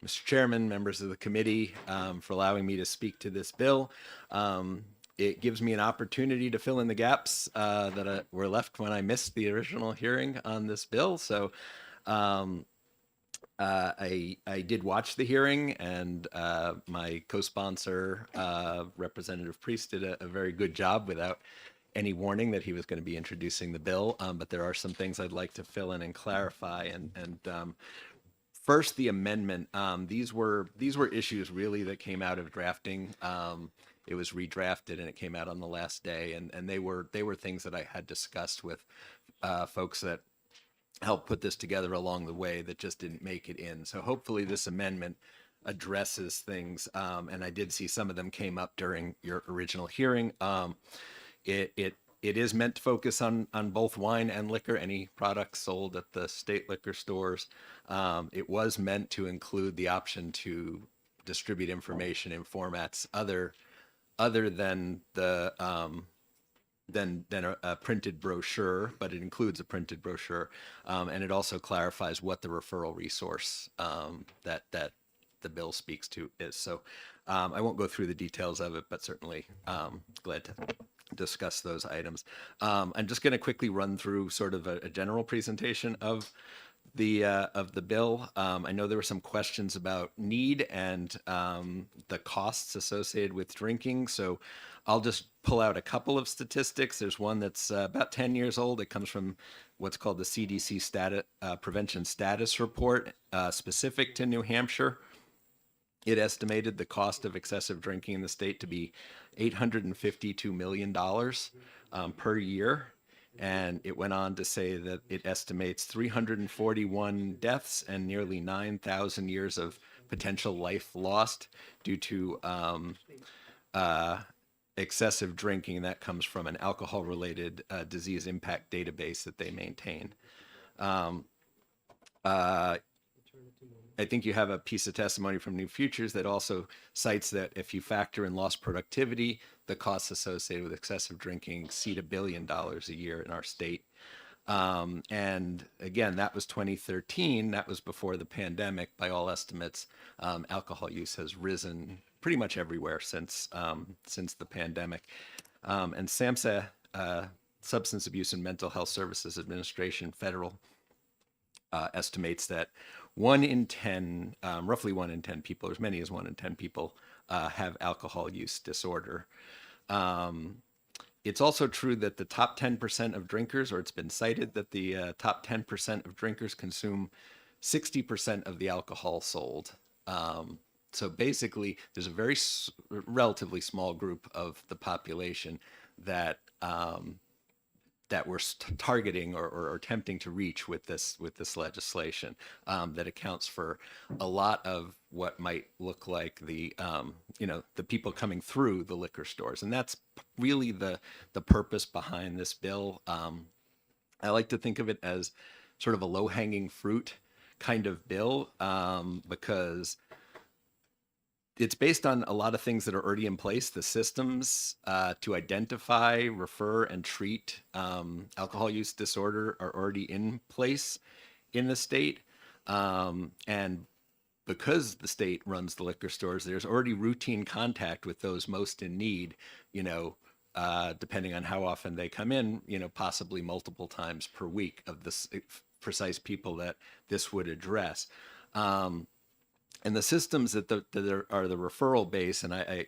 Mr. Chairman, members of the committee, for allowing me to speak to this bill. It gives me an opportunity to fill in the gaps that were left when I missed the original hearing on this bill. So I did watch the hearing, and my co-sponsor, Representative Priest, did a very good job without any warning that he was going to be introducing the bill. But there are some things I'd like to fill in and clarify. And first, the amendment. These were issues really that came out of drafting. It was redrafted and it came out on the last day, and they were things that I had discussed with folks that helped put this together along the way that just didn't make it in. So hopefully this amendment addresses things, and I did see some of them came up during your original hearing. It is meant to focus on both wine and liquor, any products sold at the state liquor stores. It was meant to include the option to distribute information in formats other than the than a printed brochure, but it includes a printed brochure, and it also clarifies what the referral resource that the bill speaks to is. So I won't go through the details of it, but certainly glad to discuss those items. I'm just going to quickly run through sort of a general presentation of the bill. I know there were some questions about need and the costs associated with drinking. So I'll just pull out a couple of statistics. There's one that's about 10 years old. It comes from what's called the CDC Prevention Status Report, specific to New Hampshire. It estimated the cost of excessive drinking in the state to be $852 million per year. And it went on to say that it estimates 341 deaths and nearly 9,000 years of potential life lost due to excessive drinking. That comes from an alcohol-related disease impact database that they maintain. I think you have a piece of testimony from New Futures that also cites that if you factor in lost productivity, the costs associated with excessive drinking exceed $1 billion a year in our state. And again, that was 2013. That was before the pandemic. By all estimates, alcohol use has risen pretty much everywhere since the pandemic. And SAMHSA, Substance Abuse and Mental Health Services Administration, federal, estimates that 1 in 10, roughly 1 in 10 people, as many as 1 in 10 people, have alcohol use disorder. It's also true that the top 10% of drinkers, or it's been cited that the top 10% of drinkers consume 60% of the alcohol sold. So basically, there's a very relatively small group of the population that that we're targeting or attempting to reach with this legislation, that accounts for a lot of what might look like the the people coming through the liquor stores, and that's really the purpose behind this bill. I like to think of it as sort of a low-hanging fruit kind of bill, because it's based on a lot of things that are already in place. The systems to identify, refer, and treat alcohol use disorder are already in place in the state. And because the state runs the liquor stores, there's already routine contact with those most in need, depending on how often they come in, possibly multiple times per week of the precise people that this would address. And the systems that are the referral base, and I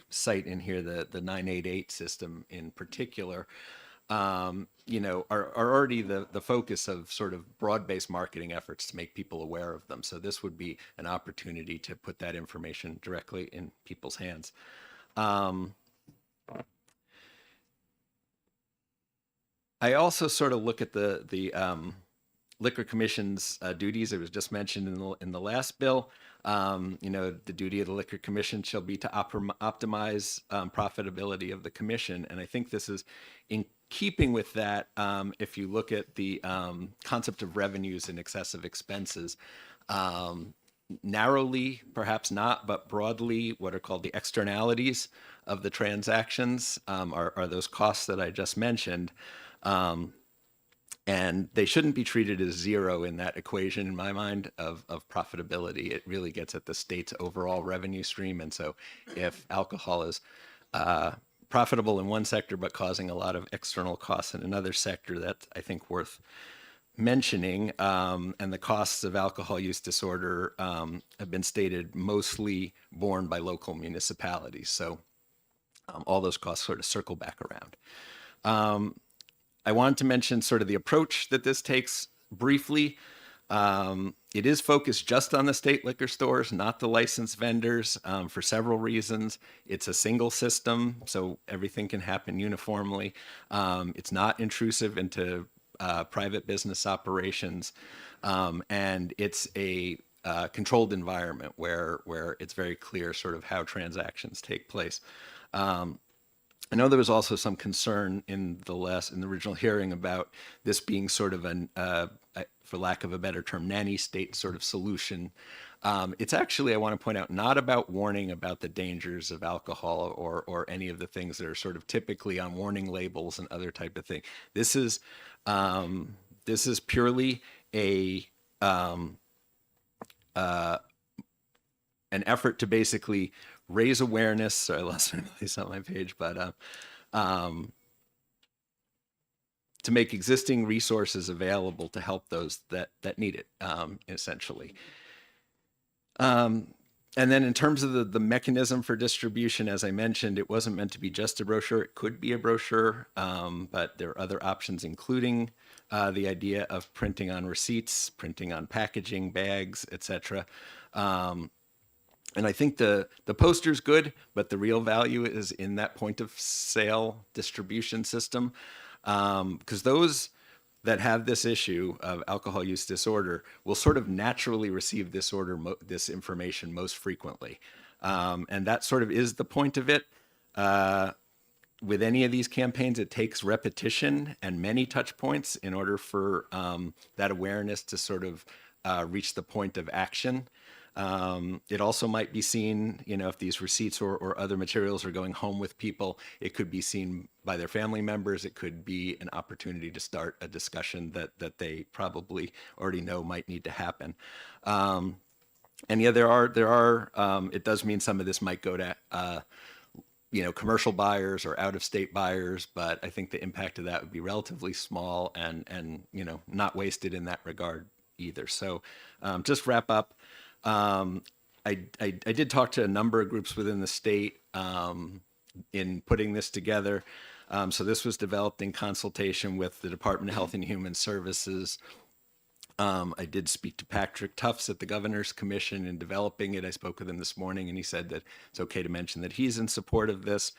cite in here the 988 system in particular, are already the focus of sort of broad-based marketing efforts to make people aware of them. So this would be an opportunity to put that information directly in people's hands. I also sort of look at the Liquor Commission's duties. It was just mentioned in the last bill. The duty of the Liquor Commission shall be to optimize profitability of the commission, and I think this is in keeping with that. If you look at the concept of revenues and excessive expenses, narrowly, perhaps not, but broadly, what are called the externalities of the transactions are those costs that I just mentioned. And they shouldn't be treated as zero in that equation, in my mind, of profitability. It really gets at the state's overall revenue stream. And so if alcohol is profitable in one sector but causing a lot of external costs in another sector, that's, I think, worth mentioning. And the costs of alcohol use disorder have been stated mostly borne by local municipalities. So all those costs sort of circle back around. I wanted to mention sort of the approach that this takes briefly. It is focused just on the state liquor stores, not the licensed vendors, for several reasons. It's a single system, so everything can happen uniformly. It's not intrusive into private business operations, and it's a controlled environment where it's very clear sort of how transactions take place. I know there was also some concern in the original hearing about this being sort of an, for lack of a better term, nanny state sort of solution. It's actually, I want to point out, not about warning about the dangers of alcohol or any of the things that are sort of typically on warning labels and other type of thing. This is purely an effort to basically raise awareness. Sorry, I lost my place on my page, but to make existing resources available to help those that need it, essentially. And then in terms of the mechanism for distribution, as I mentioned, it wasn't meant to be just a brochure. It could be a brochure, but there are other options, including the idea of printing on receipts, printing on packaging, bags, etc. And I think the poster's good, but the real value is in that point of sale distribution system, because those that have this issue of alcohol use disorder will sort of naturally receive this this information most frequently. And that sort of is the point of it. With any of these campaigns, it takes repetition and many touch points in order for that awareness to sort of reach the point of action. It also might be seen, if these receipts or other materials are going home with people, it could be seen by their family members. It could be an opportunity to start a discussion that they probably already know might need to happen. And yeah, there are, it does mean some of this might go to, commercial buyers or out-of-state buyers, but I think the impact of that would be relatively small and not wasted in that regard either. So just wrap up. I did talk to a number of groups within the state in putting this together. So this was developed in consultation with the Department of Health and Human Services. I did speak to Patrick Tufts at the Governor's Commission in developing it. I spoke with him this morning, and he said that it's okay to mention that he's in support of this.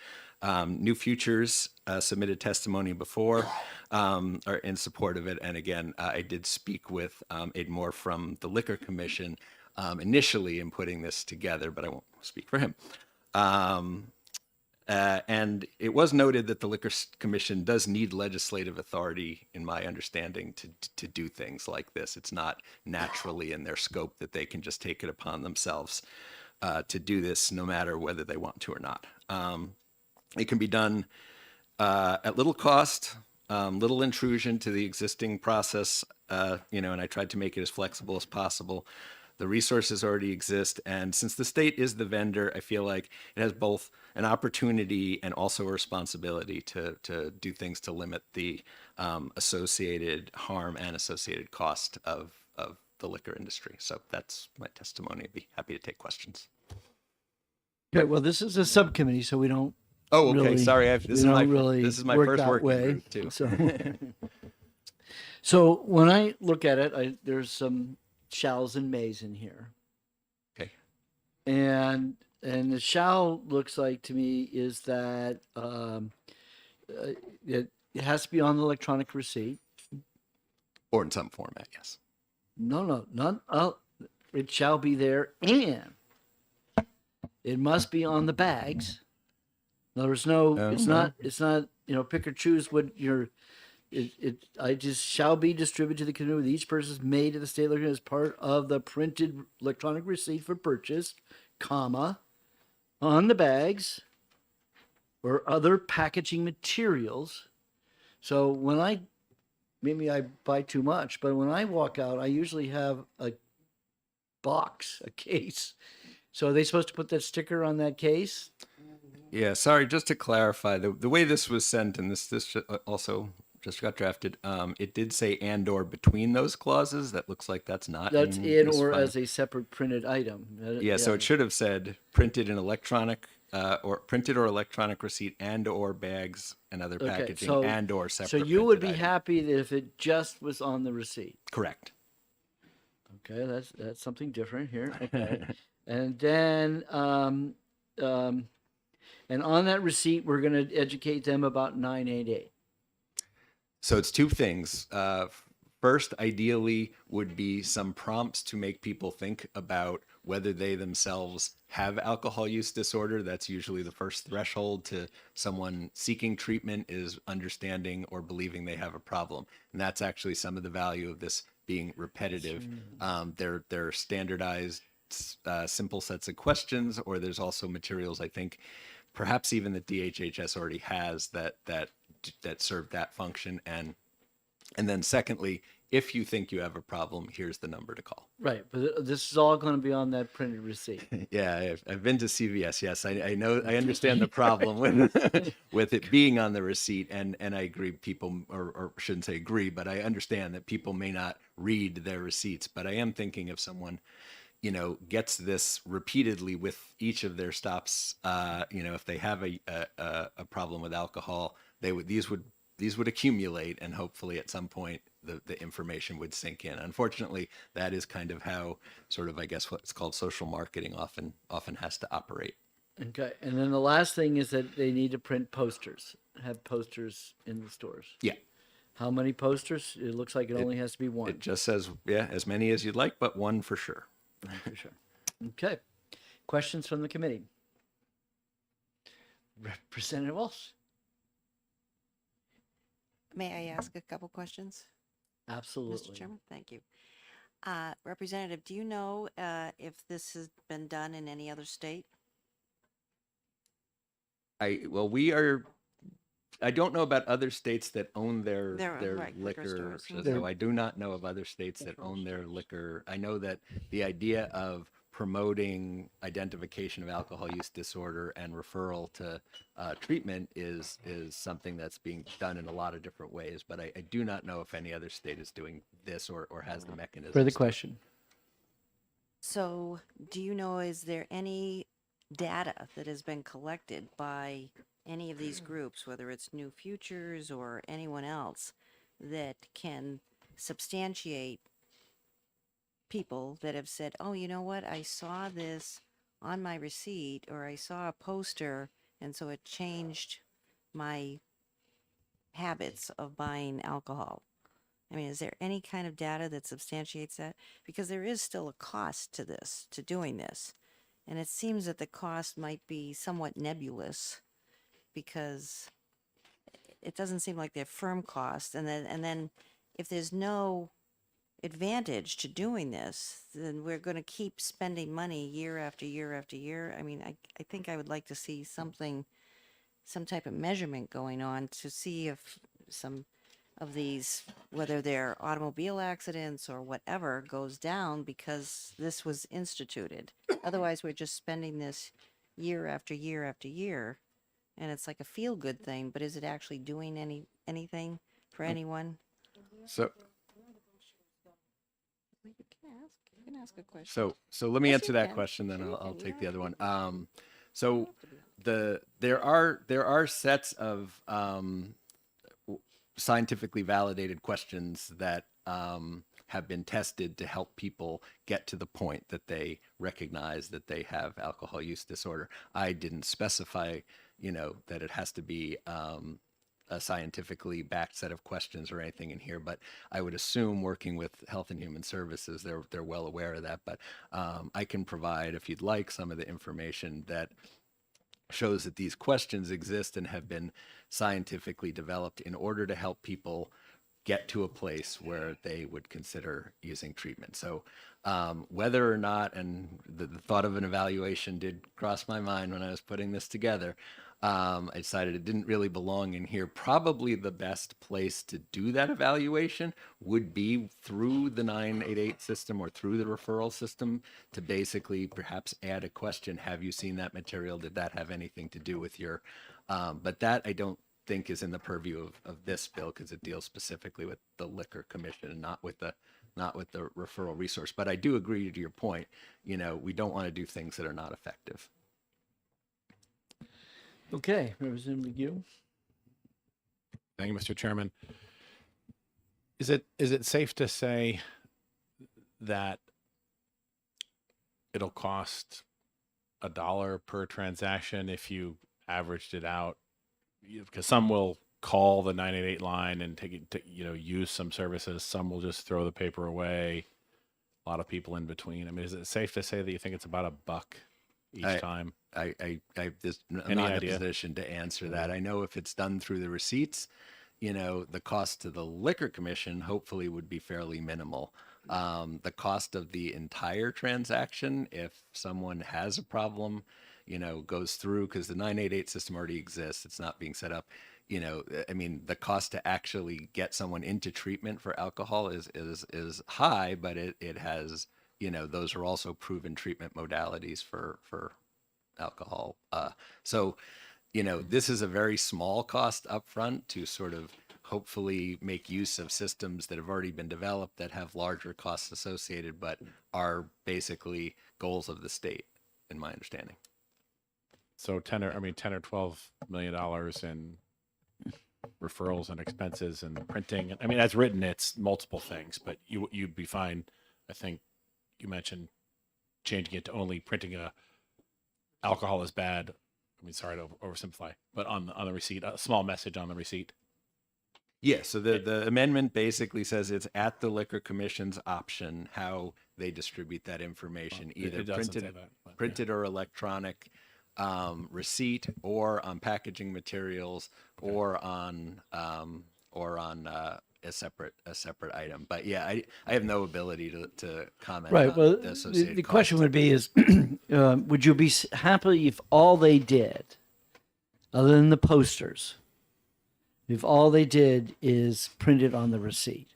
New Futures submitted testimony before, are in support of it. And again, I did speak with Aid Moore from the Liquor Commission initially in putting this together, but I won't speak for him. And it was noted that the Liquor Commission does need legislative authority, in my understanding, to do things like this. It's not naturally in their scope that they can just take it upon themselves to do this, no matter whether they want to or not. It can be done at little cost, little intrusion to the existing process, and I tried to make it as flexible as possible. The resources already exist, and since the state is the vendor, I feel like it has both an opportunity and also a responsibility to do things to limit the associated harm and associated cost of the liquor industry. So that's my testimony. I'd be happy to take questions. Okay, well, this is a subcommittee, so we don't. Oh, okay. Really, Sorry, this is my work first that working way, group too. So when I look at it, there's some shalls and mays in here. Okay. And the shall looks like to me is that it has to be on the electronic receipt. Or in some format, yes. No, not it shall be there, and it must be on the bags. There's no, it's not, pick or choose what your, I just shall be distributed to the community with each purchase made to the state as part of the printed electronic receipt for purchase, comma, on the bags or other packaging materials. So when maybe I buy too much, but when I walk out, I usually have a box, a case. So are they supposed to put that sticker on that case? Yeah, sorry, just to clarify, the way this was sent, and this also just got drafted, it did say and or between those clauses. That looks like that's not That's in in this or file. as a separate printed item. Yeah, so it should have said printed in electronic or printed or electronic receipt and or bags and other packaging and or separate. So you would be printed item. happy that if it just was on the receipt. Correct. Okay, that's something different here. Okay, and then and on that receipt, we're going to educate them about 988. So it's two things. First, ideally, would be some prompts to make people think about whether they themselves have alcohol use disorder. That's usually the first threshold to someone seeking treatment, is understanding or believing they have a problem. And that's actually some of the value of this being repetitive. They're standardized, simple sets of questions, or there's also materials, I think, perhaps even that DHHS already has that serve that function. And then secondly, if you think you have a problem, here's the number to call. Right, but this is all going to be on that printed receipt. Yeah, I've been to CVS. Yes, I know. I understand the problem with with it being on the receipt, and I agree. People, or shouldn't say agree, but I understand that people may not read their receipts. But I am thinking if someone, gets this repeatedly with each of their stops, if they have a problem with alcohol, these would accumulate, and hopefully at some point the information would sink in. Unfortunately, that is kind of how sort of, I guess, what's called social marketing often has to operate. Okay, and then the last thing is that they need to print posters, have posters in the stores. Yeah. How many posters? It looks like it only has to be one. It just says, as many as you'd like, but one for sure. One for sure. Okay. Questions from the committee? Representative Walsh. May I ask a couple questions? Absolutely. Mr. Chairman, thank you. Representative, do you know if this has been done in any other state? I don't know about other states that own their right, liquor liquor, stores. so I do not know of other states that own their liquor. I know that the idea of promoting identification of alcohol use disorder and referral to treatment is something that's being done in a lot of different ways, but I do not know if any other state is doing this or has the mechanism. Further question. So do you know, is there any data that has been collected by any of these groups, whether it's New Futures or anyone else, that can substantiate people that have said, oh, you know what, I saw this on my receipt, or I saw a poster, and so it changed my habits of buying alcohol? I mean, is there any kind of data that substantiates that? Because there is still a cost to this, to doing this. And it seems that the cost might be somewhat nebulous, because it doesn't seem like they're firm costs. And then if there's no advantage to doing this, then we're going to keep spending money year after year after year. I mean, I think I would like to see some type of measurement going on to see if some of these, whether they're automobile accidents or whatever, goes down because this was instituted. Otherwise, we're just spending this year after year after year, and it's like a feel-good thing, but is it actually doing anything for anyone? So You can ask a question. So let me Yes, answer you that can. question, then You I'll can. take You the other don't one. So there are sets of scientifically validated questions that have been tested to help people get to the point that they recognize that they have alcohol use disorder. I didn't specify, that it has to be a scientifically backed set of questions or anything in here, but I would assume, working with Health and Human Services, they're well aware of that. But I can provide, if you'd like, some of the information that shows that these questions exist and have been scientifically developed in order to help people get to a place where they would consider using treatment. So whether or not, and the thought of an evaluation did cross my mind when I was putting this together, I decided it didn't really belong in here. Probably the best place to do that evaluation would be through the 988 system or through the referral system, to basically perhaps add a question. Have you seen that material? Did that have anything to do with your, but that I don't think is in the purview of this bill, because it deals specifically with the Liquor Commission and not with the referral resource. But I do agree to your point. We don't want to do things that are not effective. Okay, Representative McGee. Thank you, Mr. Chairman. Is it safe to say that it'll cost $1 per transaction if you averaged it out? Because some will call the 988 line and take it, use some services. Some will just throw the paper away. A lot of people in between. I mean, is it safe to say that you think it's about $1 each time? I'm Any not idea? in a position to answer that. I know if it's done through the receipts, the cost to the Liquor Commission hopefully would be fairly minimal. The cost of the entire transaction, if someone has a problem, goes through, because the 988 system already exists, it's not being set up. you know, I mean, the cost to actually get someone into treatment for alcohol is high, but it has, you know, those are also proven treatment modalities for alcohol. So, you know, this is a very small cost upfront to sort of hopefully make use of systems that have already been developed that have larger costs associated, but are basically goals of the state, in my understanding. So 10 or 12 million dollars in referrals and expenses and printing. I mean, as written, it's multiple things, but you'd be fine. I think you mentioned changing it to only printing alcohol is bad. I mean, sorry to oversimplify, but on the receipt, a small message on the receipt. Yeah, so the amendment basically says it's at the Liquor Commission's option how they distribute that information, either it doesn't say that, but printed or electronic receipt, or on packaging materials, or on a separate item. But yeah, I have no ability to comment. Right. on Well, the associated the question costs. would be is, would you be happy if all they did, other than the posters, if all they did is print it on the receipt?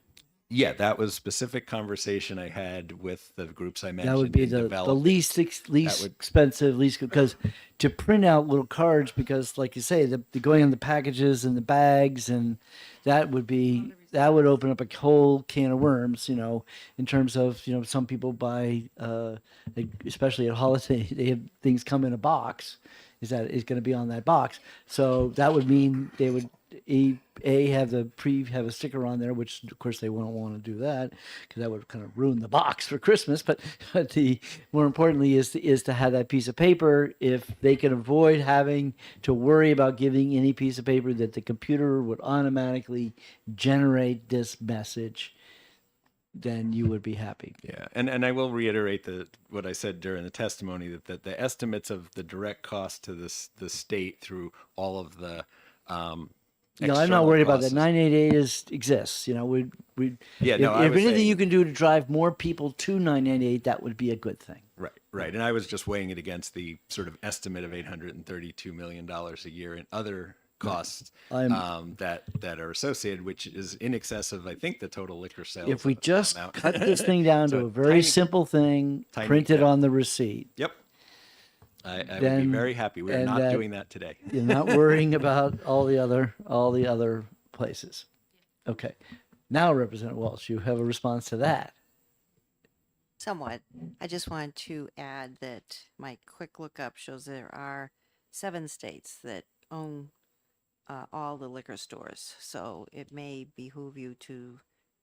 Yeah, that was specific conversation I had with the groups I mentioned. That would be in the developing- least that would- expensive, because to print out little cards, because like you say, the going on the packages and the bags, and that would open up a whole can of worms, you know, in terms of, you know, some people buy, especially at holiday, they have things come in a box. Is going to be on that box. So that would mean they would have a sticker on there, which of course they won't want to do that because that would kind of ruin the box for Christmas. But the more importantly is to have that piece of paper. If they can avoid having to worry about giving any piece of paper, that the computer would automatically generate this message, then you would be happy. Yeah, and I will reiterate what I said during the testimony, that the estimates of the direct cost to the state through all of the No, I'm not worried about that. 988 exists. You know, we Yeah, if, no, I if was anything saying- you can do to drive more people to 988, that would be a good thing. Right, and I was just weighing it against the sort of estimate of $832 million a year in other costs that are associated, which is in excess of, I think, the total liquor sales. If we just amount. cut this thing down So to a very tiny- simple thing, tiny printed cut. on the receipt. Yep. I would be then- very happy. We're and not doing that today. You're not worrying about all the other places. Okay. Now, Representative Walsh, you have a response to that. Somewhat. I just wanted to add that my quick lookup shows there are 7 states that own all the liquor stores. So it may behoove you to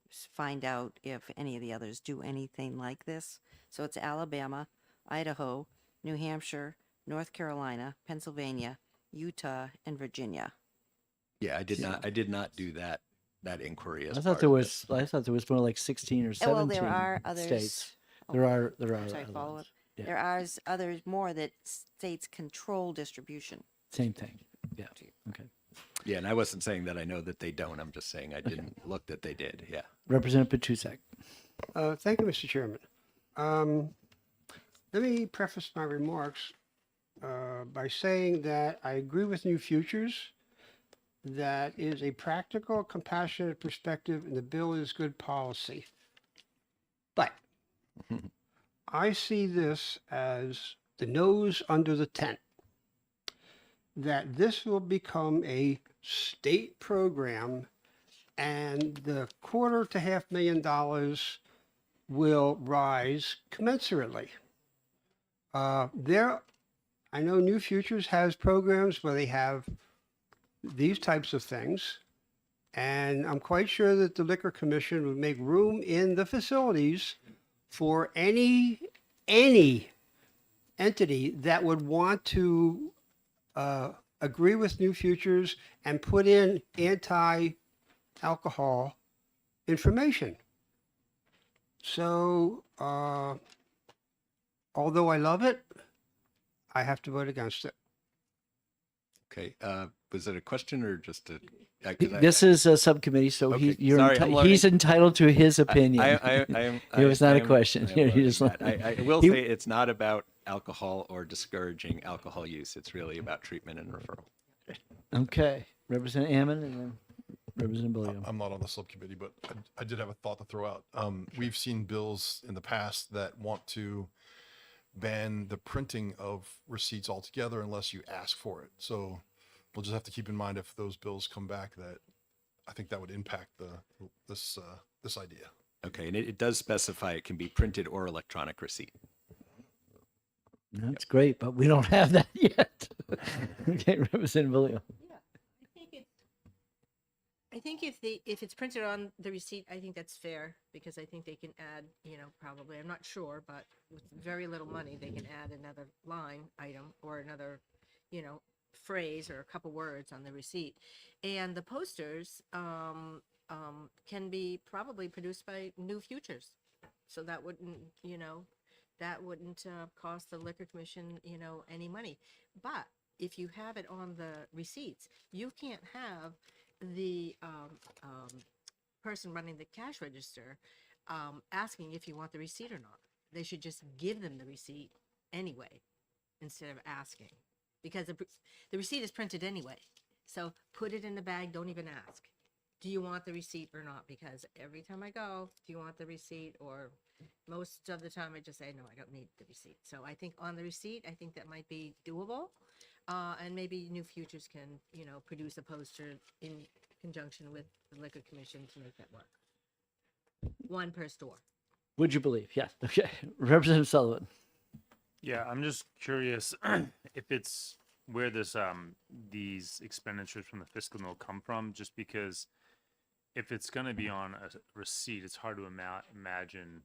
find out if any of the others do anything like this. So it's Alabama, Idaho, New Hampshire, North Carolina, Pennsylvania, Utah, and Virginia. Yeah, I did not do that inquiry as I part thought there of it. was more like 16 or 17 Well, there are others. states. Oh, There are sorry, other follow up. ones. Yeah. There are others more that states control distribution. Same thing. Yeah. Okay. Yeah, and I wasn't saying that I know that they don't. I'm just saying I didn't look that they did. Yeah. Representative Petusek. Thank you, Mr. Chairman. Let me preface my remarks by saying that I agree with New Futures. That is a practical, compassionate perspective, and the bill is good policy. But I see this as the nose under the tent. That this will become a state program, and the $250,000 to $500,000 will rise commensurately. I know New Futures has programs where they have these types of things, and I'm quite sure that the Liquor Commission would make room in the facilities for any entity that would want to agree with New Futures and put in anti-alcohol information. So, although I love it, I have to vote against it. Okay. Was it a question or just a? This is a subcommittee, so Okay, you're sorry, I'm learning. he's entitled to his opinion. It was not a question. I will He- say it's not about alcohol or discouraging alcohol use. It's really about treatment and referral. Okay. Representative Ammon and then Representative Billiam. I'm not on the subcommittee, but I did have a thought to throw out. We've seen bills in the past that want to ban the printing of receipts altogether unless you ask for it. So we'll just have to keep in mind if those bills come back that I think that would impact this idea. Okay, and it does specify it can be printed or electronic receipt. That's great, but we don't have that yet. Okay, Representative Billiam. I think if it's printed on the receipt, I think that's fair because I think they can add, probably, I'm not sure, but with very little money, they can add another line item or another, phrase or a couple words on the receipt. And the posters can be probably produced by New Futures. So that wouldn't, cost the Liquor Commission, any money. But if you have it on the receipts, you can't have the person running the cash register asking if you want the receipt or not. They should just give them the receipt anyway instead of asking, because the receipt is printed anyway. So put it in the bag, don't even ask. Do you want the receipt or not? Because every time I go, do you want the receipt? Or most of the time I just say, no, I don't need the receipt. So I think on the receipt, I think that might be doable. And maybe New Futures can, produce a poster in conjunction with the Liquor Commission to make that work. One per store. Would you believe? Yes. Okay. Representative Sullivan. Yeah, I'm just curious if it's where this these expenditures from the fiscal note come from, just because if it's going to be on a receipt, it's hard to imagine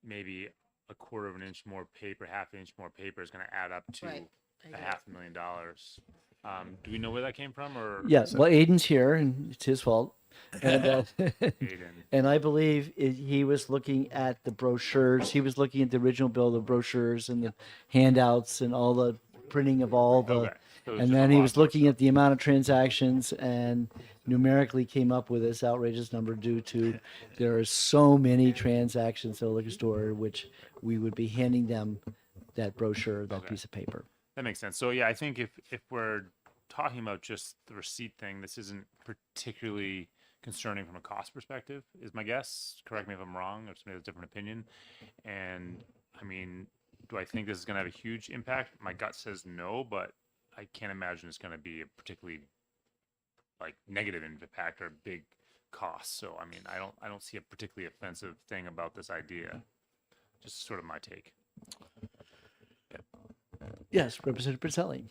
maybe a quarter of an inch more paper, half an inch more paper is going to add up to Right. I get it. $500,000. Do we know where that came from, or? Yes. Well, Aiden's here, and it's his fault. And, Aiden. and I believe he was looking at the brochures. He was looking at the original bill, the brochures and the handouts and all the printing of all the. Okay. So it's And just then a he lot was more looking at the amount of transactions and numerically came up with this outrageous number due to there are so many transactions at a liquor store, which we would be handing them that brochure, that Okay. piece of paper. That makes sense. So yeah, I think if we're talking about just the receipt thing, this isn't particularly concerning from a cost perspective, is my guess. Correct me if I'm wrong, or somebody has a different opinion. And I mean, do I think this is going to have a huge impact? My gut says no, but I can't imagine it's going to be a particularly like negative impact or a big cost. So I mean, I don't see a particularly offensive thing about this idea. Just sort of my take. Yes, Representative Brizelli.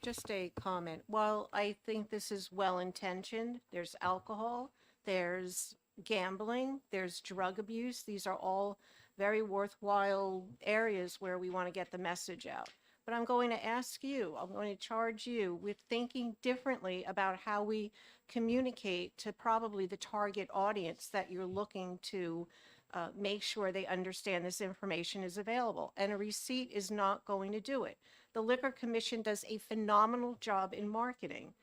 Just a comment. While I think this is well intentioned, there's alcohol, there's gambling, there's drug abuse. These are all very worthwhile areas where we want to get the message out. But I'm going to ask you, I'm going to charge you with thinking differently about how we communicate to probably the target audience that you're looking to make sure they understand this information is available. And a receipt is not going to do it. The Liquor Commission does a phenomenal job in marketing.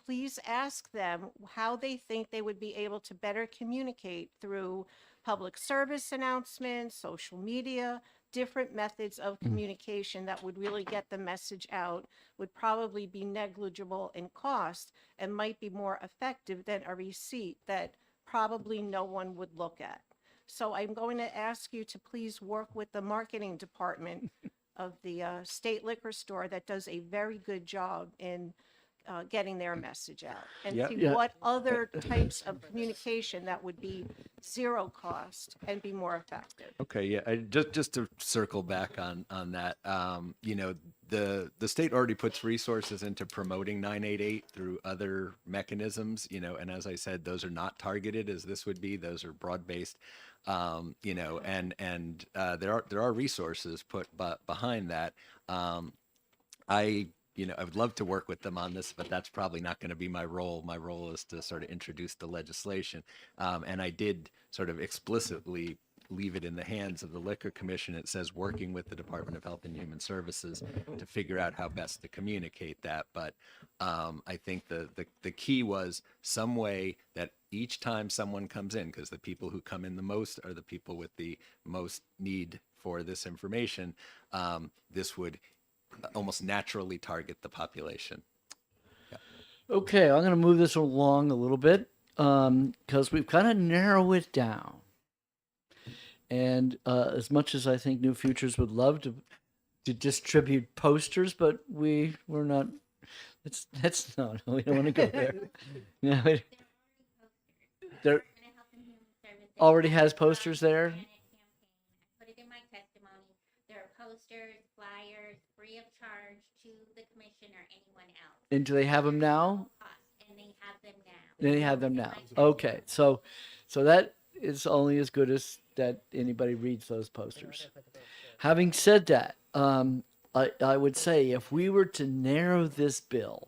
Please ask them how they think they would be able to better communicate through public service announcements, social media, different methods of communication that would really get the message out, would probably be negligible in cost and might be more effective than a receipt that probably no one would look at. So I'm going to ask you to please work with the marketing department of the state liquor store that does a very good job in getting their message out, and Yeah. see Yeah. what other types of communication that would be zero cost and be more effective. Okay, yeah, just to circle back on that, the state already puts resources into promoting 988 through other mechanisms, and as I said, those are not targeted as this would be. Those are broad-based, and there are resources put behind that. I would love to work with them on this, but that's probably not going to be my role. My role is to sort of introduce the legislation. And I did sort of explicitly leave it in the hands of the Liquor Commission. It says working with the Department of Health and Human Services to figure out how best to communicate that. But I think the key was some way that each time someone comes in, because the people who come in the most are the people with the most need for this information, this would almost naturally target the population. Okay, I'm going to move this along a little bit because we've kind of narrowed it down. And as much as I think New Futures would love to distribute posters, but we're not. That's no, we don't want to go there. No, there already has posters there. Put it in my testimony. There are posters, flyers, free of charge to the commission or anyone else. And do they have them now? And they have them now. They have them now. Okay, so that is only as good as that anybody reads those posters. Having said that, I would say if we were to narrow this bill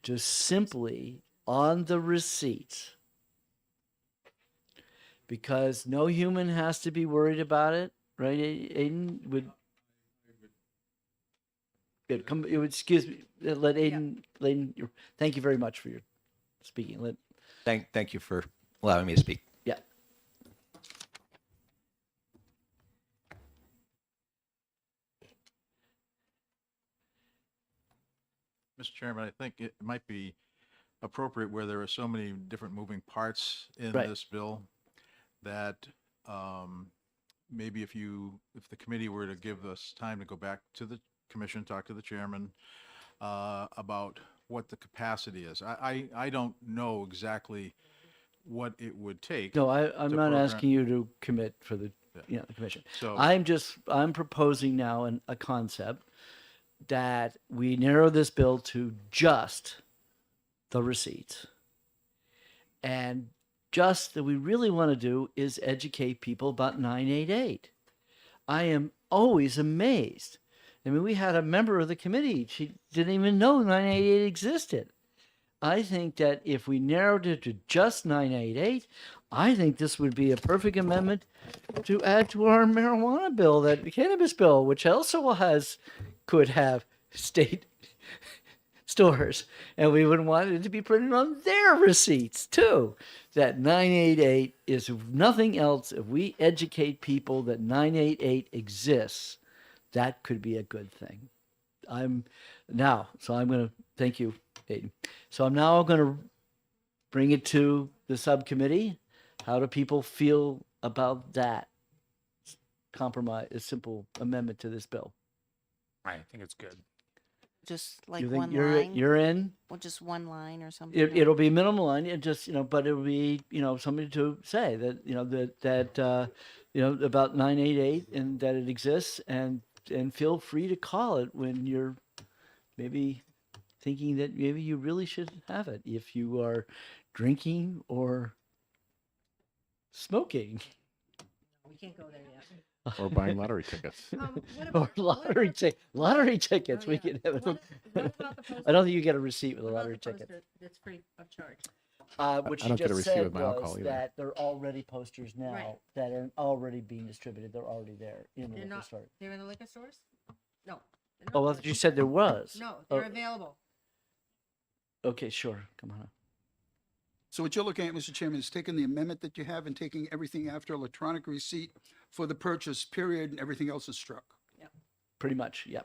just simply on the receipts, because no human has to be worried about it, right? Aiden would. It would, excuse me. Let Aiden. Thank you very much for your speaking. Thank you for allowing me to speak. Yeah. Mr. Chairman, I think it might be appropriate where there are so many different moving parts in Right. this bill that maybe if the committee were to give us time to go back to the commission, talk to the chairman about what the capacity is. I don't know exactly what it would take. No, I'm to not program- asking you to commit for the the commission. So- I'm proposing now a concept that we narrow this bill to just the receipts. And just that we really want to do is educate people about 988. I am always amazed. I mean, we had a member of the committee, she didn't even know 988 existed. I think that if we narrowed it to just 988, I think this would be a perfect amendment to add to our marijuana bill, that cannabis bill, which also could have state stores, and we would want it to be printed on their receipts too. That 988 is nothing else. If we educate people that 988 exists, that could be a good thing. I'm going to thank you, Aiden. So I'm now going to bring it to the subcommittee. How do people feel about that compromise, a simple amendment to this bill? I think it's good. Just like You think one you're line? you're in? Or just one line or something? It'll be minimal line, and just but it'll be somebody to say that about 988 and that it exists, and feel free to call it when you're maybe thinking that maybe you really should have it if you are drinking or smoking. We can't go there yet. Or buying lottery tickets. Or lottery tickets. We can have what about the I don't think you get a receipt with a What about lottery the ticket. poster that's free of charge? What I she don't get a just receipt said with my was alcohol either. that there are already posters now Right. that are already being distributed. They're already there in the They're liquor not, store. they're in the liquor stores? No. they're Oh, not. well, you said there was. No, Oh, they're available. okay, sure. Come on. So what you're looking at, Mr. Chairman, is taking the amendment that you have and taking everything after electronic receipt for the purchase period, and everything else is struck. Pretty much, yeah.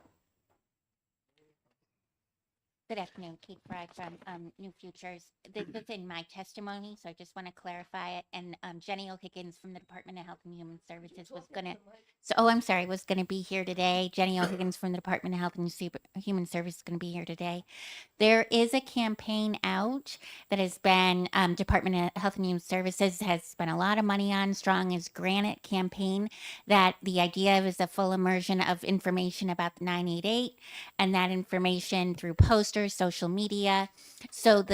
Good afternoon, Kate Fry from New Futures. This is in my testimony, so I just want to clarify it. And Jenny O'Higgins from the Department of Health and Human Services was going to be here today. Jenny O'Higgins from the Department of Health and Human Services is going to be here today. There is a campaign out that has been, Department of Health and Human Services has spent a lot of money on, Strong as Granite campaign, that the idea is a full immersion of information about the 988, and that information through posters, social media. So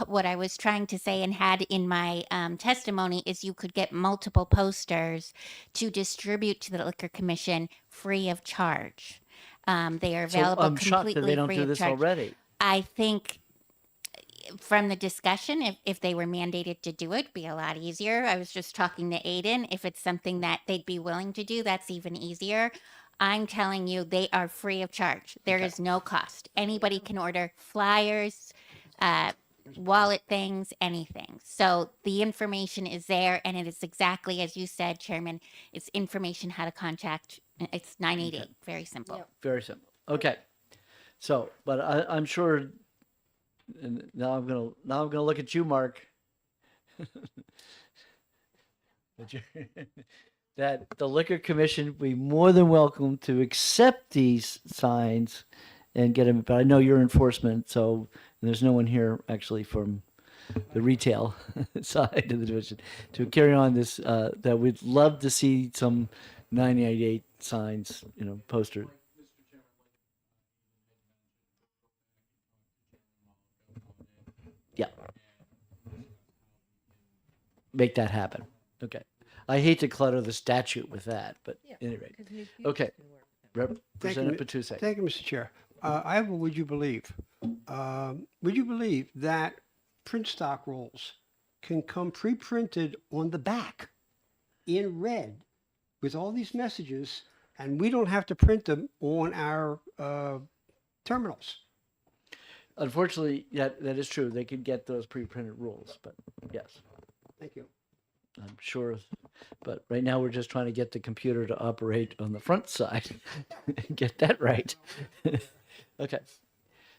what I was trying to say and had in my testimony is you could get multiple posters to distribute to the Liquor Commission free of charge. They are So available I'm shocked completely that they don't free do of this charge. already. I think from the discussion, if they were mandated to do it, it'd be a lot easier. I was just talking to Aiden. If it's something that they'd be willing to do, that's even easier. I'm telling you, they are free of charge. There is no cost. Anybody can order flyers, wallet things, anything. So the information is there, and it is exactly as you said, Chairman. It's information how to contact. It's 988. Very simple. Very simple. Okay. So, but I'm sure And now I'm gonna look at you, Mark. That that the liquor commission would be more than welcome to accept these signs and get them. But I know you're enforcement, so there's no one here actually from the retail side of the division to carry on this. That we'd love to see some 998 signs, poster. Yeah. Make that happen. Okay. I hate to clutter the statute with that, but anyway. Okay. Representative Petrucci. Thank you, Mr. Chair. I have a would you believe. Would you believe that print stock rolls can come pre-printed on the back in red with all these messages, and we don't have to print them on our terminals? Unfortunately, that is true. They could get those pre-printed rules, but yes. Thank you. I'm sure, but right now we're just trying to get the computer to operate on the front side and get that right. Okay.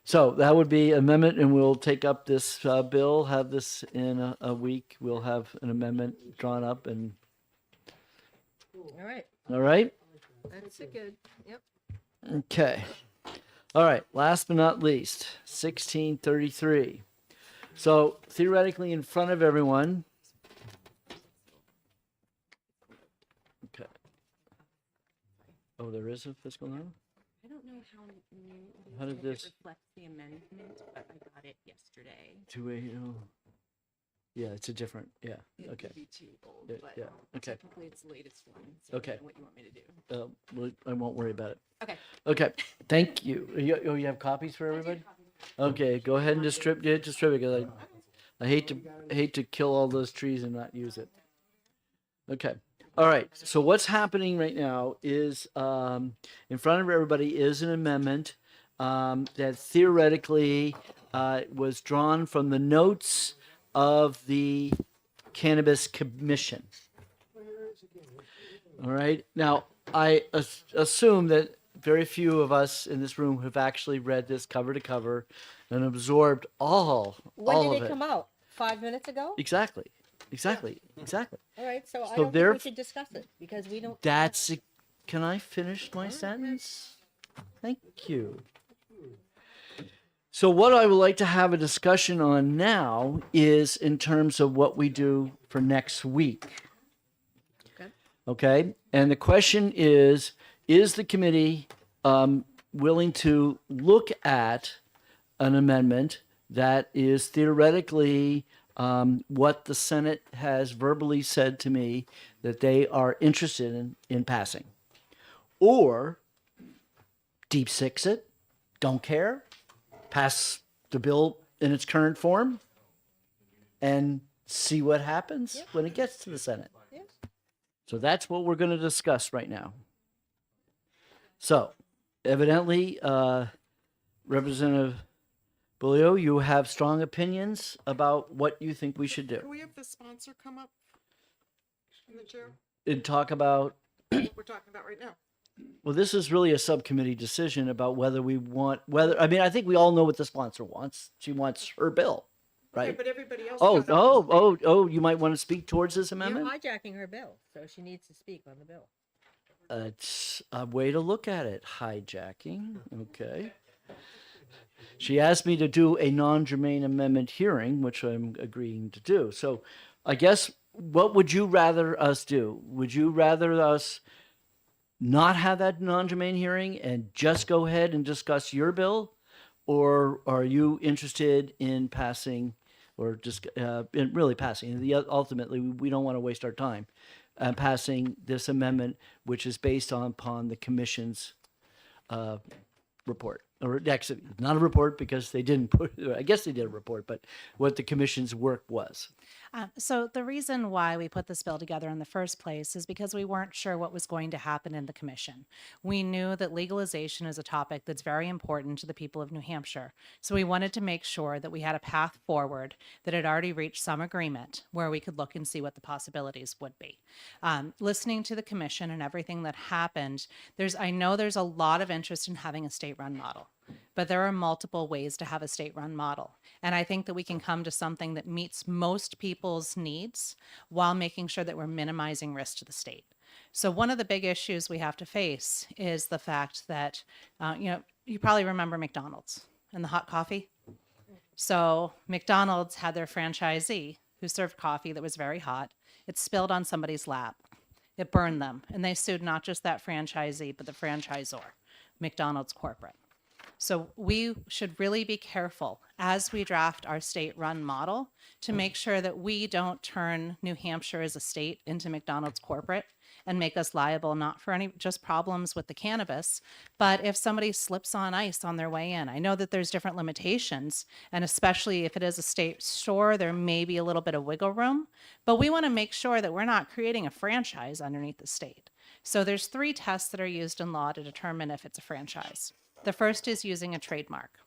So that would be amendment, and we'll take up this bill, have this in a week. We'll have an amendment drawn up and. All right. All right. That's a good. Yep. Okay. All right. Last but not least, 1633. So theoretically in front of everyone. Okay. Oh, there is a fiscal note? I don't know How did this- it reflects the amendment, but I got it yesterday. 280. Yeah, it's a different. Yeah. It Okay. could be too old, Yeah, but yeah, okay. typically it's the latest one. So I don't Okay. know what you want me to do. Well, I won't worry about it. Okay. Okay. Thank you. You have copies for everybody? Okay. Go ahead and distribute. Because I hate to kill all those trees and not use it. Okay. All right. So what's happening right now is in front of everybody is an amendment that theoretically was drawn from the notes of the Cannabis Commission. All right. Now, I assume that very few of us in this room have actually read this cover to cover and absorbed all When of did it. it come out? 5 minutes ago? Exactly. All right, so I So don't think there- we should discuss it because we don't. Can I finish my sentence? Thank you. So what I would like to have a discussion on now is in terms of what we do for next week. Okay. And the question is the committee willing to look at an amendment that is theoretically what the Senate has verbally said to me that they are interested in passing? Or deep six it, don't care, pass the bill in its current form, and see what happens when it gets to the Senate. So that's what we're going to discuss right now. So, evidently, Representative Bulio, you have strong opinions about what you think we should Can do. we have the sponsor come up in the chair? And talk about, What we're talking about right now. well, this is really a subcommittee decision about whether we want, I mean, I think we all know what the sponsor wants. She wants her bill, Okay, right? but everybody else. Oh, got up. you might want to speak towards this You're amendment? hijacking her bill, so she needs to speak on the bill. It's a way to look at it. Hijacking. Okay. She asked me to do a non-germane amendment hearing, which I'm agreeing to do. So I guess, what would you rather us do? Would you rather us not have that non-germane hearing and just go ahead and discuss your bill? Or are you interested in passing, or just in really passing? Ultimately, we don't want to waste our time passing this amendment, which is based upon the commission's report. Or actually, not a report because they didn't put, I guess they did a report, but what the commission's work was. So the reason why we put this bill together in the first place is because we weren't sure what was going to happen in the commission. We knew that legalization is a topic that's very important to the people of New Hampshire. So we wanted to make sure that we had a path forward that had already reached some agreement where we could look and see what the possibilities would be. Listening to the commission and everything that happened, I know there's a lot of interest in having a state-run model. but there are multiple ways to have a state-run model. And I think that we can come to something that meets most people's needs while making sure that we're minimizing risk to the state. So one of the big issues we have to face is the fact that, you probably remember McDonald's and the hot coffee. So McDonald's had their franchisee who served coffee that was very hot. It spilled on somebody's lap. It burned them. And they sued not just that franchisee, but the franchisor, McDonald's corporate. So we should really be careful as we draft our state-run model to make sure that we don't turn New Hampshire as a state into McDonald's corporate and make us liable not for any just problems with the cannabis, but if somebody slips on ice on their way in. I know that there's different limitations, and especially if it is a state store, there may be a little bit of wiggle room, but we want to make sure that we're not creating a franchise underneath the state. So there's 3 tests that are used in law to determine if it's a franchise. The first is using a trademark.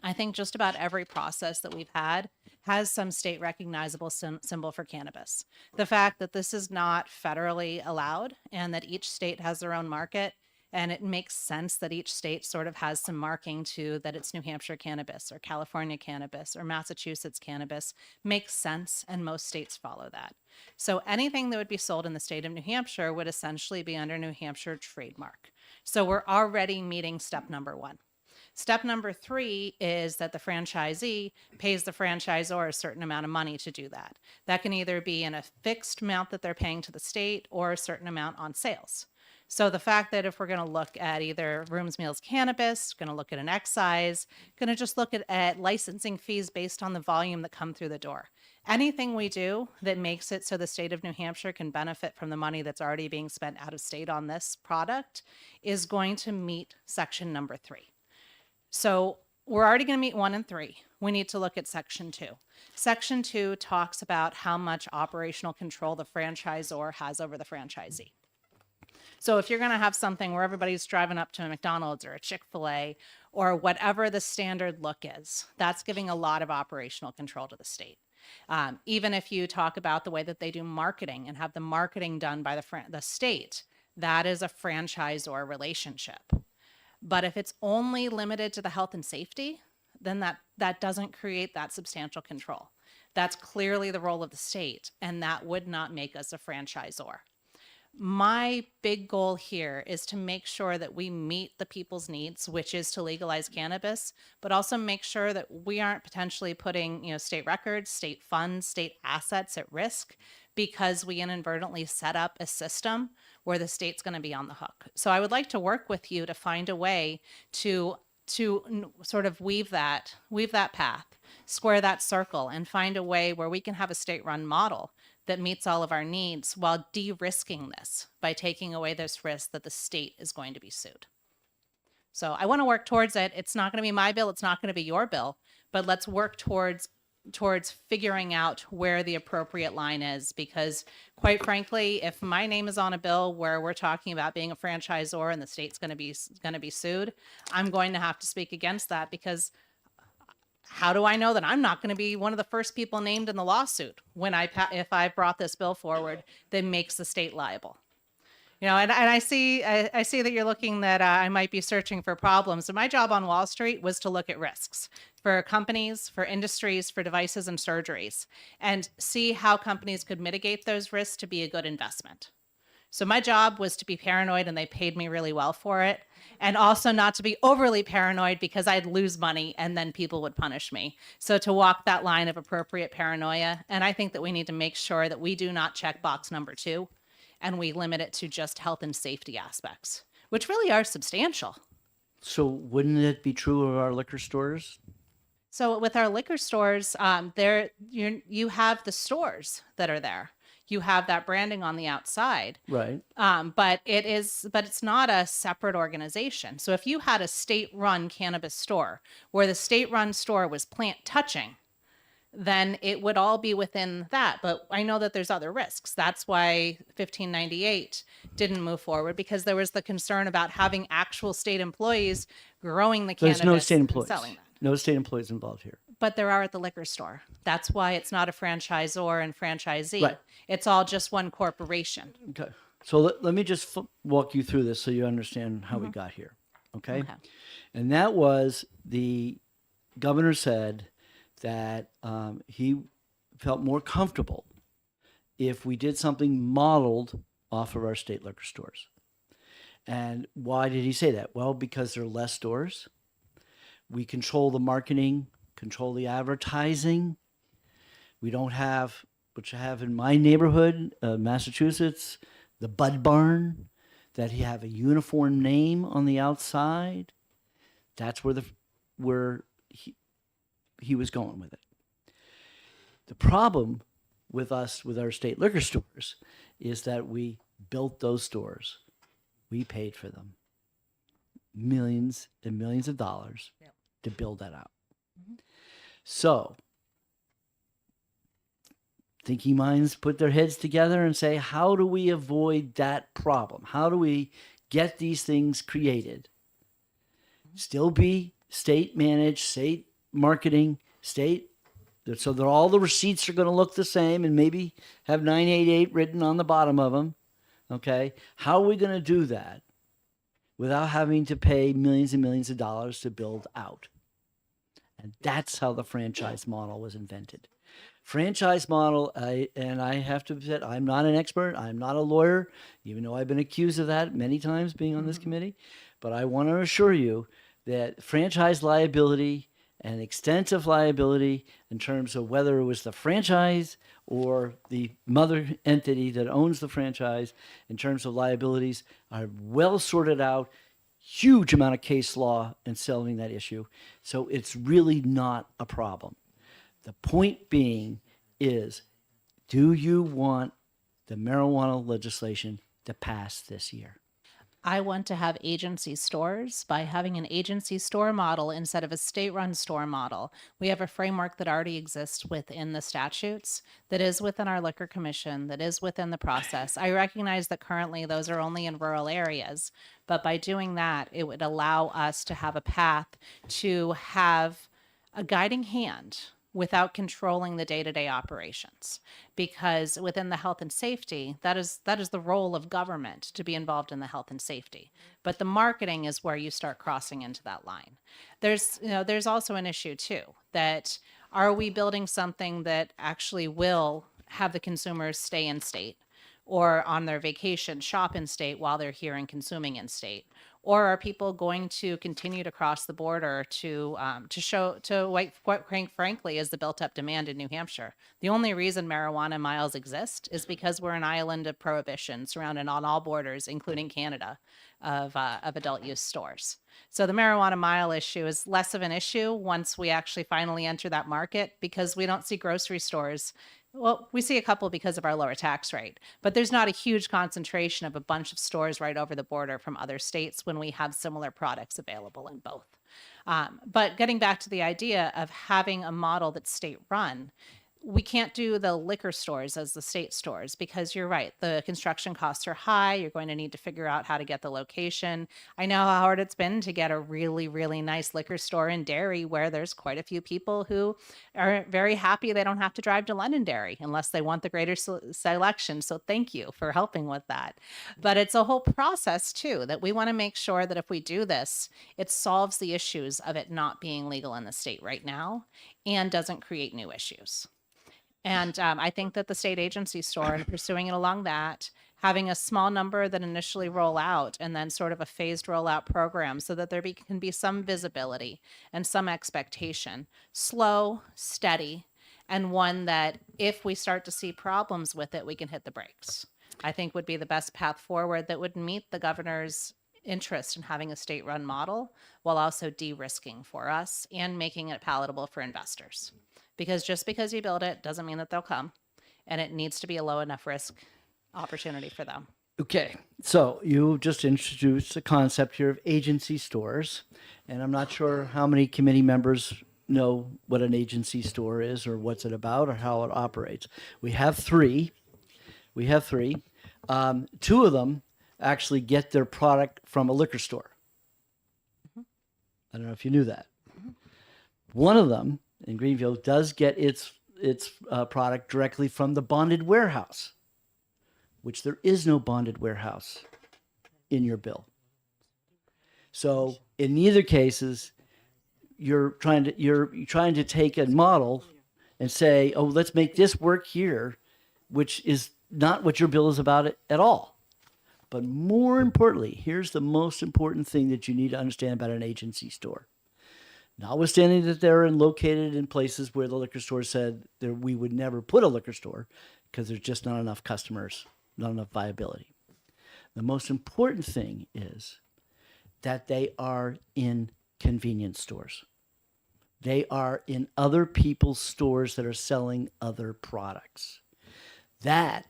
I think just about every process that we've had has some state recognizable symbol for cannabis. The fact that this is not federally allowed and that each state has their own market, and it makes sense that each state sort of has some marking to that it's New Hampshire cannabis or California cannabis or Massachusetts cannabis, makes sense, and most states follow that. So anything that would be sold in the state of New Hampshire would essentially be under New Hampshire trademark. So we're already meeting step number 1. Step number 3 is that the franchisee pays the franchisor a certain amount of money to do that. That can either be in a fixed amount that they're paying to the state or a certain amount on sales. So the fact that if we're going to look at either Rooms Meals Cannabis, going to look at an excise, going to just look at licensing fees based on the volume that come through the door. Anything we do that makes it so the state of New Hampshire can benefit from the money that's already being spent out of state on this product is going to meet section number 3. So we're already going to meet 1 and 3. We need to look at section 2. Section 2 talks about how much operational control the franchisor has over the franchisee. So if you're going to have something where everybody's driving up to a McDonald's or a Chick-fil-A or whatever the standard look is, that's giving a lot of operational control to the state. Even if you talk about the way that they do marketing and have the marketing done by the state, that is a franchisor relationship. But if it's only limited to the health and safety, then that doesn't create that substantial control. That's clearly the role of the state, and that would not make us a franchisor. My big goal here is to make sure that we meet the people's needs, which is to legalize cannabis, but also make sure that we aren't potentially putting, state records, state funds, state assets at risk because we inadvertently set up a system where the state's going to be on the hook. So I would like to work with you to find a way to sort of weave that path, square that circle, and find a way where we can have a state-run model that meets all of our needs while de-risking this by taking away this risk that the state is going to be sued. So I want to work towards it. It's not going to be my bill. It's not going to be your bill, but let's work towards figuring out where the appropriate line is, because quite frankly, if my name is on a bill where we're talking about being a franchisor and the state's going to be sued, I'm going to have to speak against that, because how do I know that I'm not going to be one of the first people named in the lawsuit if I brought this bill forward that makes the state liable? And I see that you're looking that I might be searching for problems. So my job on Wall Street was to look at risks for companies, for industries, for devices and surgeries, and see how companies could mitigate those risks to be a good investment. So my job was to be paranoid, and they paid me really well for it. And also not to be overly paranoid because I'd lose money and then people would punish me. So to walk that line of appropriate paranoia. And I think that we need to make sure that we do not check box number 2 and we limit it to just health and safety aspects, which really are substantial. So wouldn't it be true of our liquor stores? So with our liquor stores, you have the stores that are there. You have that branding on the outside, Right. but it's not a separate organization. So if you had a state-run cannabis store where the state-run store was plant touching, then it would all be within that. But I know that there's other risks. That's why 1598 didn't move forward, because there was the concern about having actual state employees growing the There's cannabis no state and employees. selling that. No state employees involved here. But there are at the liquor store. That's why it's not a franchisor and franchisee. Right. It's all just one corporation. Okay. So let me just walk you through this so you understand how we got here. Okay. Okay. And that was the governor said that he felt more comfortable if we did something modeled off of our state liquor stores. And why did he say that? Well, because there are less stores. We control the marketing, control the advertising. We don't have, which I have in my neighborhood, Massachusetts, the Bud Barn, that he have a uniform name on the outside. That's where he was going with it. The problem with us, with our state liquor stores, is that we built those stores. We paid for them. Millions and millions of dollars to build that out. So, thinking minds put their heads together and say, how do we avoid that problem? How do we get these things created? Still be state managed, state marketing, state, so that all the receipts are going to look the same and maybe have 988 written on the bottom of them. Okay. How are we going to do that without having to pay millions and millions of dollars to build out? And that's how the franchise model was invented. Franchise model, and I have to admit, I'm not an expert. I'm not a lawyer, even though I've been accused of that many times being on this committee. But I want to assure you that franchise liability and extensive liability in terms of whether it was the franchise or the mother entity that owns the franchise in terms of liabilities are well sorted out. Huge amount of case law in solving that issue. So it's really not a problem. The point being is, do you want the marijuana legislation to pass this year? I want to have agency stores. By having an agency store model instead of a state-run store model, we have a framework that already exists within the statutes, that is within our liquor commission, that is within the process. I recognize that currently those are only in rural areas, but by doing that, it would allow us to have a path to have a guiding hand without controlling the day-to-day operations. Because within the health and safety, that is the role of government, to be involved in the health and safety. But the marketing is where you start crossing into that line. There's also an issue too, that are we building something that actually will have the consumers stay in state, or on their vacation shop in state while they're here and consuming in state? Or are people going to continue to cross the border to quite frankly, is the built-up demand in New Hampshire? The only reason marijuana miles exist is because we're an island of prohibition surrounded on all borders, including Canada, of adult use stores. So the marijuana mile issue is less of an issue once we actually finally enter that market, because we don't see grocery stores. Well, we see a couple because of our lower tax rate, but there's not a huge concentration of a bunch of stores right over the border from other states when we have similar products available in both. But getting back to the idea of having a model that's state run, we can't do the liquor stores as the state stores, because you're right, the construction costs are high. You're going to need to figure out how to get the location. I know how hard it's been to get a really, really nice liquor store in Derry, where there's quite a few people who are very happy they don't have to drive to Londonderry unless they want the greater selection. So thank you for helping with that. But it's a whole process too, that we want to make sure that if we do this, it solves the issues of it not being legal in the state right now and doesn't create new issues. And I think that the state agency store, and pursuing it along that, having a small number that initially roll out and then sort of a phased rollout program so that there can be some visibility and some expectation, slow, steady, and one that if we start to see problems with it, we can hit the brakes, I think would be the best path forward that would meet the governor's interest in having a state-run model while also de-risking for us and making it palatable for investors. Because just because you build it doesn't mean that they'll come, and it needs to be a low enough risk opportunity for them. Okay, so you just introduced the concept here of agency stores, and I'm not sure how many committee members know what an agency store is or what's it about or how it operates. We have three. Two of them actually get their product from a liquor store. I don't know if you knew that. One of them in Greenville does get its product directly from the bonded warehouse, which there is no bonded warehouse in your bill. So in neither cases, you're trying to take a model and say, oh, let's make this work here, which is not what your bill is about at all. But more importantly, here's the most important thing that you need to understand about an agency store. Notwithstanding that they're located in places where the liquor store said that we would never put a liquor store because there's just not enough customers, not enough viability. The most important thing is that they are in convenience stores. They are in other people's stores that are selling other products. That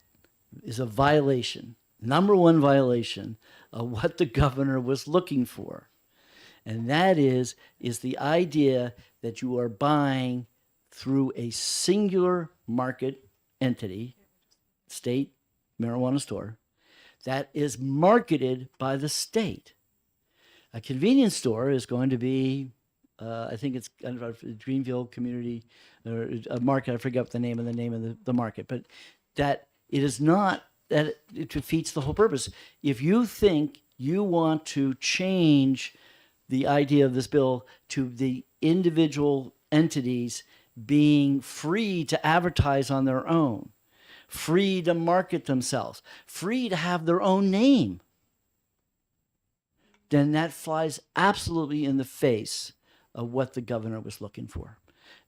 is a violation, number one violation of what the governor was looking for. And that is the idea that you are buying through a singular market entity, state marijuana store, that is marketed by the state. A convenience store is going to be, I think it's Greenville Community or a market. I forget the name of the market, but that it is not that it defeats the whole purpose. If you think you want to change the idea of this bill to the individual entities being free to advertise on their own, free to market themselves, free to have their own name, then that flies absolutely in the face of what the governor was looking for.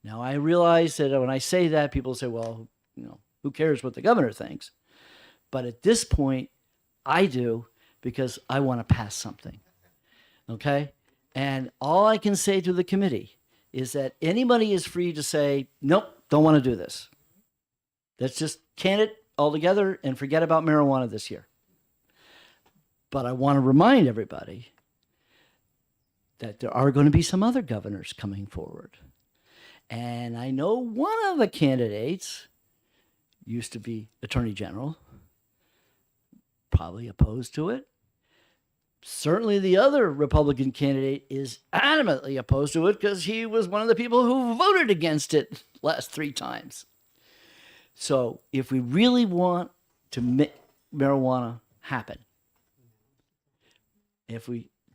Now, I realize that when I say that, people say, well, who cares what the governor thinks? But at this point, I do, because I want to pass something. Okay? And all I can say to the committee is that anybody is free to say, nope, don't want to do this. Let's just can it altogether and forget about marijuana this year. But I want to remind everybody that there are going to be some other governors coming forward. And I know one of the candidates used to be Attorney General, probably opposed to it. Certainly the other Republican candidate is adamantly opposed to it because he was one of the people who voted against it last 3 times. So if we really want to make marijuana happen,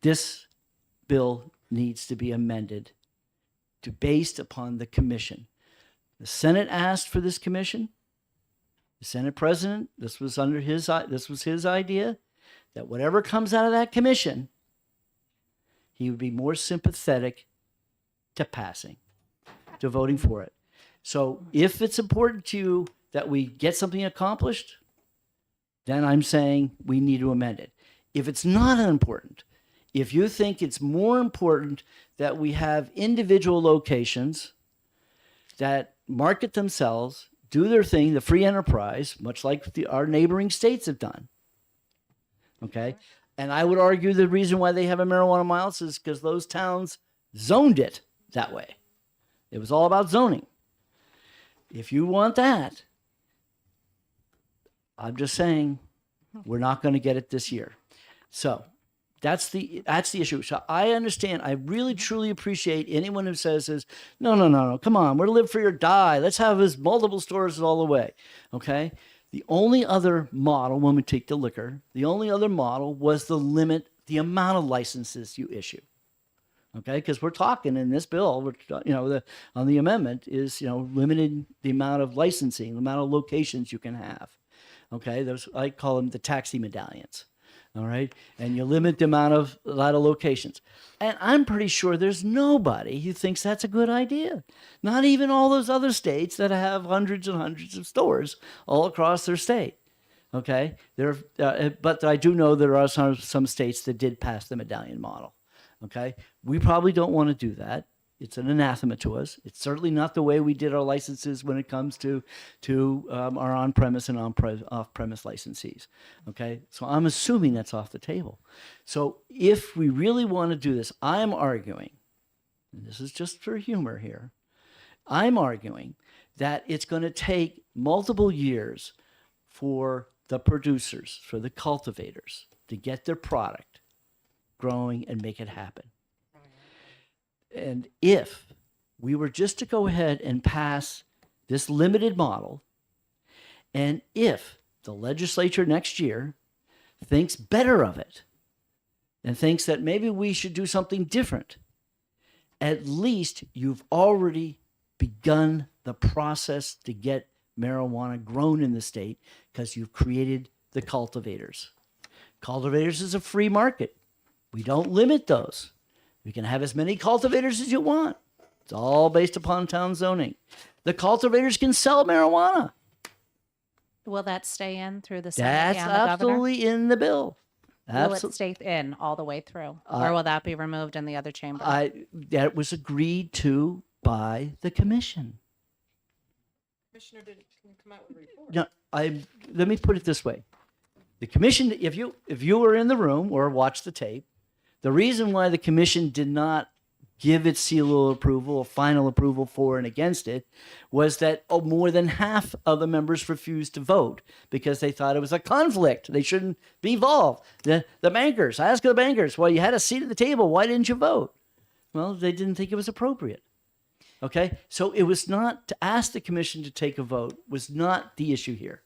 this bill needs to be amended to based upon the commission. The Senate asked for this commission. The Senate president, this was his idea, that whatever comes out of that commission, he would be more sympathetic to passing, to voting for it. So if it's important to you that we get something accomplished, then I'm saying we need to amend it. If it's not important, if you think it's more important that we have individual locations that market themselves, do their thing, the free enterprise, much like our neighboring states have done. Okay? And I would argue the reason why they have a marijuana miles is because those towns zoned it that way. It was all about zoning. If you want that, I'm just saying we're not going to get it this year. So that's the issue. So I understand. I really truly appreciate anyone who says, no, come on, we're live free or die. Let's have as multiple stores all the way. Okay. The only other model when we take the liquor, the only other model was the limit, the amount of licenses you issue. Okay, because we're talking in this bill, on the amendment is, limited the amount of licensing, the amount of locations you can have. Okay, I call them the taxi medallions. All right, and you limit the amount of a lot of locations. And I'm pretty sure there's nobody who thinks that's a good idea. Not even all those other states that have hundreds and hundreds of stores all across their state. Okay, but I do know there are some states that did pass the medallion model. Okay, we probably don't want to do that. It's an anathema to us. It's certainly not the way we did our licenses when it comes to our on-premise and off-premise licensees. Okay, so I'm assuming that's off the table. So if we really want to do this, I'm arguing, and this is just for humor here, I'm arguing that it's going to take multiple years for the producers, for the cultivators, to get their product growing and make it happen. And if we were just to go ahead and pass this limited model, and if the legislature next year thinks better of it, and thinks that maybe we should do something different, at least you've already begun the process to get marijuana grown in the state because you've created the cultivators. Cultivators is a free market. We don't limit those. You can have as many cultivators as you want. It's all based upon town zoning. The cultivators can sell marijuana. Will that stay in through the Senate That's and the governor? absolutely in the bill. Will it stay in all the way through, or will that be removed in the other chamber? That was agreed to by the commission. Commissioner didn't come out with a report. No, let me put it this way. The commission, if you were in the room or watched the tape, the reason why the commission did not give its seal of approval or final approval for and against it was that more than half of the members refused to vote because they thought it was a conflict. They shouldn't be involved. The bankers, I asked the bankers, well, you had a seat at the table. Why didn't you vote? Well, they didn't think it was appropriate. Okay, so it was not to ask the commission to take a vote was not the issue here.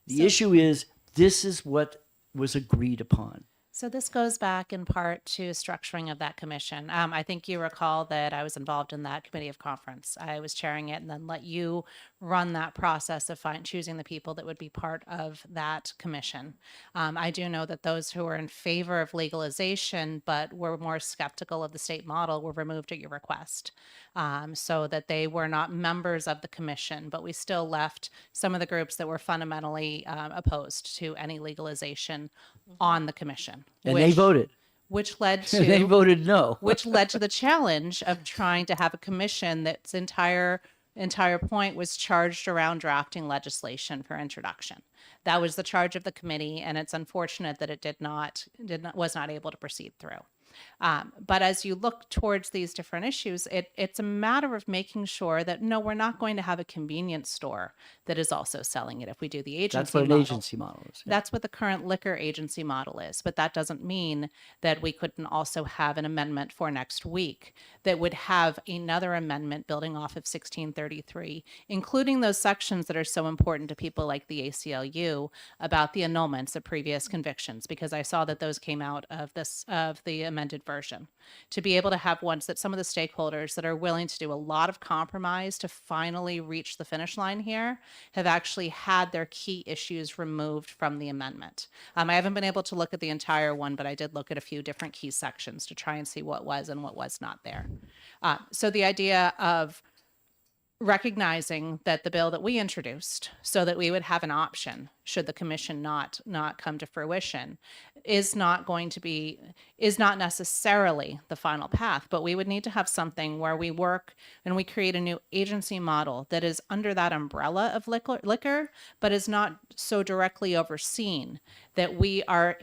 The issue is this is what was agreed upon. So this goes back in part to structuring of that commission. I think you recall that I was involved in that committee of conference. I was chairing it and then let you run that process of choosing the people that would be part of that commission. I do know that those who were in favor of legalization but were more skeptical of the state model were removed at your request, so that they were not members of the commission, but we still left some of the groups that were fundamentally opposed to any legalization on the commission. And they voted. Which led to They voted no. which led to the challenge of trying to have a commission that's entire point was charged around drafting legislation for introduction. That was the charge of the committee, and it's unfortunate that it was not able to proceed through. But as you look towards these different issues, it's a matter of making sure that no, we're not going to have a convenience store that is also selling it if we do the agency That's what an model. agency model is. Yeah. That's what the current liquor agency model is. But that doesn't mean that we couldn't also have an amendment for next week that would have another amendment building off of 1633, including those sections that are so important to people like the ACLU about the annulments of previous convictions, because I saw that those came out of the amended version, to be able to have ones that some of the stakeholders that are willing to do a lot of compromise to finally reach the finish line here have actually had their key issues removed from the amendment. I haven't been able to look at the entire one, but I did look at a few different key sections to try and see what was and what was not there. So the idea of recognizing that the bill that we introduced so that we would have an option should the commission not come to fruition is not necessarily the final path, but we would need to have something where we work and we create a new agency model that is under that umbrella of liquor, but is not so directly overseen that we are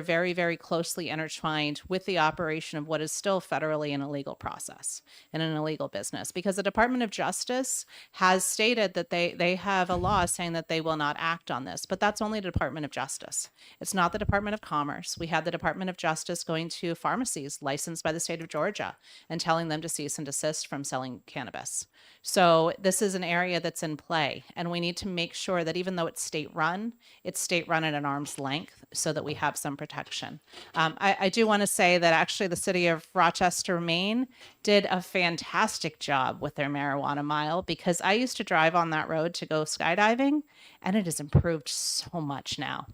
very, very closely intertwined with the operation of what is still federally an illegal process and an illegal business, because the Department of Justice has stated that they have a law saying that they will not act on this, but that's only the Department of Justice. It's not the Department of Commerce. We had the Department of Justice going to pharmacies licensed by the state of Georgia and telling them to cease and desist from selling cannabis. So this is an area that's in play, and we need to make sure that even though it's state run at an arm's length so that we have some protection. I do want to say that actually the city of Rochester, Maine did a fantastic job with their marijuana mile, because I used to drive on that road to go skydiving, and it has improved so much now.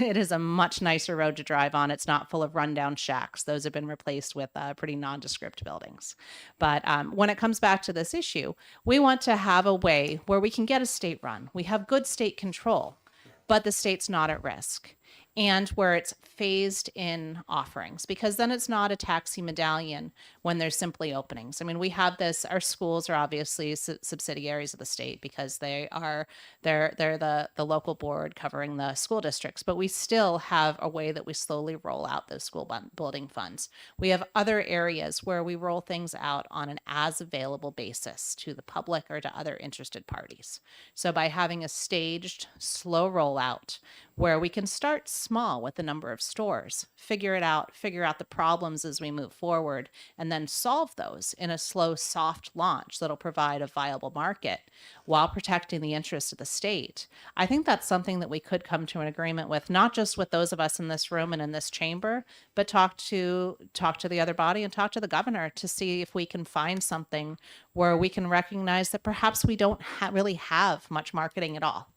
It is a much nicer road to drive on. It's not full of rundown shacks. Those have been replaced with pretty nondescript buildings. But when it comes back to this issue, we want to have a way where we can get a state run. We have good state control, but the state's not at risk, and where it's phased in offerings, because then it's not a taxi medallion when there's simply openings. I mean, we have this, our schools are obviously subsidiaries of the state because they're the local board covering the school districts, but we still have a way that we slowly roll out those school building funds. We have other areas where we roll things out on an as available basis to the public or to other interested parties. So by having a staged, slow rollout where we can start small with the number of stores, figure out the problems as we move forward, and then solve those in a slow, soft launch that'll provide a viable market while protecting the interests of the state. I think that's something that we could come to an agreement with, not just with those of us in this room and in this chamber, but talk to the other body and talk to the governor to see if we can find something where we can recognize that perhaps we don't really have much marketing at all.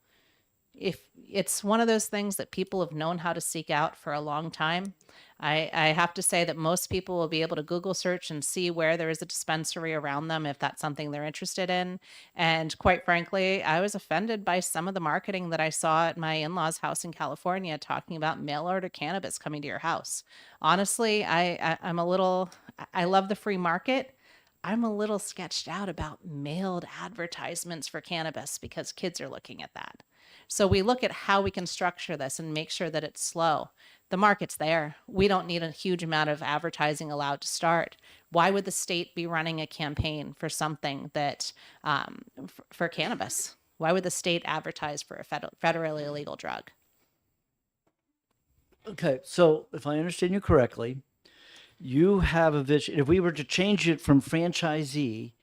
If it's one of those things that people have known how to seek out for a long time, I have to say that most people will be able to Google search and see where there is a dispensary around them if that's something they're interested in. And quite frankly, I was offended by some of the marketing that I saw at my in-laws' house in California talking about mail order cannabis coming to your house. Honestly, I'm a little, I love the free market. I'm a little sketched out about mailed advertisements for cannabis because kids are looking at that. So we look at how we can structure this and make sure that it's slow. The market's there. We don't need a huge amount of advertising allowed to start. Why would the state be running a campaign for something that, for cannabis? Why would the state advertise for a federally illegal drug? Okay, so if I understand you correctly, you have a vision. If we were to change it from franchisee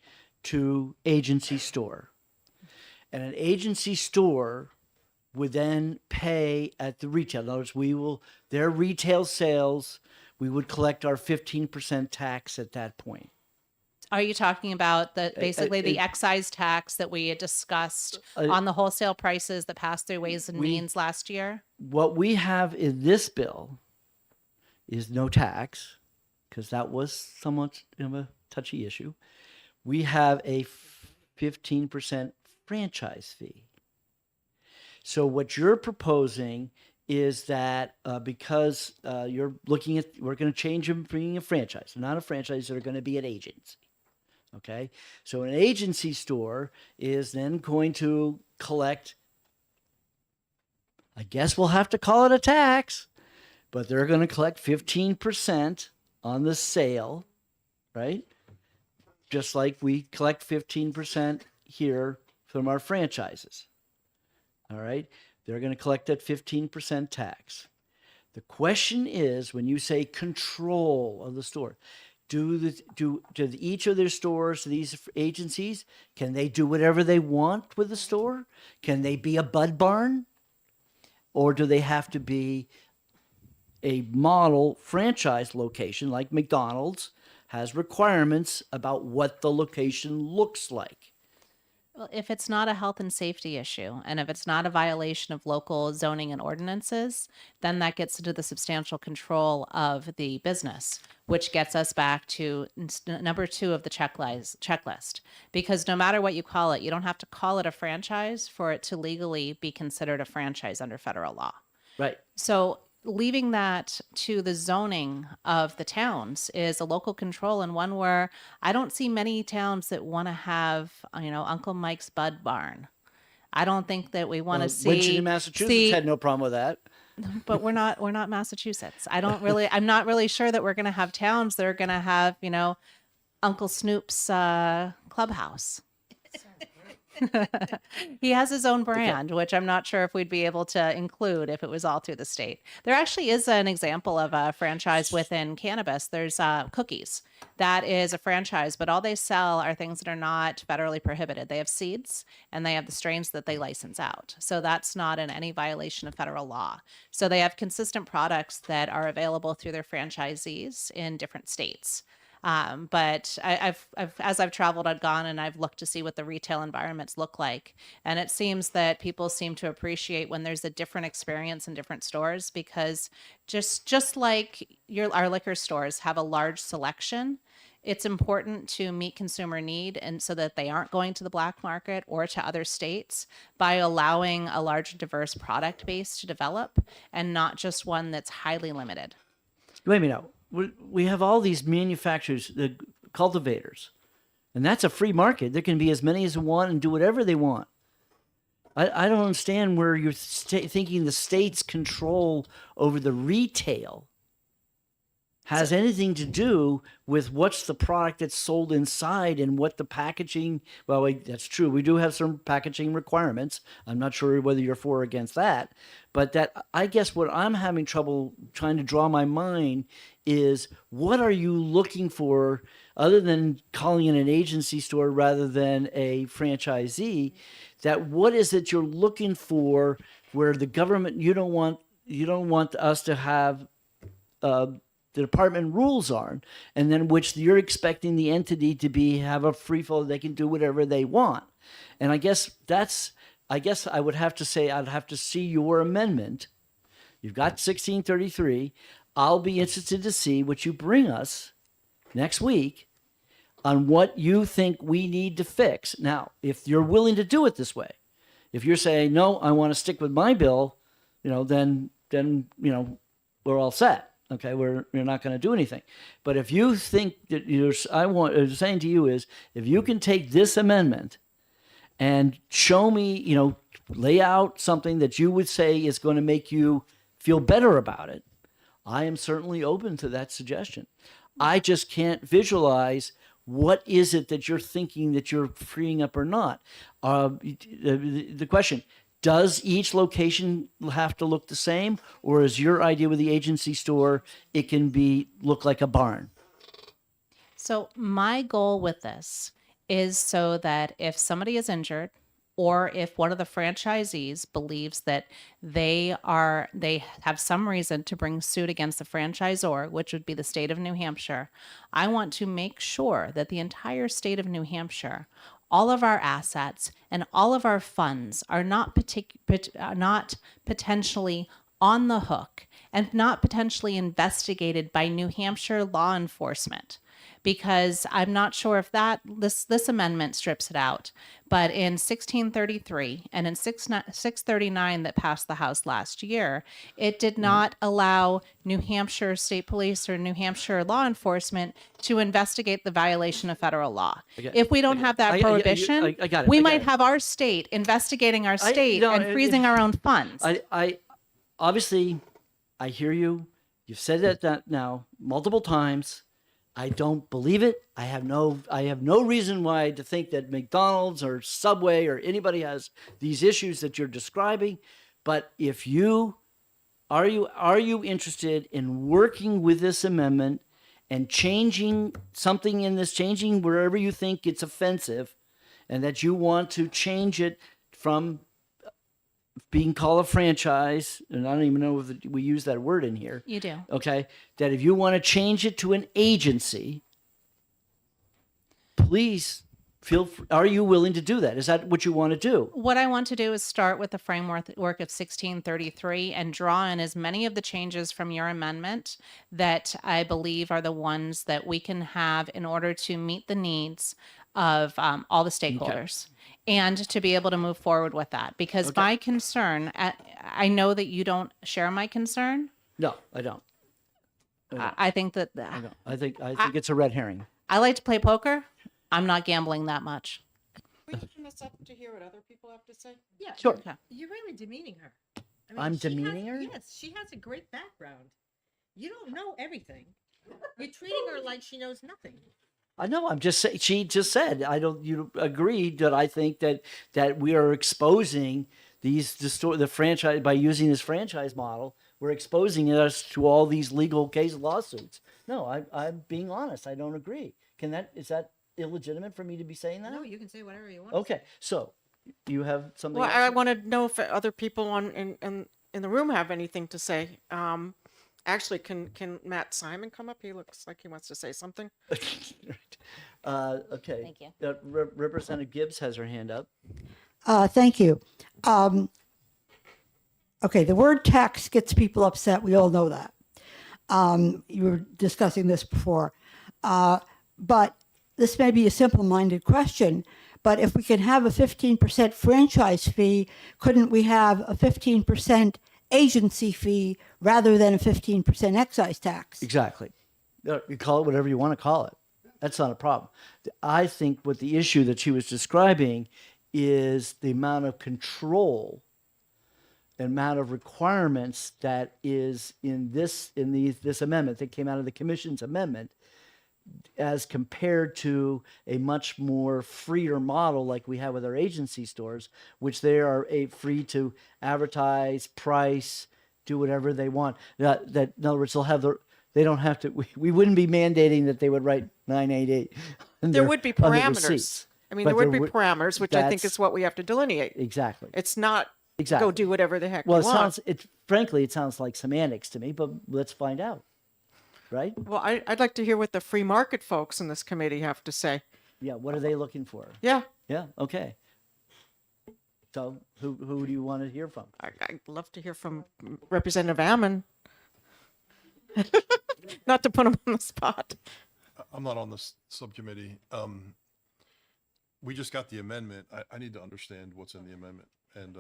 to agency store, and an agency store would then pay at the retail. In other words, their retail sales, we would collect our 15% tax at that point. Are you talking about basically the excise tax that we had discussed on the wholesale prices that passed through Ways and Means last year? What we have in this bill is no tax, because that was somewhat of a touchy issue. We have a 15% franchise fee. So what you're proposing is that because we're going to change them from being a franchise. They're not a franchise, they're going to be an agency. Okay? So an agency store is then going to collect, I guess we'll have to call it a tax, but they're going to collect 15% on the sale, right? Just like we collect 15% here from our franchises. All right, they're going to collect that 15% tax. The question is, when you say control of the store, do each of their stores, these agencies, can they do whatever they want with the store? Can they be a bud barn? Or do they have to be a model franchise location like McDonald's has requirements about what the location looks like? Well, if it's not a health and safety issue, and if it's not a violation of local zoning and ordinances, then that gets into the substantial control of the business, which gets us back to number 2 of the checklist. Because no matter what you call it, you don't have to call it a franchise for it to legally be considered a franchise under federal law. Right. So leaving that to the zoning of the towns is a local control, and one where I don't see many towns that want to have, Uncle Mike's Bud Barn. I don't think that we want to see. Winchendon, Massachusetts had no problem with that. But we're not Massachusetts. I'm not really sure that we're going to have towns that are going to have, Uncle Snoop's clubhouse. He has his own brand, which I'm not sure if we'd be able to include if it was all through the state. There actually is an example of a franchise within cannabis. There's Cookies. That is a franchise, but all they sell are things that are not federally prohibited. They have seeds and they have the strains that they license out. So that's not in any violation of federal law. So they have consistent products that are available through their franchisees in different states. But as I've traveled, I've gone and I've looked to see what the retail environments look like. And it seems that people seem to appreciate when there's a different experience in different stores, because just like our liquor stores have a large selection, it's important to meet consumer need, and so that they aren't going to the black market or to other states, by allowing a large diverse product base to develop and not just one that's highly limited. Wait a minute. We have all these manufacturers, the cultivators, and that's a free market. There can be as many as they want and do whatever they want. I don't understand where you're thinking the state's control over the retail. has anything to do with what's the product that's sold inside and what the packaging. Well, that's true. We do have some packaging requirements. I'm not sure whether you're for or against that, but that, I guess what I'm having trouble trying to draw my mind is, what are you looking for other than calling it an agency store rather than a franchisee? That what is it you're looking for where the government, you don't want us to have the department rules are, and then which you're expecting the entity to have a free flow, they can do whatever they want. And I guess I would have to say, I'd have to see your amendment. You've got 1633. I'll be interested to see what you bring us next week on what you think we need to fix. Now, if you're willing to do it this way, if you're saying, no, I want to stick with my bill, then we're all set. Okay, you're not going to do anything. But if you think that I'm saying to you is, if you can take this amendment and show me, lay out something that you would say is going to make you feel better about it, I am certainly open to that suggestion. I just can't visualize what is it that you're thinking that you're freeing up or not. The question, does each location have to look the same, or is your idea with the agency store, it can look like a barn? So my goal with this is so that if somebody is injured, or if one of the franchisees believes that they have some reason to bring suit against the franchisor, which would be the state of New Hampshire, I want to make sure that the entire state of New Hampshire, all of our assets and all of our funds are not potentially on the hook and not potentially investigated by New Hampshire law enforcement. Because I'm not sure if this amendment strips it out, but in 1633 and in 639 that passed the House last year, it did not allow New Hampshire State Police or New Hampshire law enforcement to investigate the violation of federal law. If we don't have that prohibition, we might have our state investigating our state and freezing our own funds. I obviously, I hear you. You've said that now multiple times. I don't believe it. I have no reason why to think that McDonald's or Subway or anybody has these issues that you're describing. But if are you interested in working with this amendment and changing something in this, changing wherever you think it's offensive, and that you want to change it from being called a franchise, and I don't even know if we use that word in here. You do. Okay. That if you want to change it to an agency, please are you willing to do that? Is that what you want to do? What I want to do is start with the framework of 1633 and draw in as many of the changes from your amendment that I believe are the ones that we can have in order to meet the needs of all the stakeholders. And to be able to move forward with that. Because my concern, I know that you don't share my concern. No, I don't. I think that I think it's a red herring. I like to play poker. I'm not gambling that much. Can we open this up to hear what other people have to say? Yeah, Sure. You're really demeaning her. I I'm she has- demeaning her? Yes, she has a great background. You don't know everything. You're treating her like she knows nothing. I know. I'm just saying. She just said. You agreed that I think that we are exposing the franchise by using this franchise model. We're exposing us to all these legal case lawsuits. No, I'm being honest. I don't agree. Is that illegitimate for me to be saying that? No, you can say whatever you want. Okay. So you have something. Well, else? I want to know if other people in the room have anything to say. Actually, can Matt Simon come up? He looks like he wants to say something. Okay. Thank you. Representative Gibbs has her hand up. Thank you. Okay, the word tax gets people upset. We all know that. You were discussing this before. But this may be a simple-minded question, but if we can have a 15% franchise fee, couldn't we have a 15% agency fee rather than a 15% excise tax? Exactly. You call it whatever you want to call it. That's not a problem. I think what the issue that she was describing is the amount of control amount of requirements that is in this amendment that came out of the commission's amendment, as compared to a much more freer model like we have with our agency stores, which they are free to advertise, price, do whatever they want. That in other words, they don't have to. We wouldn't be mandating that they would write 988. There would be on the parameters. receipts. I mean, But there would be parameters, which I think that's- is what we have to delineate. Exactly. It's not Exactly. go do whatever the heck Well, you it want. sounds. Frankly, it sounds like semantics to me, but let's find out. Right? Well, I'd like to hear what the free market folks in this committee have to say. Yeah. What are they looking for? Yeah, Yeah. Okay. So who do you want to hear from? I'd love to hear from Representative Ammon. Not to put him on the spot. I'm not on this subcommittee. We just got the amendment. I need to understand what's in the amendment and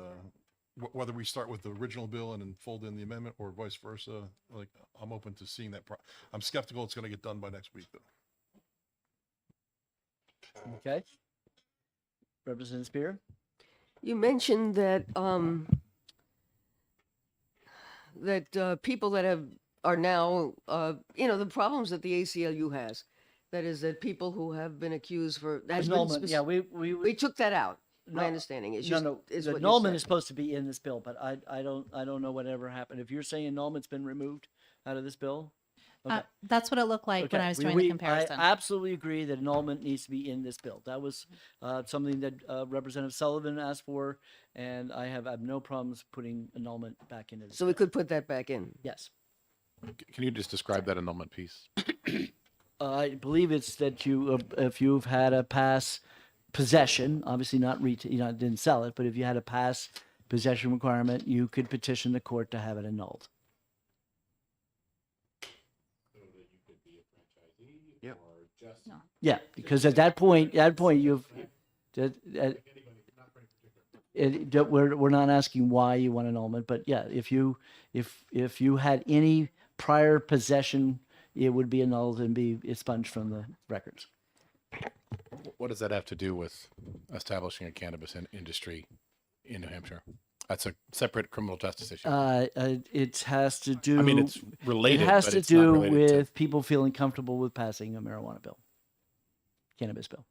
whether we start with the original bill and then fold in the amendment or vice versa. Like, I'm open to seeing that. I'm skeptical it's going to get done by next week, though. Okay. Representative Spear. You mentioned that people that are now the problems that the ACLU has. That is that people who have been accused for has been Annulment. Yeah, we took that out. My No, understanding is no, just no. is The what you annulment said. is supposed to be in this bill, but I don't know whatever happened. If you're saying annulment's been removed out of this bill, okay. That's what it looked like when Okay. I was doing the I comparison. absolutely agree that annulment needs to be in this bill. That was something that Representative Sullivan asked for, and I have no problems putting annulment back into this. So we could put that back in. Yes. Can you just describe that annulment piece? I believe it's that if you've had a pass possession, obviously not didn't sell it, but if you had a pass possession requirement, you could petition the court to have it annulled. Yeah, because at that point, you've, we're not asking why you want annulment, but yeah, if you had any prior possession, it would be annulled and be expunged from the records. What does that have to do with establishing a cannabis industry in New Hampshire? That's a separate criminal justice issue. It has to do. I mean, it's related, It has but to it's not do related to- with people feeling comfortable with passing a marijuana bill, cannabis bill.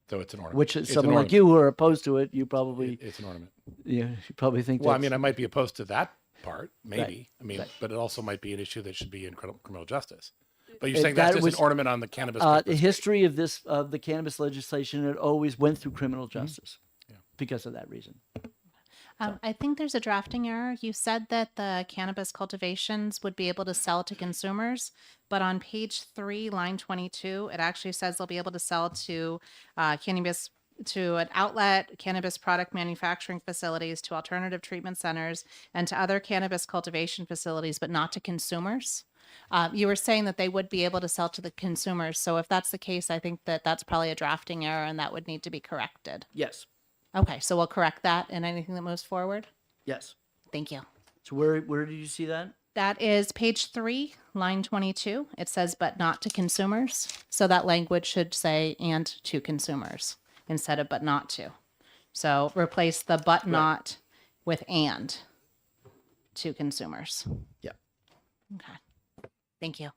So it's an ornament. Which It's is an someone like ornament. you who are opposed to it, you probably. It's an ornament. Yeah, you probably think. Well, I that's- mean, I might be opposed to that part, maybe. Right, I mean, right. but it also might be an issue that should be in criminal justice. But you're It- saying that's that just was- an ornament on the cannabis. The history of the cannabis legislation, it always went through criminal Mm-hmm. justice because of that reason. I think there's a drafting error. You said that the cannabis cultivations would be able to sell to consumers, but on page 3, line 22, it actually says they'll be able to sell to cannabis to an outlet, cannabis product manufacturing facilities, to alternative treatment centers, and to other cannabis cultivation facilities, but not to consumers. You were saying that they would be able to sell to the consumers. So if that's the case, I think that that's probably a drafting error and that would need to be corrected. Yes. Okay, so we'll correct that in anything that moves forward. Yes. Thank you. So where did you see that? That is page 3, line 22. It says, but not to consumers. So that language should say, and to consumers instead of but not to. So replace the but not with and to consumers. Yeah. Okay. Thank you.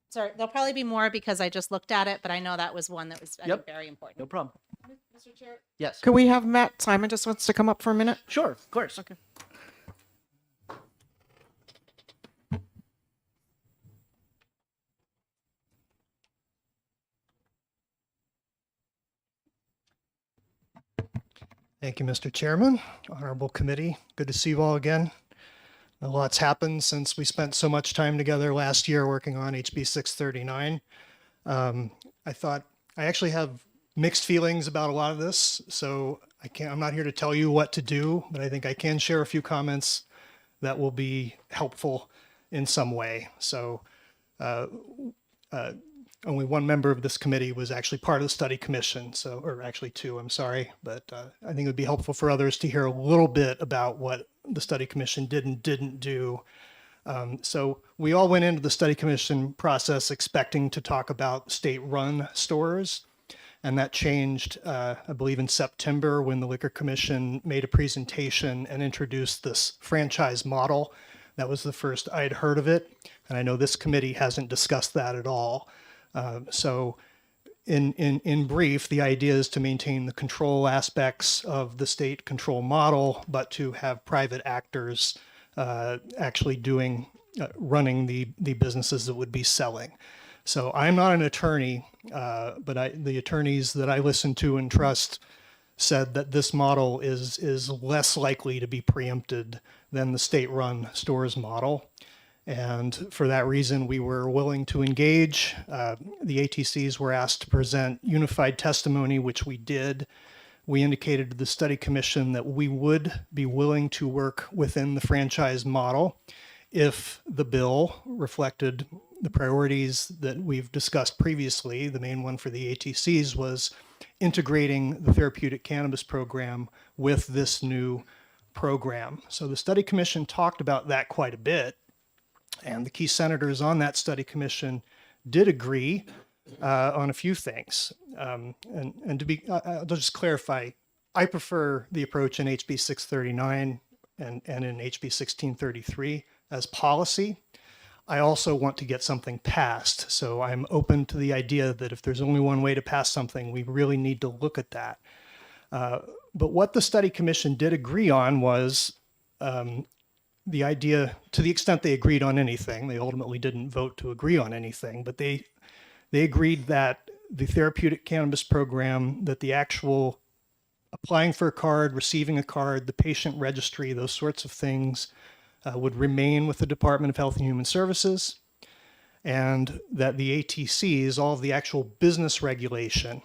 Sorry, there'll probably be more because I just looked at it, but I know that was one that was I think, very important. No problem. Mr. Chair. Yes. Could we have Matt Simon just wants to come up for a minute? Sure, of course. Okay. Thank you, Mr. Chairman, honorable committee. Good to see you all again. A lot's happened since we spent so much time together last year working on HB 639. I actually have mixed feelings about a lot of this, so I'm not here to tell you what to do, but I think I can share a few comments that will be helpful in some way. So only one member of this committee was actually part of the study commission, or actually two, I'm sorry, but I think it would be helpful for others to hear a little bit about what the study commission did and didn't do. So we all went into the study commission process expecting to talk about state-run stores. And that changed, I believe, in September when the Liquor Commission made a presentation and introduced this franchise model. That was the first I'd heard of it. And I know this committee hasn't discussed that at all. So in brief, the idea is to maintain the control aspects of the state control model, but to have private actors actually running the businesses that would be selling. So I'm not an attorney, but the attorneys that I listen to and trust said that this model is less likely to be preempted than the state-run stores model. And for that reason, we were willing to engage. The ATCs were asked to present unified testimony, which we did. We indicated to the study commission that we would be willing to work within the franchise model if the bill reflected the priorities that we've discussed previously. The main one for the ATCs was integrating the therapeutic cannabis program with this new program. So the study commission talked about that quite a bit. And the key senators on that study commission did agree on a few things. And to be, I'll just clarify, I prefer the approach in HB 639 and in HB 1633 as policy. I also want to get something passed. So I'm open to the idea that if there's only one way to pass something, we really need to look at that. But what the study commission did agree on was the idea, to the extent they agreed on anything, they ultimately didn't vote to agree on anything, but they agreed that the therapeutic cannabis program, that the actual applying for a card, receiving a card, the patient registry, those sorts of things would remain with the Department of Health and Human Services, and that the ATCs, all of the actual business regulation,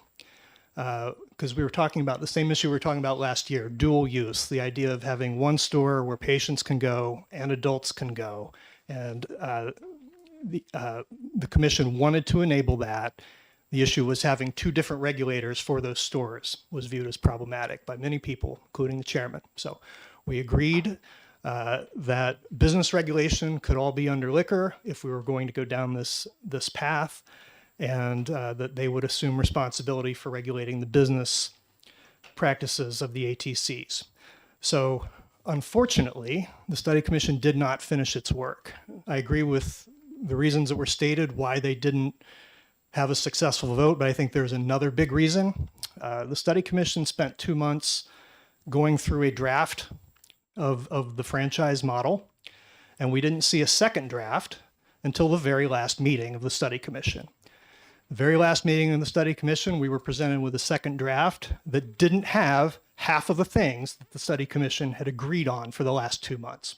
because we were talking about the same issue we were talking about last year, dual use, the idea of having one store where patients can go and adults can go. And the commission wanted to enable that. The issue was having two different regulators for those stores was viewed as problematic by many people, including the chairman. So we agreed that business regulation could all be under liquor if we were going to go down this path, and that they would assume responsibility for regulating the business practices of the ATCs. So unfortunately, the study commission did not finish its work. I agree with the reasons that were stated why they didn't have a successful vote, but I think there's another big reason. The study commission spent 2 months going through a draft of the franchise model, and we didn't see a second draft until the very last meeting of the study commission. The very last meeting of the study commission, we were presented with a second draft that didn't have half of the things that the study commission had agreed on for the last 2 months.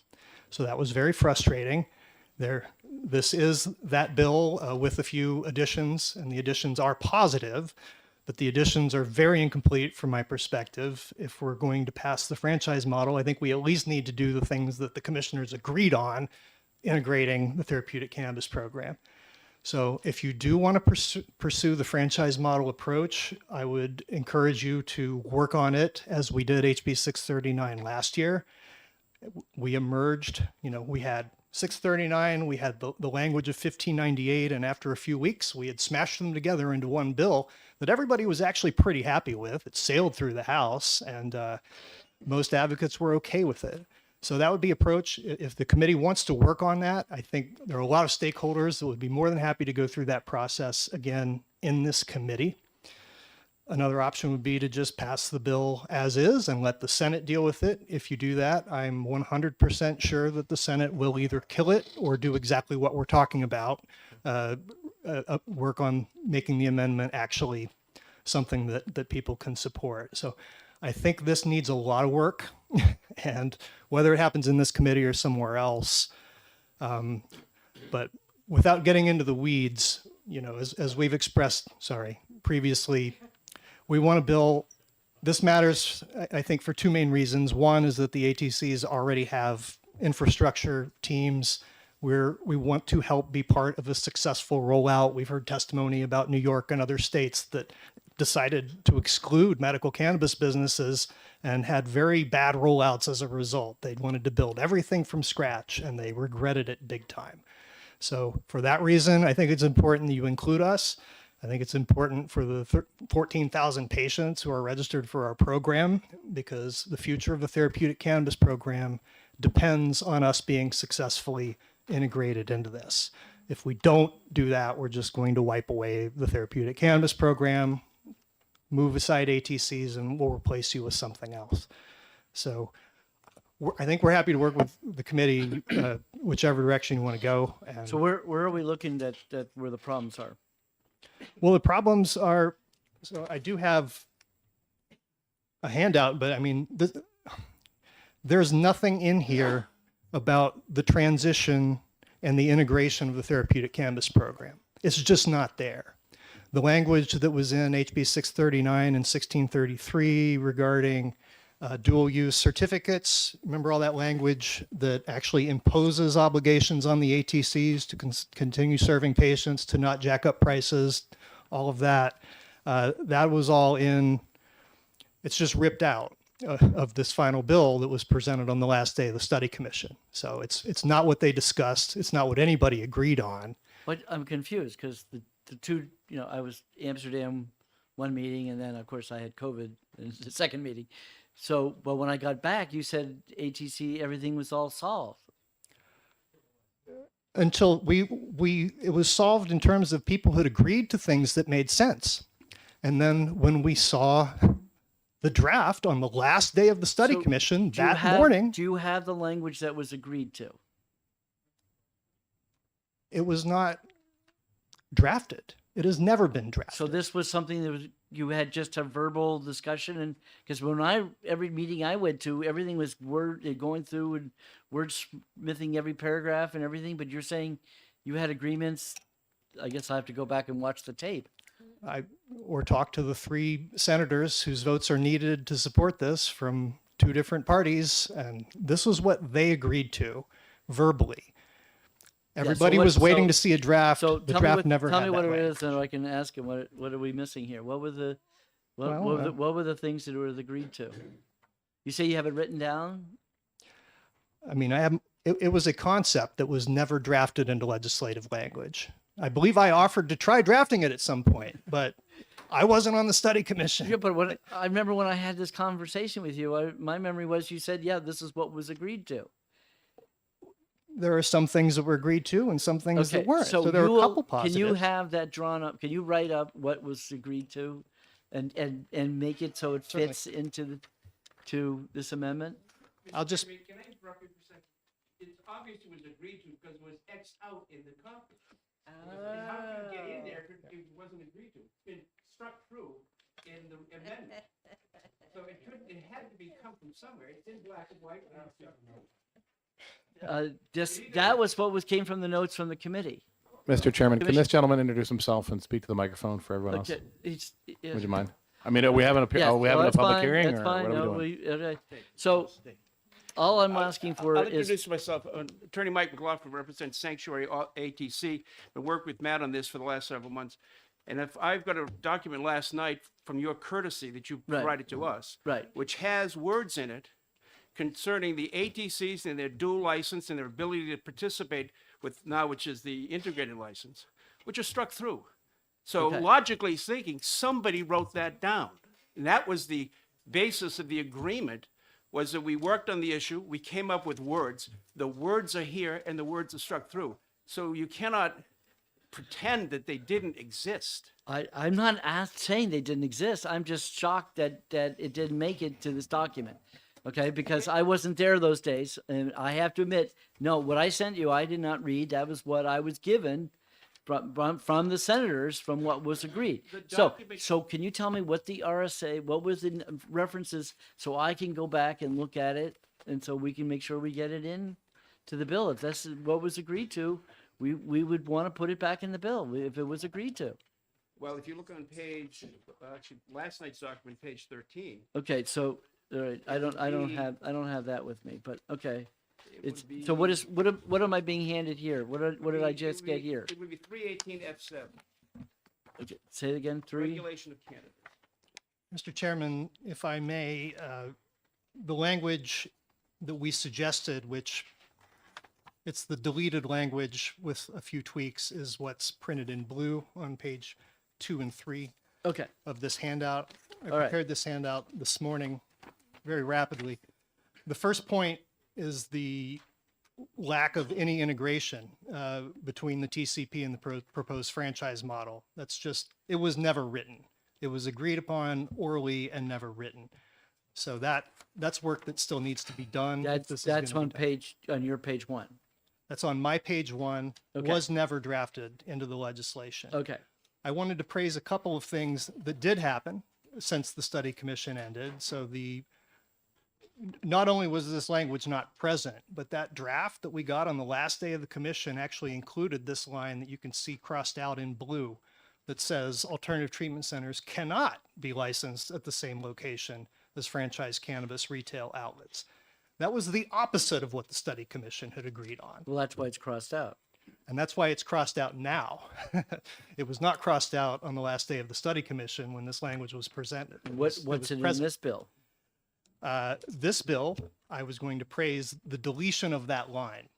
So that was very frustrating. This is that bill with a few additions, and the additions are positive, but the additions are very incomplete from my perspective. If we're going to pass the franchise model, I think we at least need to do the things that the commissioners agreed on, integrating the therapeutic cannabis program. So if you do want to pursue the franchise model approach, I would encourage you to work on it as we did HB 639 last year. We emerged, we had 639, we had the language of 1598, and after a few weeks, we had smashed them together into one bill that everybody was actually pretty happy with. It sailed through the House, and most advocates were okay with it. So that would be approach. If the committee wants to work on that, I think there are a lot of stakeholders that would be more than happy to go through that process again in this committee. Another option would be to just pass the bill as is and let the Senate deal with it. If you do that, I'm 100% sure that the Senate will either kill it or do exactly what we're talking about, work on making the amendment actually something that people can support. So I think this needs a lot of work, and whether it happens in this committee or somewhere else, but without getting into the weeds, as we've expressed, previously, we want a bill. This matters, I think, for two main reasons. One is that the ATCs already have infrastructure teams where we want to help be part of a successful rollout. We've heard testimony about New York and other states that decided to exclude medical cannabis businesses and had very bad rollouts as a result. They wanted to build everything from scratch, and they regretted it big time. So for that reason, I think it's important that you include us. I think it's important for the 14,000 patients who are registered for our program, because the future of the therapeutic cannabis program depends on us being successfully integrated into this. If we don't do that, we're just going to wipe away the therapeutic cannabis program, move aside ATCs, and we'll replace you with something else. So I think we're happy to work with the committee, whichever direction you want to go. And So where are we looking that where the problems are? well, the problems are, so I do have a handout, but I mean, there's nothing in here about the transition and the integration of the therapeutic cannabis program. It's just not there. The language that was in HB 639 and 1633 regarding dual use certificates, remember all that language that actually imposes obligations on the ATCs to continue serving patients, to not jack up prices, all of that. That was all in, it's just ripped out of this final bill that was presented on the last day of the study commission. So it's not what they discussed. It's not what anybody agreed on. But I'm confused because the two, I was Amsterdam one meeting, and then of course I had COVID in the second meeting. So, but when I got back, you said ATC, everything was all solved. Until it was solved in terms of people who had agreed to things that made sense. And then when we saw the draft on the last day of the study So, commission do you that have- morning, Do you have the language that was agreed to? it was not drafted. It has never been drafted. So this was something that was, you had just a verbal discussion, and because every meeting I went to, everything was going through and wordsmithing every paragraph and everything. But you're saying you had agreements. I guess I have to go back and watch the tape. Or talk to the 3 senators whose votes are needed to support this from 2 different parties, and this was what they agreed to verbally. Everybody was waiting to see a draft. So The tell draft me never tell had me what that it language. is, and I can ask him what are we missing here? What were the Well, what were the things that were agreed to? You say you have it written down? I mean, it was a concept that was never drafted into legislative language. I believe I offered to try drafting it at some point, but I wasn't on the study commission. Yeah, but I remember when I had this conversation with you, my memory was you said, yeah, this is what was agreed to. There are some things that were agreed to and some things that weren't. So there you were a couple Can you positives. have that drawn up? Can you write up what was agreed to and make it so it Certainly. fits into to this amendment? I'll just, Can I interrupt you for a second? It's obvious it was agreed to because it was Xed out in the copy. And how could you get in there if it wasn't agreed to? It's been struck through in the amendment. So it had to be come from somewhere. It's in black and white. That was what came from the notes from the committee. Mr. Chairman, can Commission- this gentleman introduce himself and speak to the microphone for everyone else? Okay, Would you mind? I mean, are we having a Yes, are we having no, a that's public fine, hearing, that's or fine. what are No, we doing? okay. So all I'm asking for I'll is introduce myself. Attorney Mike McLaughlin represents Sanctuary ATC. Been worked with Matt on this for the last several months. And if I've got a document last night from your courtesy that you Right. provided to us, right. which has words in it concerning the ATCs and their dual license and their ability to participate with now, which is the integrated license, which are struck through. So Okay. logically speaking, somebody wrote that down. And that was the basis of the agreement, was that we worked on the issue, we came up with words. The words are here and the words are struck through. So you cannot pretend that they didn't exist. I'm not saying they didn't exist. I'm just shocked that it didn't make it to this document. Okay, because I wasn't there those days, and I have to admit, no, what I sent you, I did not read. That was what I was given from the senators, from what was agreed. So can you tell me what the RSA, what was the references, so I can go back and look at it, and so we can make sure we get it in to the bill. If that's what was agreed to, we would want to put it back in the bill if it was agreed to. Well, if you look on page, actually, last night's document, page 13. Okay, so all right, I don't be- have that with me, but okay. It It's would so be- what am I being handed here? What did I just get here? It would be 318F7, Okay, say it again. 3. regulation of cannabis. Mr. Chairman, if I may, the language that we suggested, which it's the deleted language with a few tweaks, is what's printed in blue on page 2 and 3 Okay. of this handout. I All right. prepared this handout this morning very rapidly. The first point is the lack of any integration between the TCP and the proposed franchise model. That's just, it was never written. It was agreed upon orally and never written. So that's work that still needs to be done. if this is That's gonna on be done. on your page 1. That's on my page 1, Okay. was never drafted into the legislation. Okay. I wanted to praise a couple of things that did happen since the study commission ended. So not only was this language not present, but that draft that we got on the last day of the commission actually included this line that you can see crossed out in blue that says alternative treatment centers cannot be licensed at the same location as franchise cannabis retail outlets. That was the opposite of what the study commission had agreed on. Well, that's why it's crossed out. And that's why it's crossed out now. It was not crossed out on the last day of the study commission when this language was presented. What's it in present. this bill? This bill, I was going to praise the deletion of that line.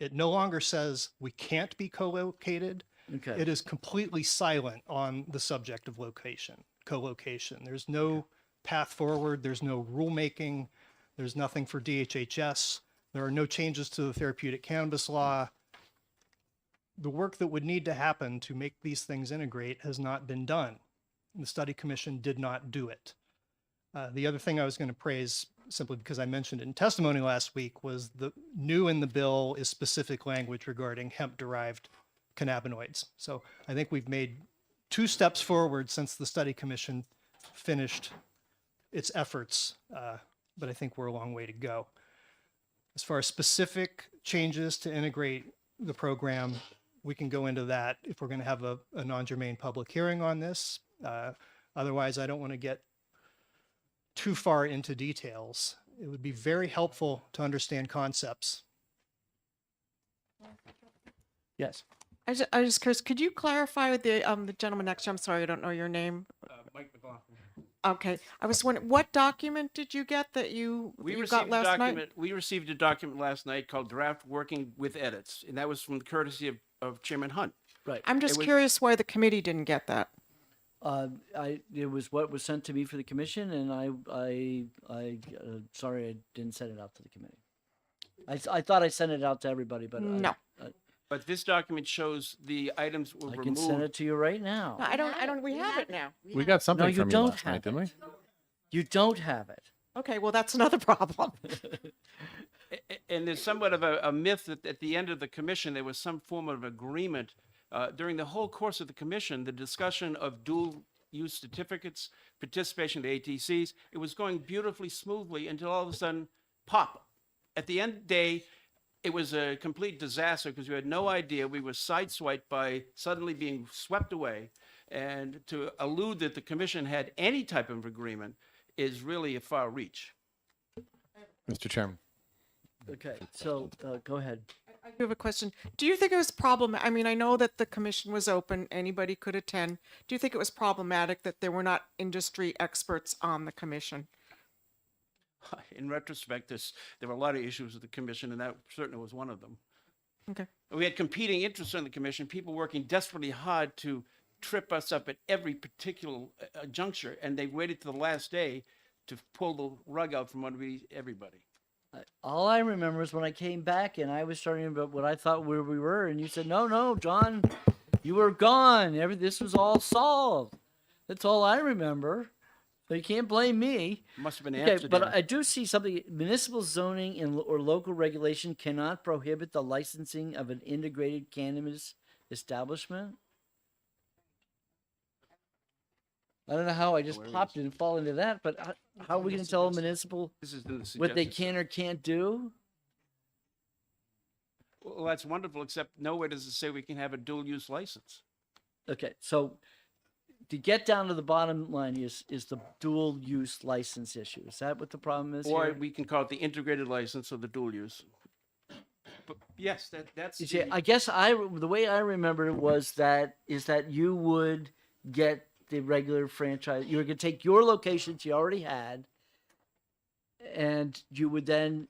It no longer says we can't be co-located. Okay. It is completely silent on the subject of co-location. There's no path forward. There's no rulemaking. There's nothing for DHHS. There are no changes to the therapeutic cannabis law. The work that would need to happen to make these things integrate has not been done. The study commission did not do it. The other thing I was going to praise, simply because I mentioned it in testimony last week, was the new in the bill is specific language regarding hemp-derived cannabinoids. So I think we've made 2 steps forward since the study commission finished its efforts, but I think we're a long way to go. As far as specific changes to integrate the program, we can go into that if we're going to have a non-germane public hearing on this. Otherwise, I don't want to get too far into details. It would be very helpful to understand concepts. Yes. I just curious, could you clarify with the gentleman next to you? I'm sorry, I don't know your name. Mike McLaughlin. Okay, I was wondering, what document did you get that you We you got received a last night? document. We received a document last night called Draft Working with Edits, and that was from the courtesy of Chairman Hunt. Right. I'm just It was- curious why the committee didn't get that. It was what was sent to me for the commission, and sorry I didn't send it out to the committee. I thought I sent it out to everybody, but No. But this document shows the items were I removed. can send it to you right now. No, I don't, we have it now. We got something No, you from you don't last night, have didn't we? it. You don't have it. Okay, well, that's another problem. And there's somewhat of a myth that at the end of the commission, there was some form of agreement. During the whole course of the commission, the discussion of dual use certificates, participation in the ATCs, it was going beautifully smoothly until all of a sudden, pop. At the end of the day, it was a complete disaster because we had no idea. We were sideswiped by suddenly being swept away. And to allude that the commission had any type of agreement is really a far reach. Mr. Chairman. Okay, so go ahead. I do have a question. Do you think it was I mean, I know that the commission was open, anybody could attend. Do you think it was problematic that there were not industry experts on the commission? In retrospect, there were a lot of issues with the commission, and that certainly was one of them. Okay. We had competing interests on the commission, people working desperately hard to trip us up at every particular juncture, and they waited to the last day to pull the rug out from under everybody. All I remember is when I came back and I was starting about what I thought where we were, and you said, "No, John, you were gone. This was all solved." That's all I remember. So you can't blame me. Must have been Okay, Amsterdam. but I do see something. Municipal zoning or local regulation cannot prohibit the licensing of an integrated cannabis establishment. I don't know how I just popped and fall into that, but how are we going to tell a municipal This is in the what they suggested- can or can't do? Well, that's wonderful, except nowhere does it say we can have a dual use license. Okay, so to get down to the bottom line is the dual use license issue. Is that what the problem is Or here? we can call it the integrated license or the dual use. But yes, that's You see, the- I guess the way I remember it was that you would get the regular franchise. You were going to take your locations you already had, and you would then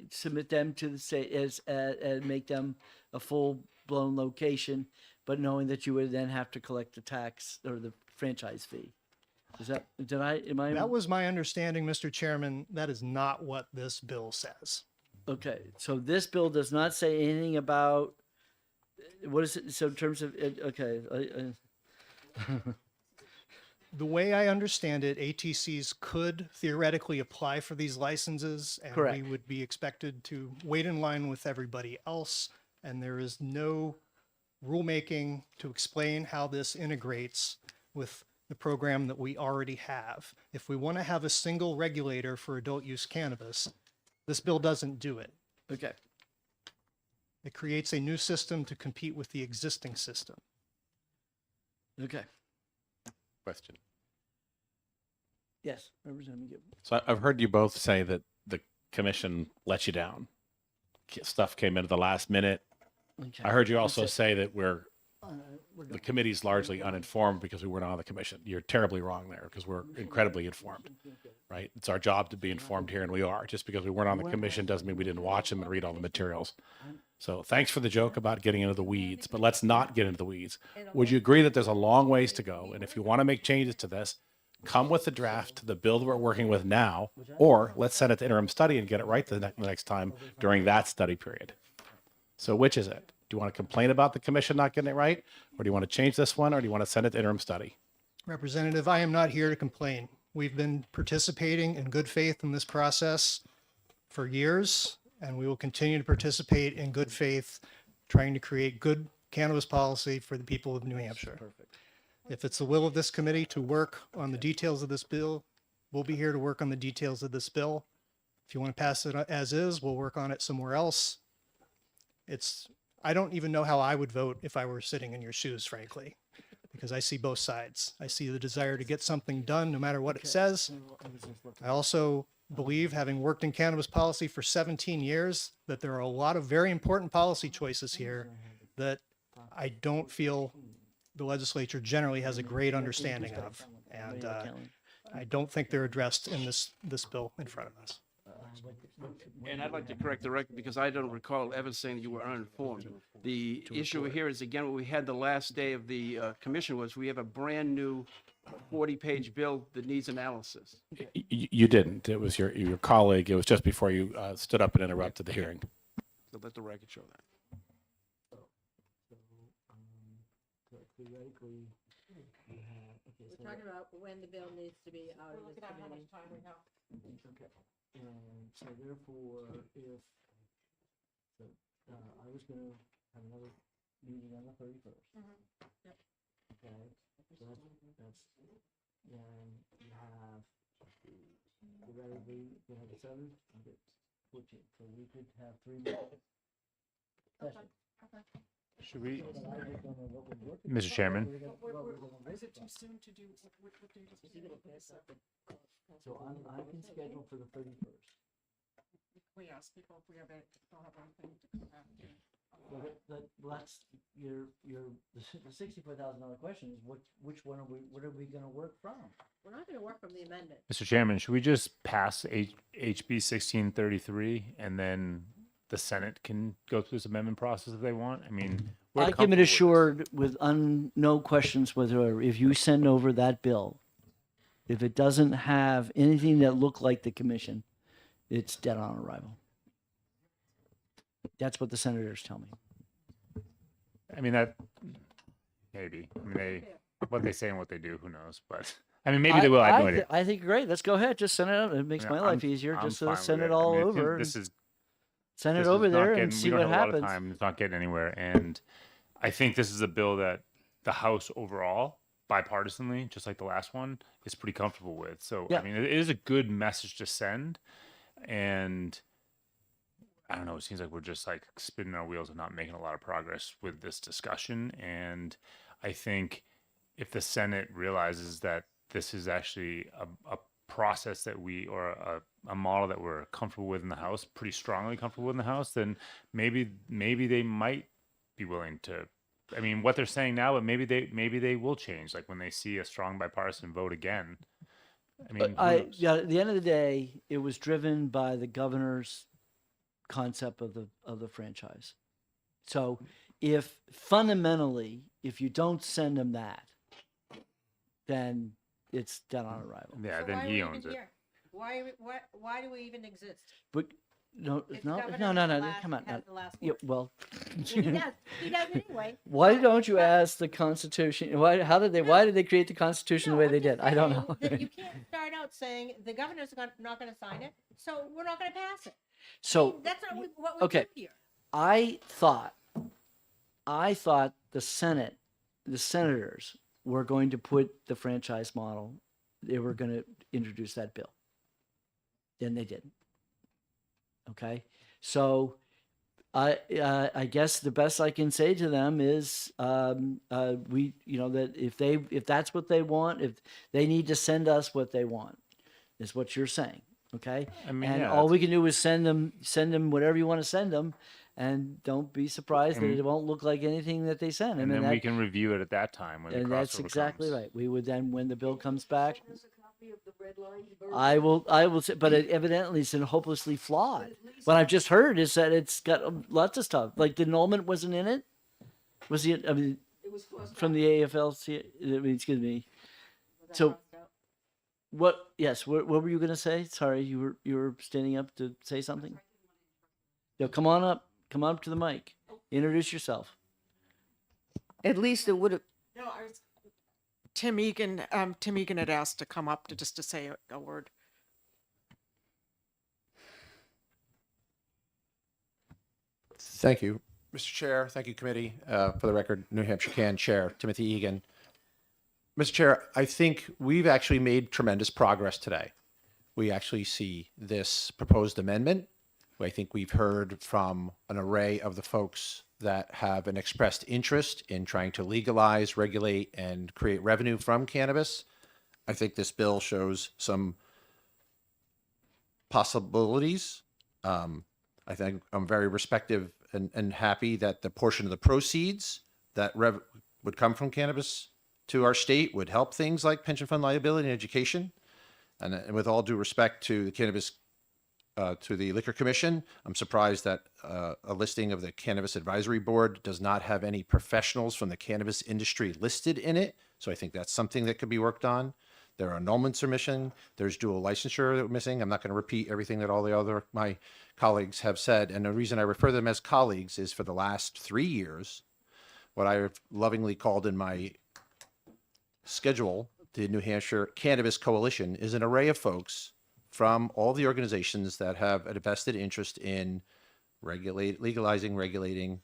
submit them to the state and make them a full blown location. but knowing that you would then have to collect the tax or the franchise fee. Is that, am I? That was my understanding, Mr. Chairman. That is not what this bill says. Okay, so this bill does not say anything about, what is it, so in terms of, okay. The way I understand it, ATCs could theoretically apply for these licenses, and Correct. we would be expected to wait in line with everybody else. And there is no rulemaking to explain how this integrates with the program that we already have. If we want to have a single regulator for adult use cannabis, this bill doesn't do it. Okay. It creates a new system to compete with the existing system. Okay. Question. Yes. Representative McGill. So I've heard you both say that the commission let you down. Stuff came in at the last minute. Okay. I heard you also That's it. say that we're done. the committee's largely uninformed because we weren't on the commission. You're terribly wrong there because we're incredibly informed, right? It's our job to be informed here, and we are. Just because we weren't on the commission doesn't mean we didn't watch them and read all the materials. So thanks for the joke about getting into the weeds, but let's not get into the weeds. Would you agree that there's a long ways to go? And if you want to make changes to this, come with the draft to the bill that we're working with now, or let's send it to interim study and get it right the next time during that study period. So which is it? Do you want to complain about the commission not getting it right? Or do you want to change this one? Or do you want to send it to interim study? Representative, I am not here to complain. We've been participating in good faith in this process for years, and we will continue to participate in good faith, trying to create good cannabis policy for the people of New Hampshire. Perfect. If it's the will of this committee to work on the details of this bill, we'll be here to work on the details of this bill. If you want to pass it as is, we'll work on it somewhere else. I don't even know how I would vote if I were sitting in your shoes, frankly, because I see both sides. I see the desire to get something done no matter what it says. I also believe, having worked in cannabis policy for 17 years, that there are a lot of very important policy choices here that I don't feel the legislature generally has a great understanding of. And I don't think they're addressed in this bill in front of us. And I'd like to correct the record because I don't recall ever saying you were uninformed. The issue here is, again, what we had the last day of the commission was we have a brand-new 40-page bill that needs analysis. You didn't. It was your colleague. It was just before you stood up and interrupted the hearing. So let the record show that. Theoretically, We're talking about when the bill needs to be out of this committee. Okay. And so therefore, if I was going to have another meeting on the 31st. Yep. Okay. So that's then you have theoretically you have the 7th and the 14th. So we could have 3 more. Should we, Mr. Chairman? Is it too soon to do, what date is it? So I can schedule for the 31st. We ask people if we have don't have anything to come out. Well, that's the $64,000 question is which one what are we going to work from? We're not going to work from the amendment. Mr. Chairman, should we just pass HB 1633 and then the Senate can go through this amendment process if they want? I mean, I can be assured with no questions whatsoever, if you send over that bill, if it doesn't have anything that look like the commission, it's dead on arrival. That's what the senators tell me. I mean, that maybe. I mean, what they say and what they do, who knows? But I mean, maybe they will. I have no idea. I think great. Let's go ahead. Just send it out. It makes my life easier. Just so send it all over. Send it over there and see what happens. It's not getting anywhere, and I think this is a bill that the House overall, bipartisanly, just like the last one, is pretty comfortable with. So Yeah. I mean, it is a good message to send, and I don't know. It seems like we're just like spinning our wheels and not making a lot of progress with this discussion. And I think if the Senate realizes that this is actually a process that or a model that we're comfortable with in the House, pretty strongly comfortable with in the House, then maybe they might be willing to. I mean, what they're saying now, but maybe they will change. Like when they see a strong bipartisan vote again. I mean, at the end of the day, it was driven by the governor's concept of the franchise. So if fundamentally, if you don't send them that, then it's dead on arrival. Yeah, So then why are he we owns even it. here? Why do we even exist? But no, If no, governor no, has no, the no, last- come on. has No. the last Yeah, word. well, He does. He does anyway. why don't you ask the Constitution? Why? How did they? Why did they create the Constitution the way they did? I don't know. That you can't start out saying the governor's not going to sign it, so we're not going to pass it. So That's not what we okay, do here. I thought the Senate, the senators were going to put the franchise model. They were going to introduce that bill. Then they didn't. Okay, so I guess the best I can say to them is we, you know, that if that's what they want, if they need to send us what they want, is what you're saying. Okay, I mean, and yeah, all that's- we can do is send them whatever you want to send them, and don't be surprised that And- it won't look like anything that they send. And then that, we can review it at that time when the and that's crossover exactly comes. right. We would then, when the bill comes back, I will say, but it evidently it's hopelessly flawed. What I've just heard is that it's got lots of stuff. Like the annulment wasn't in it. Was he? I mean, from the AFLC. I mean, excuse me. So, what? Yes. What were you going to say? Sorry, you were standing up to say something. Yo, come on up. Come on up to the mic. Introduce yourself. At least it would have. No, Tim Egan had asked to come up to say a word. Thank you, Mr. Chair. Thank you, committee. For the record, New Hampshire Can Chair Timothy Egan. Mr. Chair, I think we've actually made tremendous progress today. We actually see this proposed amendment. I think we've heard from an array of the folks that have an expressed interest in trying to legalize, regulate, and create revenue from cannabis. I think this bill shows some possibilities. I think I'm very respective and happy that the portion of the proceeds that would come from cannabis to our state would help things like pension fund liability and education. And with all due respect to the cannabis, to the Liquor Commission, I'm surprised that a listing of the Cannabis Advisory Board does not have any professionals from the cannabis industry listed in it. So I think that's something that could be worked on. There are annulments are missing. There's dual licensure that we're missing. I'm not going to repeat everything that all the other my colleagues have said. And the reason I refer to them as colleagues is for the last 3 years, what I have lovingly called in my schedule, the New Hampshire Cannabis Coalition, is an array of folks from all the organizations that have a vested interest in legalizing, regulating,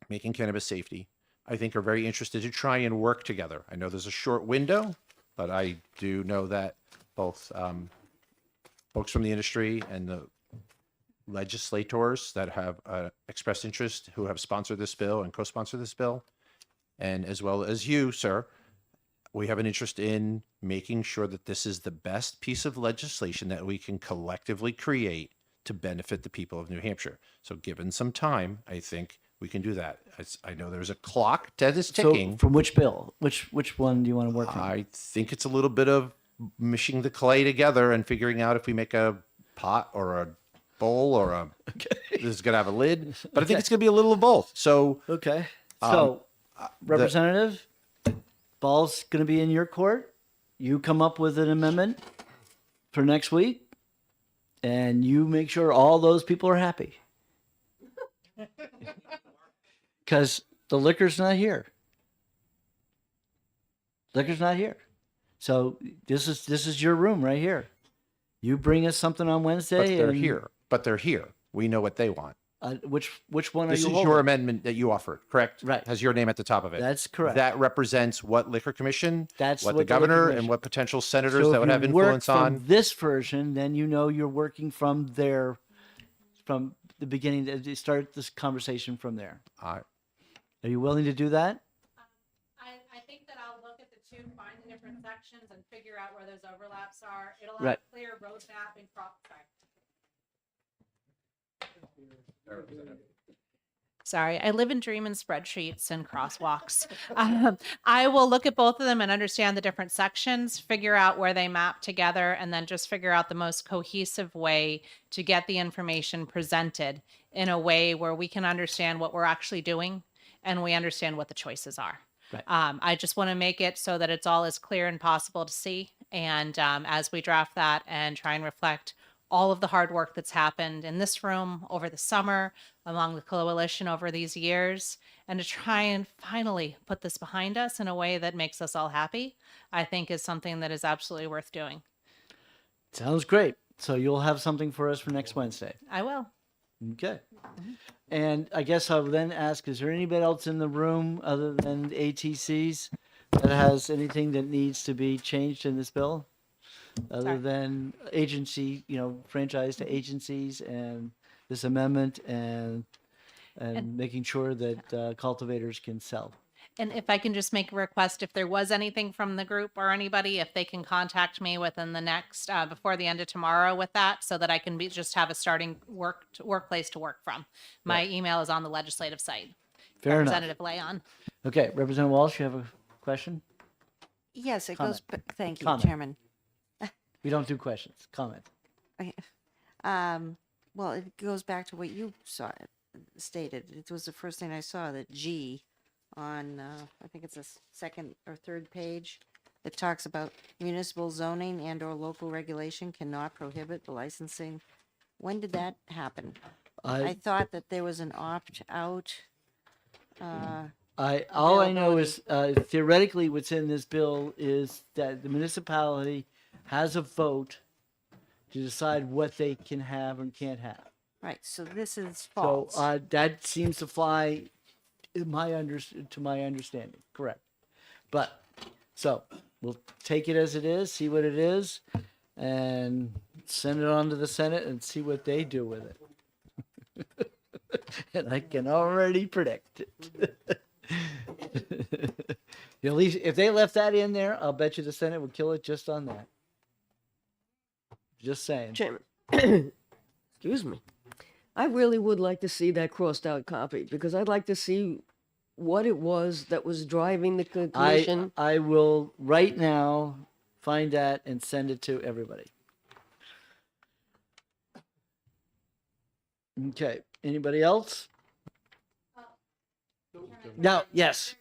making cannabis safety. I think are very interested to try and work together. I know there's a short window, but I do know that both folks from the industry and the legislators that have expressed interest who have sponsored this bill and co-sponsored this bill, and as well as you, sir, we have an interest in making sure that this is the best piece of legislation that we can collectively create to benefit the people of New Hampshire. So given some time, I think we can do that. I know there's a clock that is ticking. So from which bill? Which one do you want to work on? I think it's a little bit of mishing the clay together and figuring out if we make a pot or a bowl or a this is going to have a lid, but I think it's going to be a little of both. So okay. So Representative, ball's going to be in your court. You come up with an amendment for next week, and you make sure all those people are happy. Because the liquor's not here. Liquor's not here. So this is your room right here. You bring us something on Wednesday. but they're and, here. But they're here. We know what they want. Which one are This you is holding? your amendment that you offered, correct? Right. Has your name at the top of it. That's correct. That represents what Liquor Commission, That's what what the the Liquor governor, Commission- and what potential senators So that if would you have work influence from on. this version, then you know you're working from the beginning. To start this conversation from there. Are you willing to do that? I think that I'll look at the two, find the different sections and figure out where those overlaps are. It'll have Right. a clear roadmap and Sorry, I live in dream and spreadsheets and crosswalks. I will look at both of them and understand the different sections, figure out where they map together, and then just figure out the most cohesive way to get the information presented in a way where we can understand what we're actually doing and we understand what the choices are. Right. I just want to make it so that it's all as clear and possible to see. And as we draft that and try and reflect all of the hard work that's happened in this room over the summer, among the coalition over these years, and to try and finally put this behind us in a way that makes us all happy, I think is something that is absolutely worth doing. Sounds great. So you'll have something for us for next Wednesday. I will. Okay. And I guess I'll then ask, is there anybody else in the room other than ATCs that has anything that needs to be changed in this bill? Other than agency, franchise to agencies and this amendment and making sure that cultivators can sell. And if I can just make a request, if there was anything from the group or anybody, if they can contact me within the next, before the end of tomorrow with that, so that I can just have a starting workplace to work from. My email is on the legislative site. Fair enough. Representative Leon. Okay, Representative Walsh, you have a question? Yes, it Comment. goes, thank you, Comment. Chairman. We don't do questions. Comment. Okay. Well, it goes back to what you stated. It was the first thing I saw, that G on, I think it's the second or third page, that talks about municipal zoning and or local regulation cannot prohibit the licensing. When did that happen? I thought that there was an opt-out. All I know is theoretically what's in this bill is that the municipality has a vote to decide what they can have and can't have. Right, so this is So false. that seems to fly to my understanding. Correct. But so we'll take it as it is, see what it is, and send it on to the Senate and see what they do with it. And I can already predict it. At least if they left that in there, I'll bet you the Senate would kill it just on that. Just saying. Chairman, excuse me. I really would like to see that crossed out copy because I'd like to see what it was that was driving the commission. I will right now find that and send it to everybody. Okay. Anybody else? No. Yes.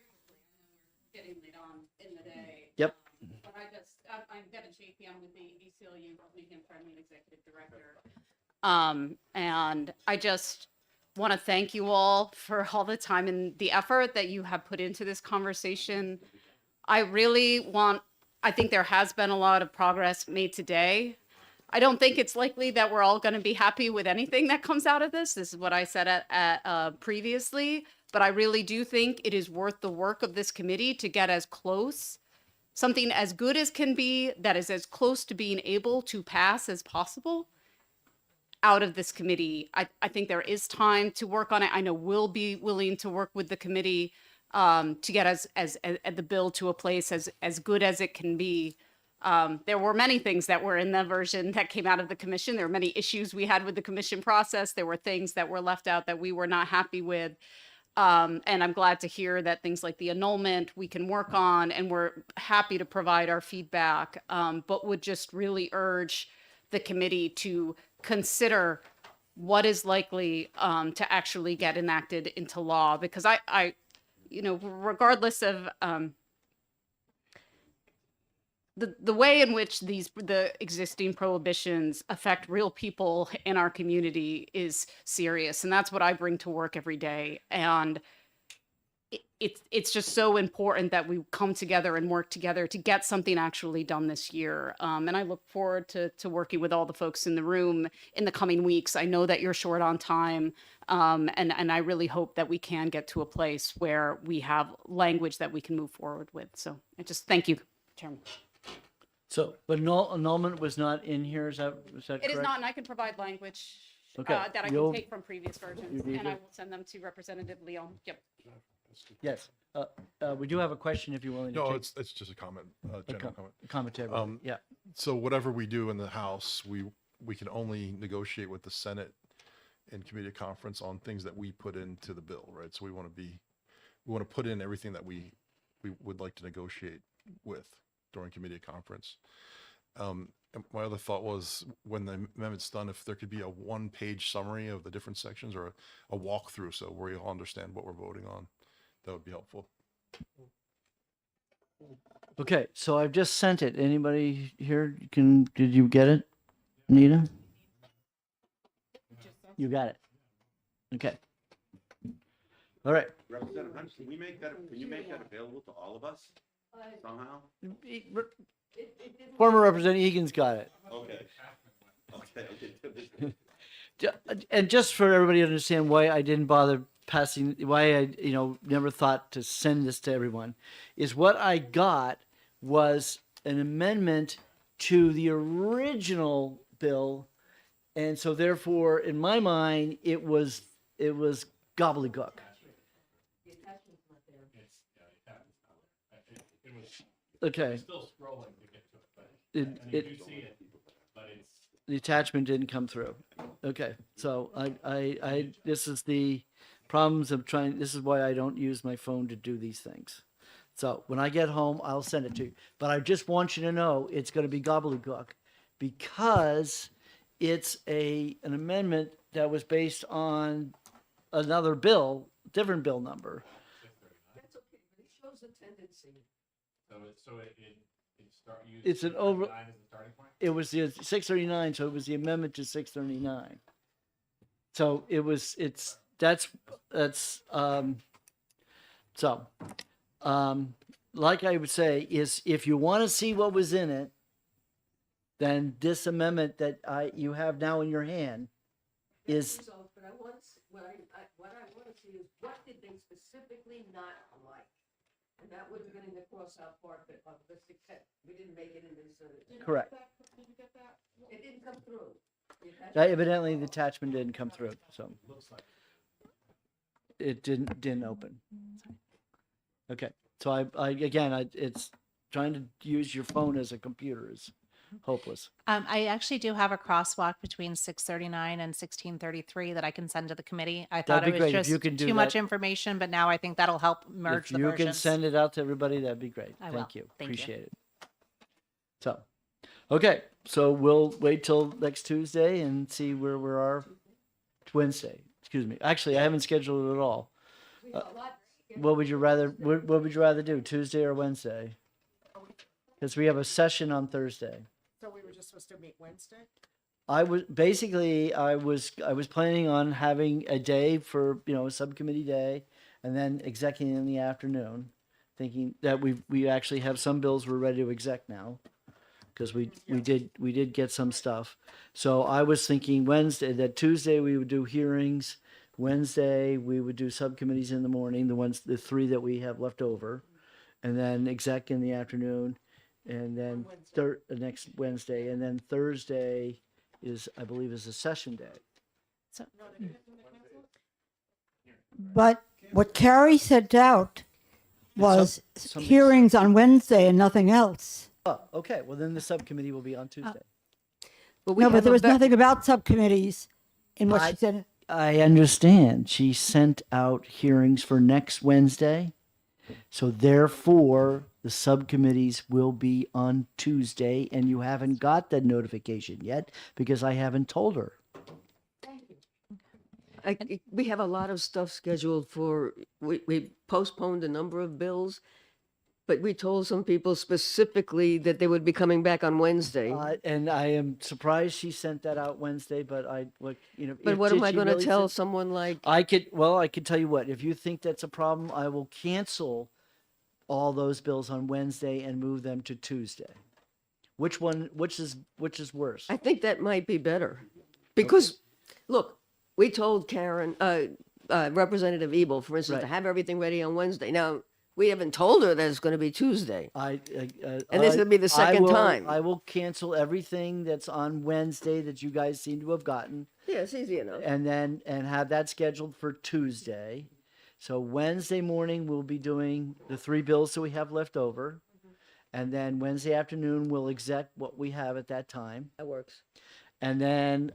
Getting late on in the day. Yep. But I'm Devin Chafee. I'm with the ACLU of New Hampshire. I'm the executive director. And I just want to thank you all for all the time and the effort that you have put into this conversation. I think there has been a lot of progress made today. I don't think it's likely that we're all going to be happy with anything that comes out of this. This is what I said previously, but I really do think it is worth the work of this committee to get as close, something as good as can be, that is as close to being able to pass as possible out of this committee. I think there is time to work on it. I know we'll be willing to work with the committee to get the bill to a place as good as it can be. There were many things that were in the version that came out of the commission. There were many issues we had with the commission process. There were things that were left out that we were not happy with. And I'm glad to hear that things like the annulment we can work on, and we're happy to provide our feedback, but would just really urge the committee to consider what is likely to actually get enacted into law, because I regardless of the way in which the existing prohibitions affect real people in our community is serious, and that's what I bring to work every day. And it's just so important that we come together and work together to get something actually done this year. And I look forward to working with all the folks in the room in the coming weeks. I know that you're short on time, and I really hope that we can get to a place where we have language that we can move forward with. So I just thank you, Chairman. So, but annulment was not in here. Is that correct? It is not, and I can provide language Okay, that I can you'll- take from previous versions, need and I to- will send them to Representative Leon. Yep. Yes. We do have a question if you're willing to No, take it's just a comment, general comment. commentary. Yeah. So whatever we do in the House, we can only negotiate with the Senate in committee conference on things that we put into the bill, right? So we want to put in everything that we would like to negotiate with during committee conference. And my other thought was, when the amendment's done, if there could be a one-page summary of the different sections, or a walkthrough, so we all understand what we're voting on, that would be helpful. Okay, so I've just sent it. Anybody here did you get it? Nita? You got it. Okay. All right. Representative Hunt, can you make that available to all of us somehow? Former Representative Egan's got it. Okay. Okay. And just for everybody to understand why I didn't bother passing, why I, never thought to send this to everyone, is what I got was an amendment to the original bill. And so therefore, in my mind, it was gobbledygook. Okay. The attachment didn't come through. Okay, so I this is the problems of trying. This is why I don't use my phone to do these things. So when I get home, I'll send it to you. But I just want you to know it's going to be gobbledygook because it's an amendment that was based on another bill, different bill number. That's okay, but it shows a tendency. It's an over. It was the 639, so it was the amendment to 639. So like I would say is if you want to see what was in it, then this amendment that you have now in your hand is. But I want to see, what I want to see is what did they specifically not like? And that was getting across our part of the success. We didn't make it in this. Correct. Did you get that? It didn't come through. Evidently, the attachment didn't come through, so it didn't open. Okay, so it's trying to use your phone as a computer is hopeless. I actually do have a crosswalk between 639 and 1633 that I can send to the committee. I thought That'd it be was great if just you can do too much that. information, but now I think that'll help merge If the you versions. can send it out to everybody, that'd be great. I Thank will. you. Thank you. Appreciate it. So, okay, so we'll wait till next Tuesday and see where we are. Wednesday, excuse me. Actually, I haven't scheduled it at all. What would you rather? What would you rather do, Tuesday or Wednesday? Because we have a session on Thursday. So we were just supposed to meet Wednesday? I was planning on having a day for a subcommittee day, and then executing in the afternoon, thinking that we actually have some bills we're ready to exec now, because we did get some stuff. So I was thinking that Tuesday we would do hearings, Wednesday we would do subcommittees in the morning, the three that we have left over, and then exec in the afternoon. And then next Wednesday, and then Thursday I believe is a session day. So, But what Carrie sent out was some- hearings on Wednesday and nothing else. Oh, okay. Well, then the subcommittee will be on Tuesday. But we No, have but there a was ve- nothing about subcommittees in what she said. I understand. She sent out hearings for next Wednesday. So therefore, the subcommittees will be on Tuesday, and you haven't got that notification yet because I haven't told her. We have a lot of stuff scheduled for, we postponed a number of bills, but we told some people specifically that they would be coming back on Wednesday. And I am surprised she sent that out Wednesday, but But if- what am did I she going to really tell send- someone like, I could tell you what, if you think that's a problem, I will cancel all those bills on Wednesday and move them to Tuesday. Which is worse? I think that might be better. Because, look, we told Karen, Representative Ebel, for instance, to Right. have everything ready on Wednesday. Now, we haven't told her that it's going to be Tuesday. And this will be the second time. I will cancel everything that's on Wednesday that you guys seem to have gotten, Yeah, it's easy enough. and have that scheduled for Tuesday. So Wednesday morning we'll be doing the three bills that we have left over, and then Wednesday afternoon we'll exec what we have at that time, That works. and then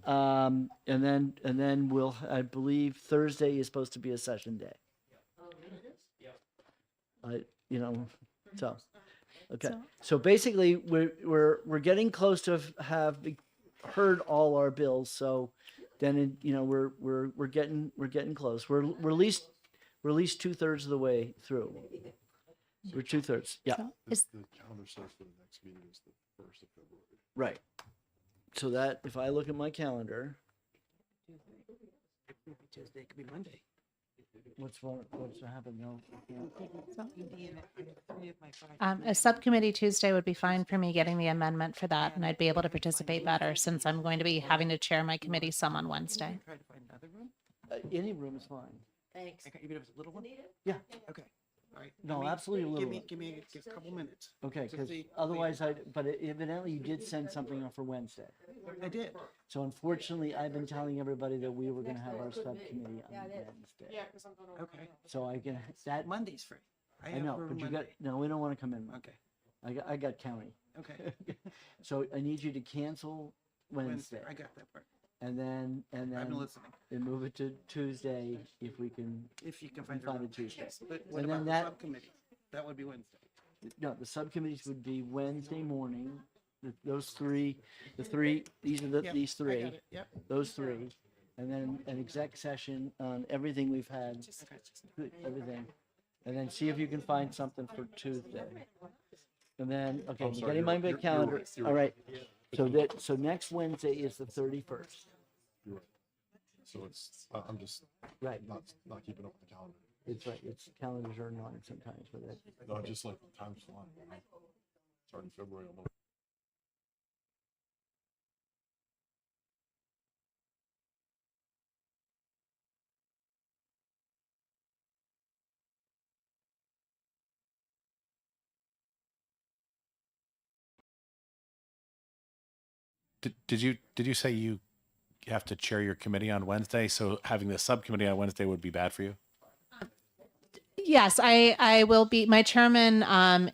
we'll, I believe Thursday is supposed to be a session day. So okay. So basically, we're getting close to have heard all our bills. So then we're getting close. We're at least 2/3 of the way through. We're 2/3. Yeah. The calendar says for the next meeting is the 1st of February. Right. So that if I look at my calendar, It could be Tuesday, it could be Monday. what's happening? No, A subcommittee Tuesday would be fine for me getting the amendment for that, and I'd be able to participate better since I'm going to be having to chair my committee some on Wednesday. Try to find another room? any room is fine. Thanks. Okay, even if it's a little one? Yeah. Okay, all right. No, Let me- absolutely a little one. Give me a couple minutes. Okay, to because see- otherwise but evidently you did send something up for Wednesday. I did. So unfortunately, I've been telling everybody that we were going to have our subcommittee on Wednesday. Okay. So I can, that, Monday's free. I have know, room but you got, Monday. no, we don't want to come in Monday. Okay, I got county. okay. So I need you to cancel Wednesday. I got that part. And then, I've been listening. and move it to Tuesday if we can. If you can find find a a Tuesday. But what And then about the that- subcommittee? That would be Wednesday. No, the subcommittees would be Wednesday morning. Those three, these are Yep, these I three, got it. Yep. those three. And then an exec session on everything we've had, everything. And then see if you can find something for Tuesday. And then, okay, I'm I'm sorry, getting my you're calendar. right, you're All right. right. So next Wednesday is the 31st. You're right. So it's, I'm just Right. not keeping up with the calendar. It's right. It's calendars are annoying sometimes, but that. No, just like the time's flying. Starting February, I'll know. Did you say you have to chair your committee on Wednesday? So having the subcommittee on Wednesday would be bad for you? Yes, I will be. My chairman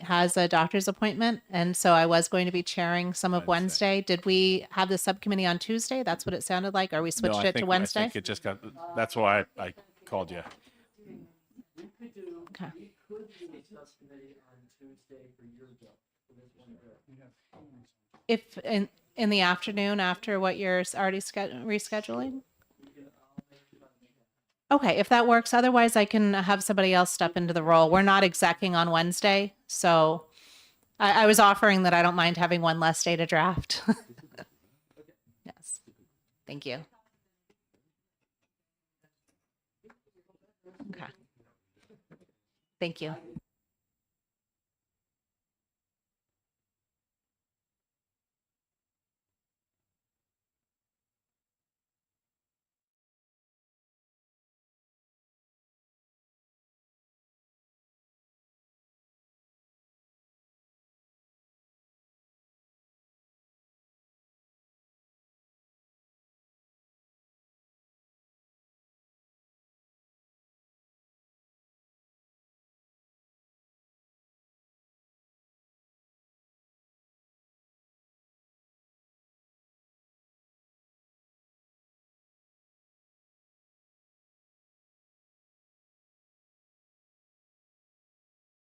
has a doctor's appointment, and so I was going to be chairing some of Wednesday. Did we have the subcommittee on Tuesday? That's what it sounded like. Or we switched No, it to Wednesday? I think it just got. That's why I called you. Okay. If in the afternoon after what you're already rescheduling? Okay, if that works. Otherwise, I can have somebody else step into the role. We're not execing on Wednesday, so I was offering that I don't mind having one less day to draft. Yes. Thank you. Okay. Thank you.